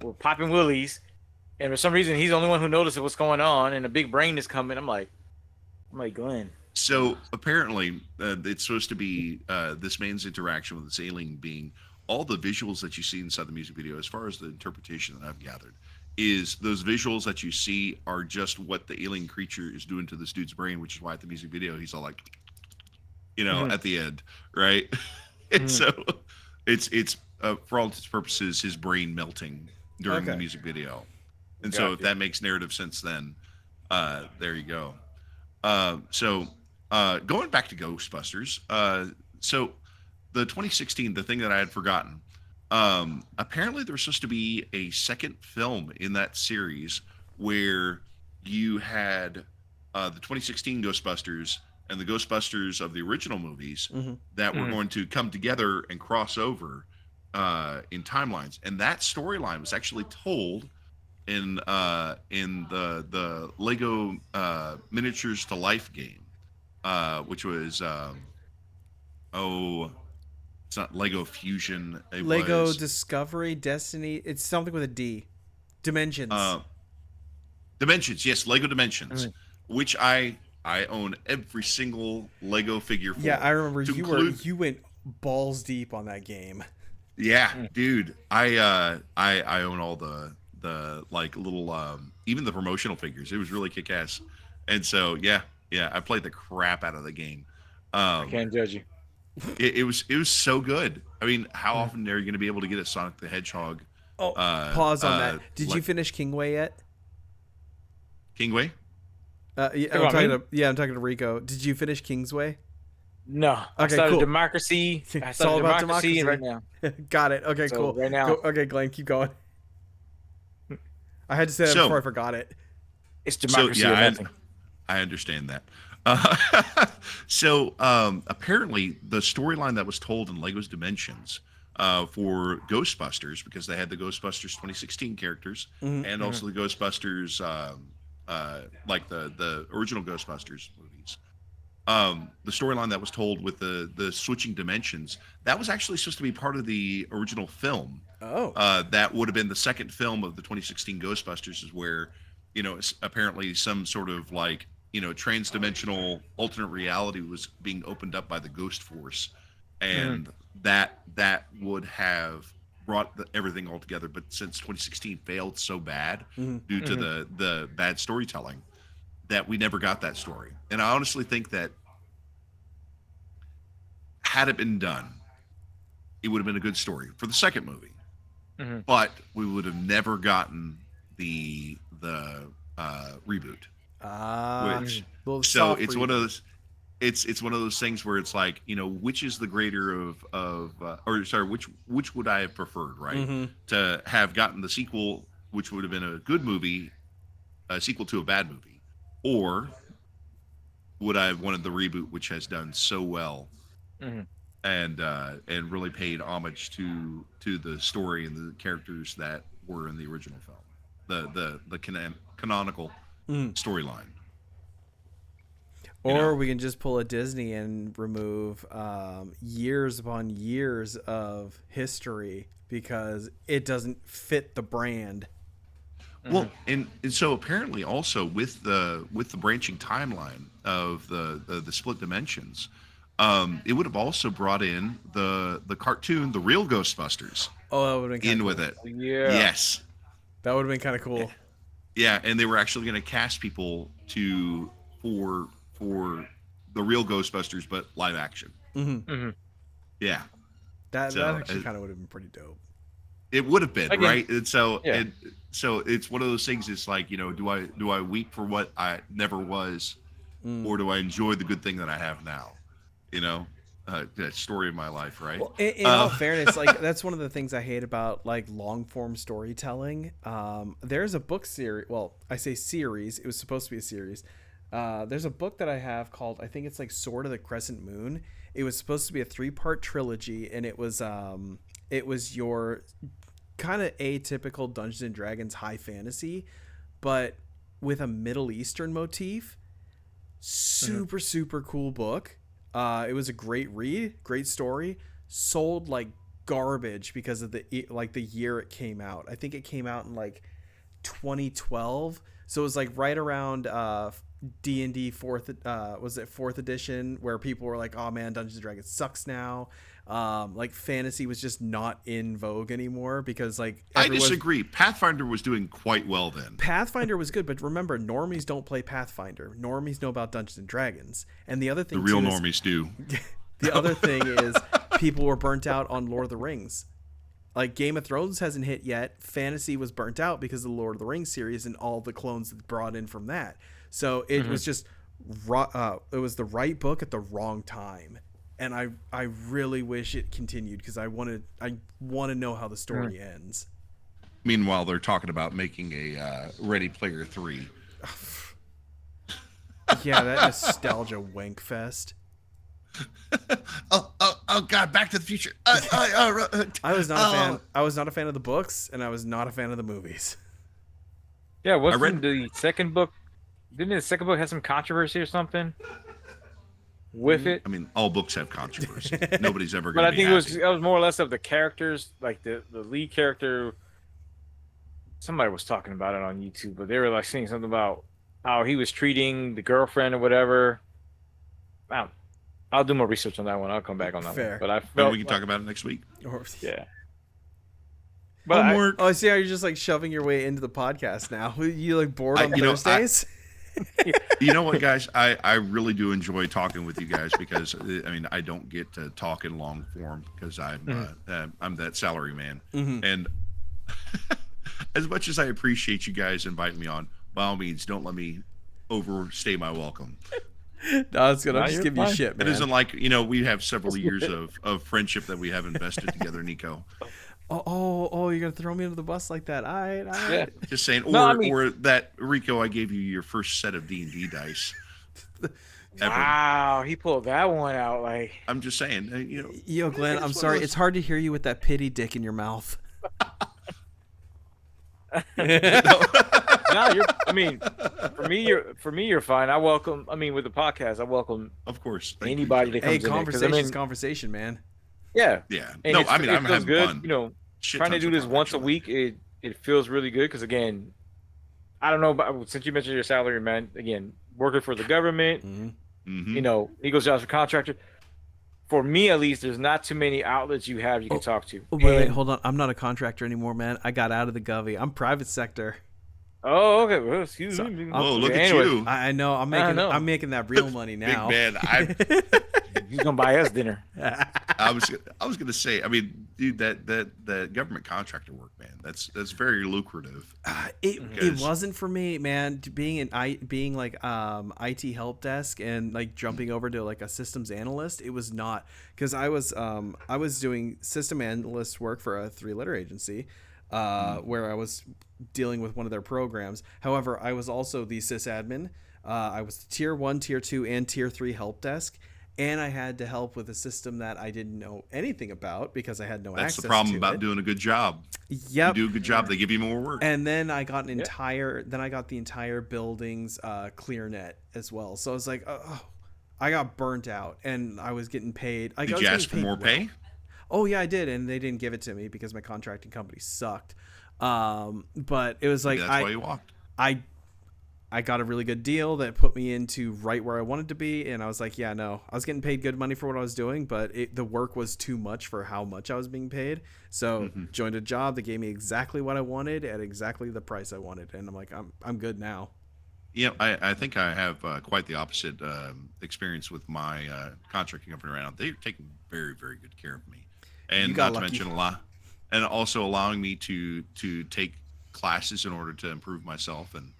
with popping willies, and for some reason he's the only one who notices what's going on, and a big brain is coming. I'm like, Glenn. So apparently, it's supposed to be this man's interaction with this alien being. All the visuals that you see inside the music video, as far as the interpretation that I've gathered, is those visuals that you see are just what the alien creature is doing to this dude's brain, which is why at the music video he's all like, at the end, right? And so it's for all intents and purposes his brain melting during the music video. And so if that makes narrative sense, then there you go. So going back to Ghostbusters, so the 2016, the thing that I had forgotten, apparently there was supposed to be a second film in that series where you had the 2016 Ghostbusters and the Ghostbusters of the original movies that were going to come together and cross over in timelines. And that storyline was actually told in the Lego Miniatures to Life game, which was it's not Lego Fusion. Lego Discovery, Destiny. It's something with a D. Dimensions. Dimensions, yes, Lego Dimensions, which I own every single Lego figure for. Yeah, I remember you went balls deep on that game. Yeah, dude, I own all the like little even the promotional figures. It was really kick ass, and so yeah, I played the crap out of the game. I can't judge you. It was so good. I mean, how often are you going to be able to get a Sonic the Hedgehog? Oh, pause on that. Did you finish Kingway yet? Kingway? I'm talking to Rico. Did you finish Kingsway? No. I started cool. Democracy. It's all about democracy right now. Got it. Okay, So, cool. right now. Okay, Glenn, keep going. I had to say that before I forgot it. It's democracy or nothing. I understand that. So apparently the storyline that was told in Lego's Dimensions for Ghostbusters, because they had the Ghostbusters 2016 characters and also the Ghostbusters, like the original Ghostbusters movies. The storyline that was told with the switching dimensions, that was actually supposed to be part of the original film. Oh. That would have been the second film of the 2016 Ghostbusters, is where, it's apparently some sort of like, trans-dimensional alternate reality was being opened up by the Ghost Force, and that would have brought everything all together. But since 2016 failed so bad due to the bad storytelling, that we never got that story. And I honestly think that had it been done, it would have been a good story for the second movie. But we would have never gotten the reboot. So it's one of those. It's one of those things where it's like, which is the greater which would I have preferred, right? To have gotten the sequel, which would have been a good movie, a sequel to a bad movie, or would I have wanted the reboot, which has done so well, and really paid homage to the story and the characters that were in the original film, the canonical storyline. Or we can just pull a Disney and remove years upon years of history because it doesn't fit the brand. Well, and so apparently also with the branching timeline of the split dimensions, it would have also brought in the cartoon, the real Ghostbusters. Oh, that would have been in cool. with it. Yeah. Yes. That would have been kind of cool. Yeah, and they were actually going to cast people for the real Ghostbusters, but live action. Yeah. That actually kind of would have been pretty dope. It would have been, right? And so, yeah. So it's one of those things. It's like, do I weep for what I never was, or do I enjoy the good thing that I have now? That story of my life, right? Well, in all fairness, like that's one of the things I hate about like long form storytelling. There's a book series. Well, I say series. It was supposed to be a series. There's a book that I have called, I think it's like Sword of the Crescent Moon. It was supposed to be a 3-part trilogy, and it was your kind of atypical Dungeons and Dragons high fantasy, but with a Middle Eastern motif. Super cool book. It was a great read, great story. Sold like garbage because of the year it came out. I think it came out in like 2012, so it was like right around D&D fourth edition, where people were like, oh man, Dungeons and Dragons sucks now. Like fantasy was just not in vogue anymore because like I disagree. Pathfinder was doing quite well then. Pathfinder was good, but remember, normies don't play Pathfinder. Normies know about Dungeons and Dragons. And the other thing, the real normies do. The other thing is people were burnt out on Lord of the Rings. Like Game of Thrones hasn't hit yet. Fantasy was burnt out because of the Lord of the Rings series and all the clones that brought in from that. So it was just it was the right book at the wrong time. And I really wish it continued because I want to know how the story ends. Meanwhile, they're talking about making a Ready Player 3. Yeah, that nostalgia wank fest. Oh God! Back to the Future. I was not a fan. I was not a fan of the books, and I was not a fan of the movies. Yeah, wasn't the second book? Didn't the second book have some controversy or something with it? I mean, all books have controversy. Nobody's ever But going I to be think happy. it was more or less of the characters, like the lead character. Somebody was talking about it on YouTube, but they were like saying something about how he was treating the girlfriend or whatever. I'll do more research on that one. I'll come back on that Fair. one. But I Maybe felt we can talk about it next week. yeah. But Homework. I see how you're just like shoving your way into the podcast now. You like bored on you know, Thursdays? You know what, guys? I really do enjoy talking with you guys because I mean I don't get to talk in long form because I'm that salary man, and as much as I appreciate you guys inviting me on, by all means, don't let me overstay my welcome. No, it's gonna No, just you're give you fine. shit, man. It isn't like we have several years of friendship that we have invested together, Nico. Oh, you're gonna throw me under the bus like that? All right. yeah. Just saying, No, I mean- or that Rico, I gave you your first set of D&D dice. Ever. Wow, he pulled that one out. Like, I'm just saying, you know. Yo, Glenn, it's I'm one of sorry. those- It's hard to hear you with that pity dick in your mouth. no, you're. I mean, for me, you're fine. I welcome. I mean, with the podcast, I welcome Of course. Thank you, anybody Joey. that Hey, comes in there. 'Cause, I conversation's mean, conversation, man. yeah, Yeah. and No, it's, I mean, it I'm feels having good. fun. You know, Shit trying to tons do of this fun, once a actually. week, it feels really good. Because again, I don't know, but since you mentioned your salary, man, again, working for the government, Mm-hmm. you know, Eagles jobs for contractor. For me, at least, there's not too many outlets you can talk to. Wait, And- hold on. I'm not a contractor anymore, man. I got out of the govy. I'm private sector. Oh, okay. Well, excuse So- me. Whoa, look Okay, at anyway, you. I know. I'm I making. know. I'm making that real money Big now. man. He's gonna buy us dinner. I was gonna say, I mean, dude, that government contractor work, man, that's very lucrative. It Because- wasn't for me, man. Being like IT help desk and like jumping over to like a systems analyst. It was not, because I was doing system analyst work for a 3-letter agency, where I was dealing with one of their programs. However, I was also the sysadmin. I was the tier 1, tier 2, and tier 3 help desk. And I had to help with a system that I didn't know anything about because I had no access That's to the problem it. about doing a good job. Yep. You do a good job, they give you more work. And then I got I got the entire building's ClearNet as well. So I was like, oh, I got burnt out, and I was getting paid. Did you ask for more pay? Oh yeah, I did, and they didn't give it to me because my contracting company sucked. But it was like Maybe that's why you walked. I got a really good deal that put me into right where I wanted to be, and I was like, yeah, no, I was getting paid good money for what I was doing, but the work was too much for how much I was being paid. So joined a job that gave me exactly what I wanted at exactly the price I wanted, and I'm like, I'm good now. Yeah, I think I have quite the opposite experience with my contracting company right now. They're taking very, very good care of me, and got not to lucky. mention and also allowing me to take classes in order to improve myself, and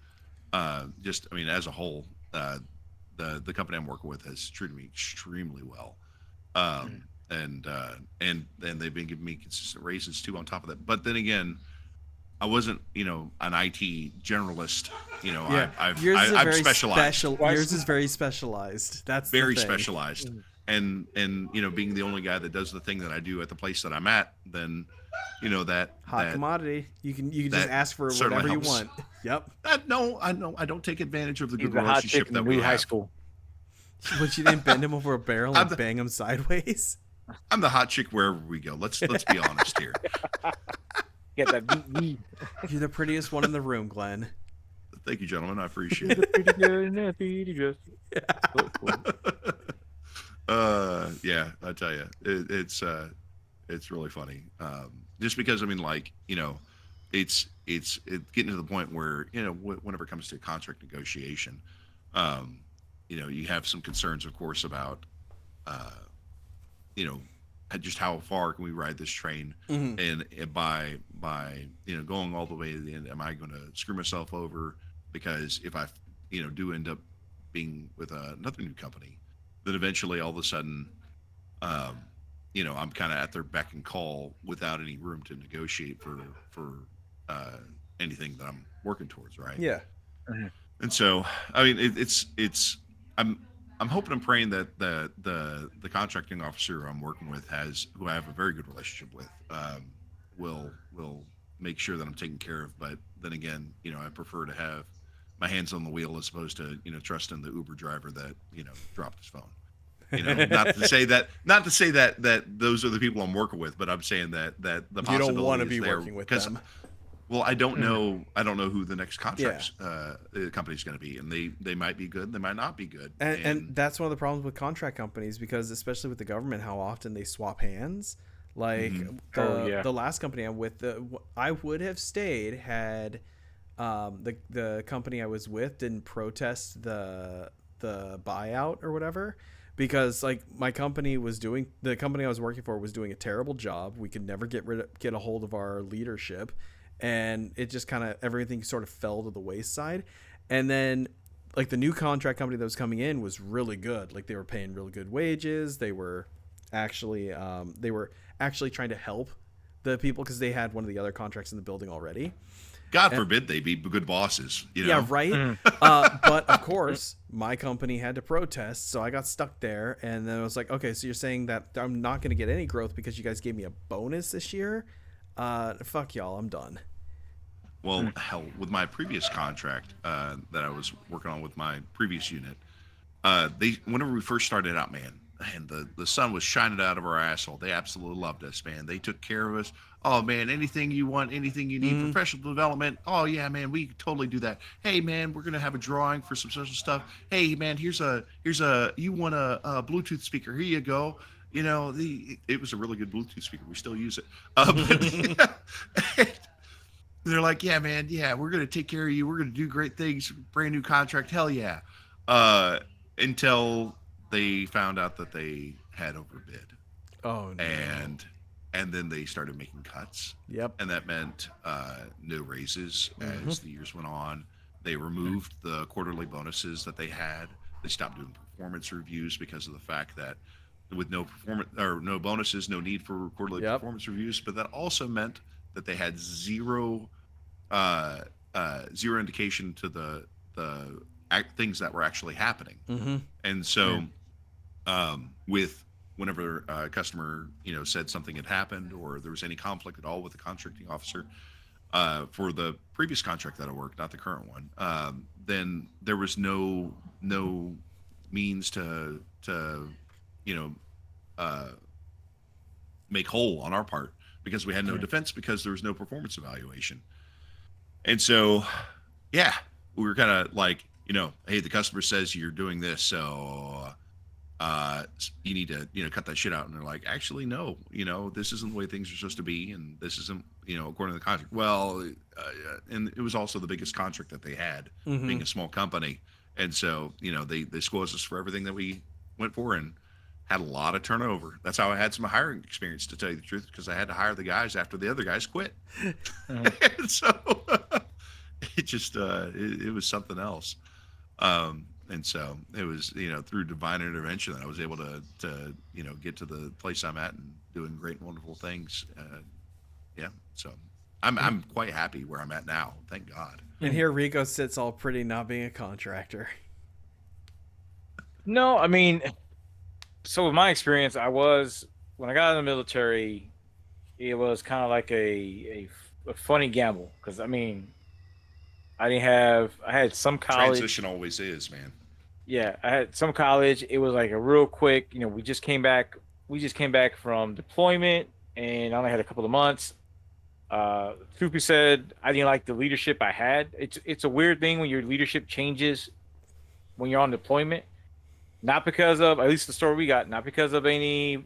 just, I mean, as a whole, the company I'm working with has treated me extremely well, and they've been giving me consistent raises too on top of that. But then again, I wasn't, an IT generalist. I've specialized. Yours is very specialized. That's Very the thing. specialized. And being the only guy that does the thing that I do at the place that I'm at, then that Hot commodity. You can just that ask for certainly whatever you helps. want. Yep. No, I don't take advantage of the He's good the hot chick relationship in the that we new high have. school. But you didn't bend him over a barrel I'm and bang him sideways. I'm the hot chick wherever we go. Let's be honest here. Get that meat. You're the prettiest one in the room, Glenn. Thank you, gentlemen. I appreciate it. Pretty good in that beauty dress. Yeah, I tell you, it's really funny. Just because, I mean, like, it's getting to the point where, whenever it comes to contract negotiation, you have some concerns, of course, about, just how far can we ride this train, and by going all the way to the end, am I going to screw myself over? Because if I do end up being with another new company, then eventually all of a sudden, I'm kind of at their beck and call without any room to negotiate for anything that I'm working towards, right? Yeah. And so, I mean, I'm hoping and praying that the contracting officer I'm working with who I have a very good relationship with, will make sure that I'm taken care of. But then again, I prefer to have my hands on the wheel as opposed to trust in the Uber driver that dropped his phone. Not to say that those are the people I'm working with, but I'm saying that the possibility You don't want to is be there working with because, them. well, I don't know who the next contract company is going to be, and they might be good, they might not be good, And that's one of the problems with contract companies, because especially with the government, how often they swap hands. Like the last company I'm with, I would have stayed had the company I was with didn't protest the buyout or whatever, because like the company I was working for was doing a terrible job. We could never get a hold of our leadership, and it just kind of everything sort of fell to the wayside. And then like the new contract company that was coming in was really good. Like they were paying really good wages. They were actually trying to help the people because they had one of the other contracts in the building already. God forbid they be good bosses. You know? Yeah, right. But of course, my company had to protest, so I got stuck there. And then I was like, okay, so you're saying that I'm not going to get any growth because you guys gave me a bonus this year? Fuck y'all, I'm done. Well, hell, with my previous contract that I was working on with my previous unit, whenever we first started out, man, and the sun was shining out of our asshole. They absolutely loved us, man. They took care of us. Oh man, anything you want, anything you need, professional development. Oh yeah, man, we totally do that. Hey man, we're gonna have a drawing for some special stuff. Hey man, here's a you want a Bluetooth speaker? Here you go. You know, it was a really good Bluetooth speaker. We still use it. But they're like, yeah, man, yeah, we're gonna take care of you. We're gonna do great things. Brand new contract, hell yeah. Until they found out that they had overbid. Oh no. And then they started making cuts. Yep. And that meant no raises as the years went on. They removed the quarterly bonuses that they had. They stopped doing performance reviews because of the fact that with no bonuses, no need for quarterly performance reviews. But that also meant that they had zero indication to the things that were actually happening. And so with whenever a customer, said something had happened or there was any conflict at all with the contracting officer, for the previous contract that I worked, not the current one, then there was no means to make whole on our part because we had no defense because there was no performance evaluation. And so, yeah, we were kind of like, hey, the customer says you're doing this, so you need to cut that shit out. And they're like, actually no, this isn't the way things are supposed to be, and this isn't according to the contract. Well, and it was also the biggest contract that they had, being a small company, and so they squoze us for everything that we went for and had a lot of turnover. That's how I had some hiring experience, to tell you the truth, because I had to hire the guys after the other guys quit. And so it just it was something else. And so it was, through divine intervention that I was able to get to the place I'm at and doing great and wonderful things. So I'm quite happy where I'm at now. Thank God. And here Rico sits all pretty, not being a contractor. No, I mean, so with my experience, when I got in the military, it was kind of like a funny gamble. Because, I mean, I had some college. Transition always is, man. Yeah, I had some college. It was like a real quick, we just came back from deployment, and I only had a couple of months. Truth be said, I didn't like the leadership I had. It's a weird thing when your leadership changes when you're on deployment. Not because of, at least the story we got, not because of any,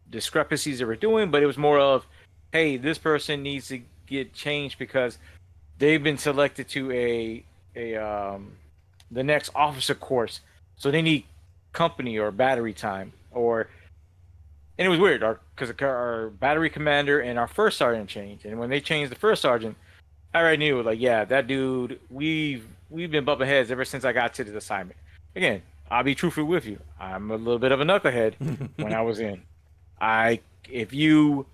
discrepancies that we're doing, but it was more of, hey, this person needs to get changed because they've been selected to the next officer course, so they need company or battery time, and it was weird because our battery commander and our first sergeant changed, and when they changed the first sergeant, I already knew, like, yeah, that dude, we've been bumping heads ever since I got to this assignment. Again, I'll be truthful with you, I'm a little bit of a knucklehead. When I was in, if you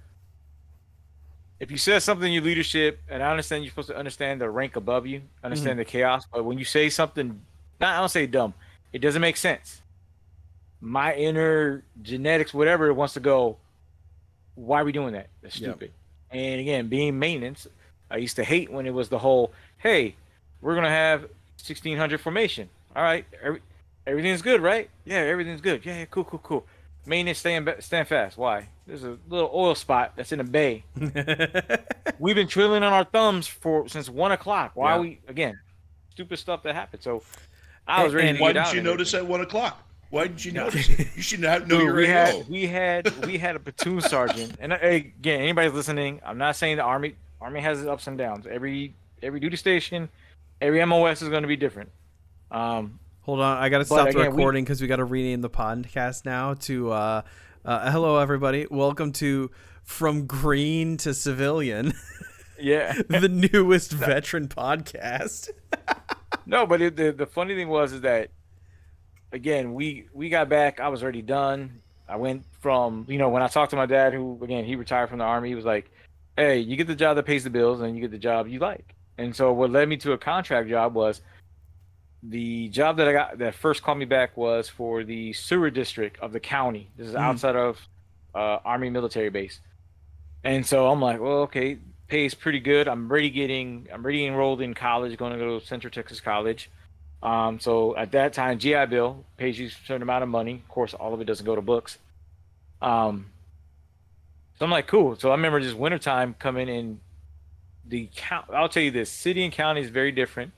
said something in your leadership, and I understand you're supposed to understand the rank above you, understand the chaos, but when you say something, I don't say dumb, it doesn't make sense. My inner genetics, whatever it wants to go, why are we doing that? That's stupid. Yep. And again, being maintenance, I used to hate when it was the whole, hey, we're going to have 1600 formation. All right, everything's good, right? Yeah, everything's good. Yeah, cool. Maintenance, stand fast. Why? There's a little oil spot that's in a bay. We've been twiddling on our thumbs since 1 o'clock. Why are we, again, stupid stuff that happened. So I was ready to why get out. Why didn't you notice at 1 o'clock? Why didn't you notice it? You should know your AO. We had a platoon sergeant, and again, anybody's listening, I'm not saying the Army has its ups and downs. Every duty station, every MOS is going to be different. Hold on, I got to stop the recording because we got to rename the podcast now to hello everybody, welcome to From Green to Civilian. Yeah. The newest veteran podcast. No, but the funny thing is that, again, we got back, I was already done. I went from, when I talked to my dad, who again he retired from the army, he was like, "Hey, you get the job that pays the bills, and you get the job you like." And so what led me to a contract job was the job that I got that first called me back was for the sewer district of the county. This is outside of Army military base. And so I'm like, well, okay, pays pretty good. I'm already enrolled in college, going to go to Central Texas College. So at that time, GI Bill pays you a certain amount of money. Of course, all of it doesn't go to books. So I'm like, cool. So I remember just wintertime coming in I'll tell you this, city and county is very different.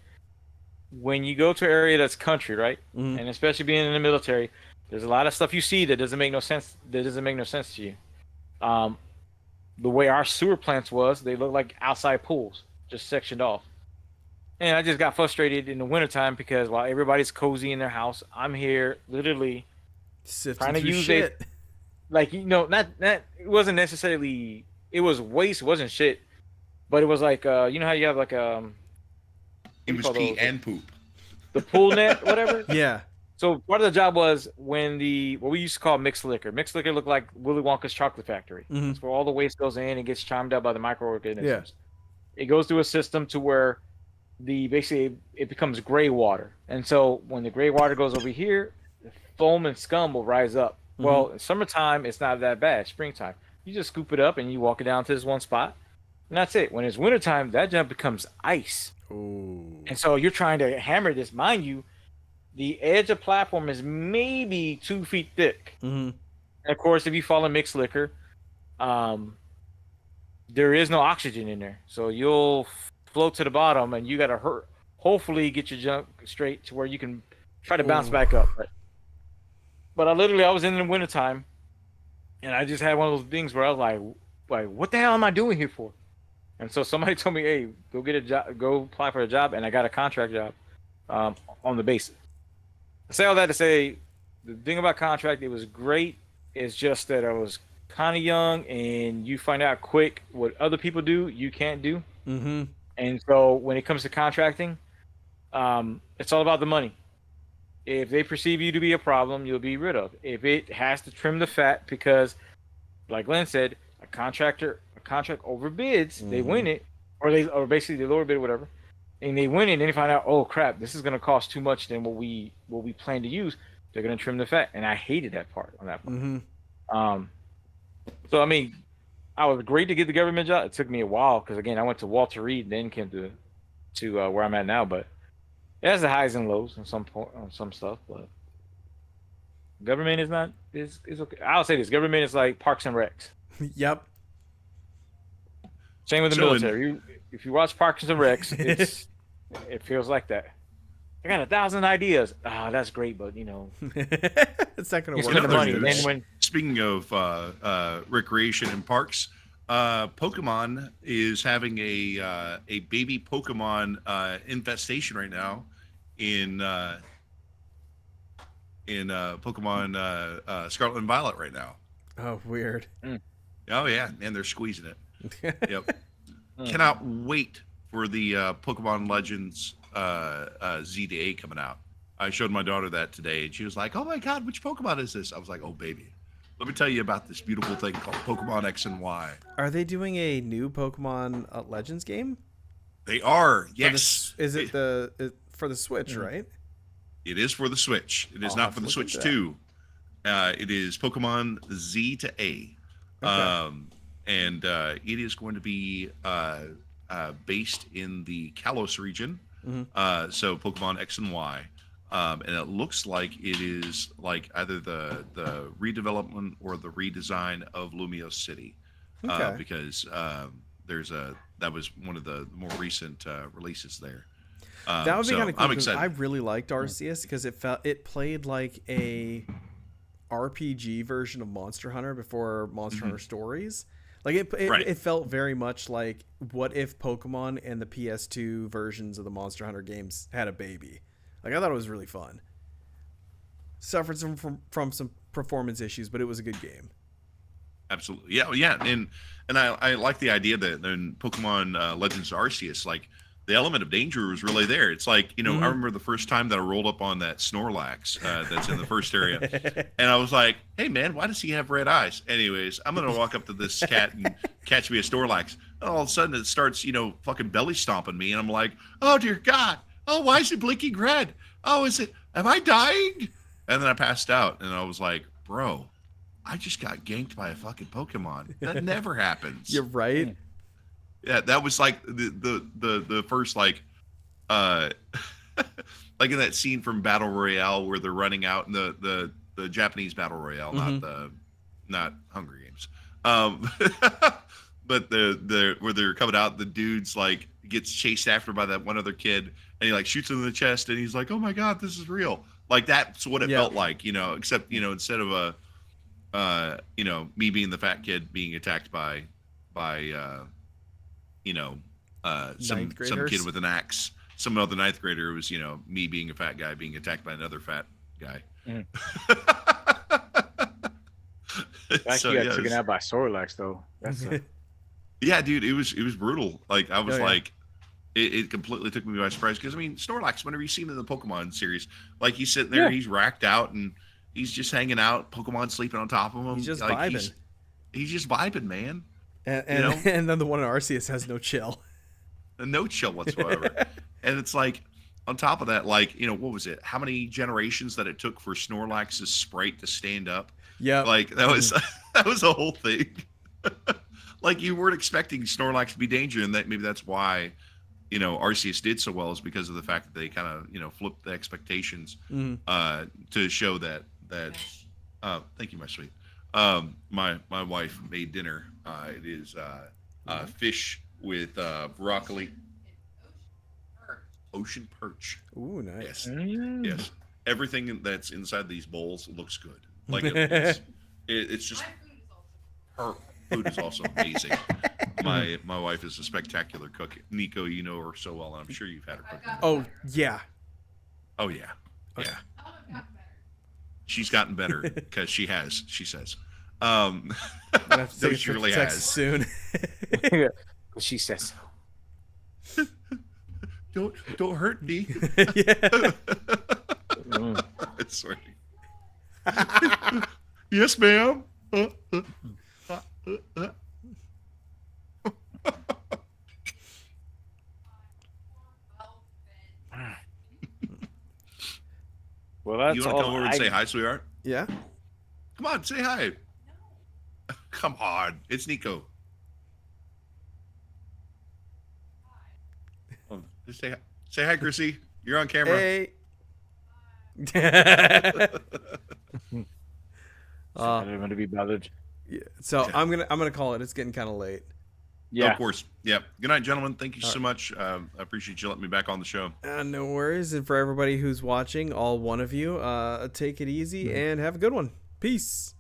When you go to an area that's country, right? Mm-hmm. And especially being in the military, there's a lot of stuff you see that doesn't make no sense. That doesn't make no sense to you. The way our sewer plants was, they look like outside pools, just sectioned off. And I just got frustrated in the wintertime because while everybody's cozy in their house, I'm here literally Sifting trying to through use shit. not it wasn't necessarily, it was waste, it wasn't shit, but it was like how you have like It was pee and poop. the pool net, whatever. Yeah. So part of the job was when what we used to call mixed liquor. Mixed liquor looked like Willy Wonka's chocolate factory. Mm-hmm. That's where all the waste goes in and gets chimed out by the microorganisms. Yeah. It goes through a system to where basically it becomes gray water. And so when the gray water goes over here, the foam and scum will rise up. Mm-hmm. Well, in summertime, it's not that bad. Springtime, you just scoop it up and you walk it down to this one spot. And that's it. When it's wintertime, that jump becomes ice. Ooh. And so you're trying to hammer this. Mind you, the edge of platform is maybe 2 feet thick. Mm-hmm. And of course, if you fall in mixed liquor, there is no oxygen in there. So you'll float to the bottom and you got to hopefully get your jump straight to where you can try to bounce back up. But I was in the wintertime and I just had one of those things where I was like, what the hell am I doing here for? And so somebody told me, hey, go get a job, go apply for a job. And I got a contract job on the base. I say all that to say the thing about contract, it was great. It's just that I was kind of young and you find out quick what other people do, you can't do. Mm-hmm. And so when it comes to contracting, it's all about the money. If they perceive you to be a problem, you'll be rid of. If it has to trim the fat, because like Glenn said, a contract overbids, they win it, or basically they lower bid or whatever, and they win it, and then they find out, oh crap, this is gonna cost too much than what we plan to use. They're gonna trim the fat, and I hated that part on that part. Mm-hmm. So I mean, I was great to get the government job. It took me a while because again, I went to Walter Reed, then came to where I'm at now. But it has the highs and lows on some stuff. But government is okay. I'll say this: government is like Parks and Recs. Yep. Same with the military. If you watch Parks and Recs, it feels like that. I got 1,000 ideas. That's great, but It's not gonna you work. spend the money. And then Speaking of recreation and parks, Pokemon is having a baby Pokemon infestation right now in Pokemon Scarlet and Violet right now. Oh, weird. Oh yeah, and they're squeezing it. Yep. Cannot wait for the Pokemon Legends Z to A coming out. I showed my daughter that today, and she was like, "Oh my God, which Pokemon is this?" I was like, "Oh baby, let me tell you about this beautiful thing called Pokemon X and Y." Are they doing a new Pokemon Legends game? They are. Yes. Is it for the Switch, right? It is for the Switch. It is I'll not have for to the look Switch into 2. It is Pokemon Z to A. Okay. And it is going to be based in the Kalos region. Mm-hmm. So Pokemon X and Y. And it looks like it is like either the redevelopment or the redesign of Lumiose City. Okay. Because that was one of the more recent releases there. That would be kind of cool. I'm excited. I really liked Arceus because it played like a RPG version of Monster Hunter before Monster Hunter Stories. Like it felt very much like what if Pokemon and the PS2 versions of the Monster Hunter games had a baby. Like I thought it was really fun. Suffered from some performance issues, but it was a good game. Absolutely, yeah, and I like the idea that in Pokemon Legends Arceus, like the element of danger was really there. It's like, I remember the first time that I rolled up on that Snorlax that's in the first area, and I was like, hey man, why does he have red eyes? Anyways, I'm gonna walk up to this cat and catch me a Snorlax, and all of a sudden it starts fucking belly stomping me, and I'm like, oh dear God, oh, why is it blinking red? Oh, am I dying? And then I passed out, and I was like, bro, I just got ganked by a fucking Pokemon. That never happens. You're right. Yeah, that was like the first like like in that scene from Battle Royale where they're running out in the Japanese Battle Royale, not Hunger Games. But the where they're coming out, the dude's like gets chased after by that one other kid, and he like shoots him in the chest, and he's like, oh my God, this is real. Like that's what it felt like, except instead of me being the fat kid being attacked by some kid with an axe, some other ninth grader. It was me being a fat guy being attacked by another fat guy. Actually, got taken out by Snorlax though. That's yeah, dude, it was brutal. Like I was it completely took me by surprise because Snorlax, whenever you see him in the Pokemon series, like he's sitting there, he's racked out and he's just hanging out. Pokemon sleeping on top of him. He's just like, vibing. He's just vibing, man. And then the one in Arceus has no chill. No chill whatsoever. And it's like, on top of that, like, what was it? How many generations that it took for Snorlax's sprite to stand up? Yeah. Like, that was a whole thing. Like, you weren't expecting Snorlax to be dangerous, and maybe that's why, Arceus did so well, is because of the fact that they kind of, flipped the expectations to show that thank you, my sweet. My wife made dinner. It is fish with broccoli, ocean perch. Ooh, nice. Yes, yes. Everything that's inside these bowls looks good. Like it's just her food is also amazing. My wife is a spectacular cook. Nico, you know her so well, and I'm sure you've had her cook. Oh yeah. Oh yeah. Yeah. She's gotten better because she has. She says. I have to So take she a really Texas has. soon. she says. Don't hurt me. Yeah. Sorry. Yes, ma'am. Well, that's You want to come over and say hi, sweetheart? Yeah. Come on, say hi. No. Come on, it's Nico. Oh, just say hi, Chrissy. You're on camera. Hey. I don't want to be bothered. Yeah, so I'm gonna call it. It's getting kind of late. Yeah. Of course. Yeah. Good night, gentlemen. Thank you so much. I appreciate you letting me back on the show. No worries. And for everybody who's watching, all one of you, take it easy and have a good one. Peace.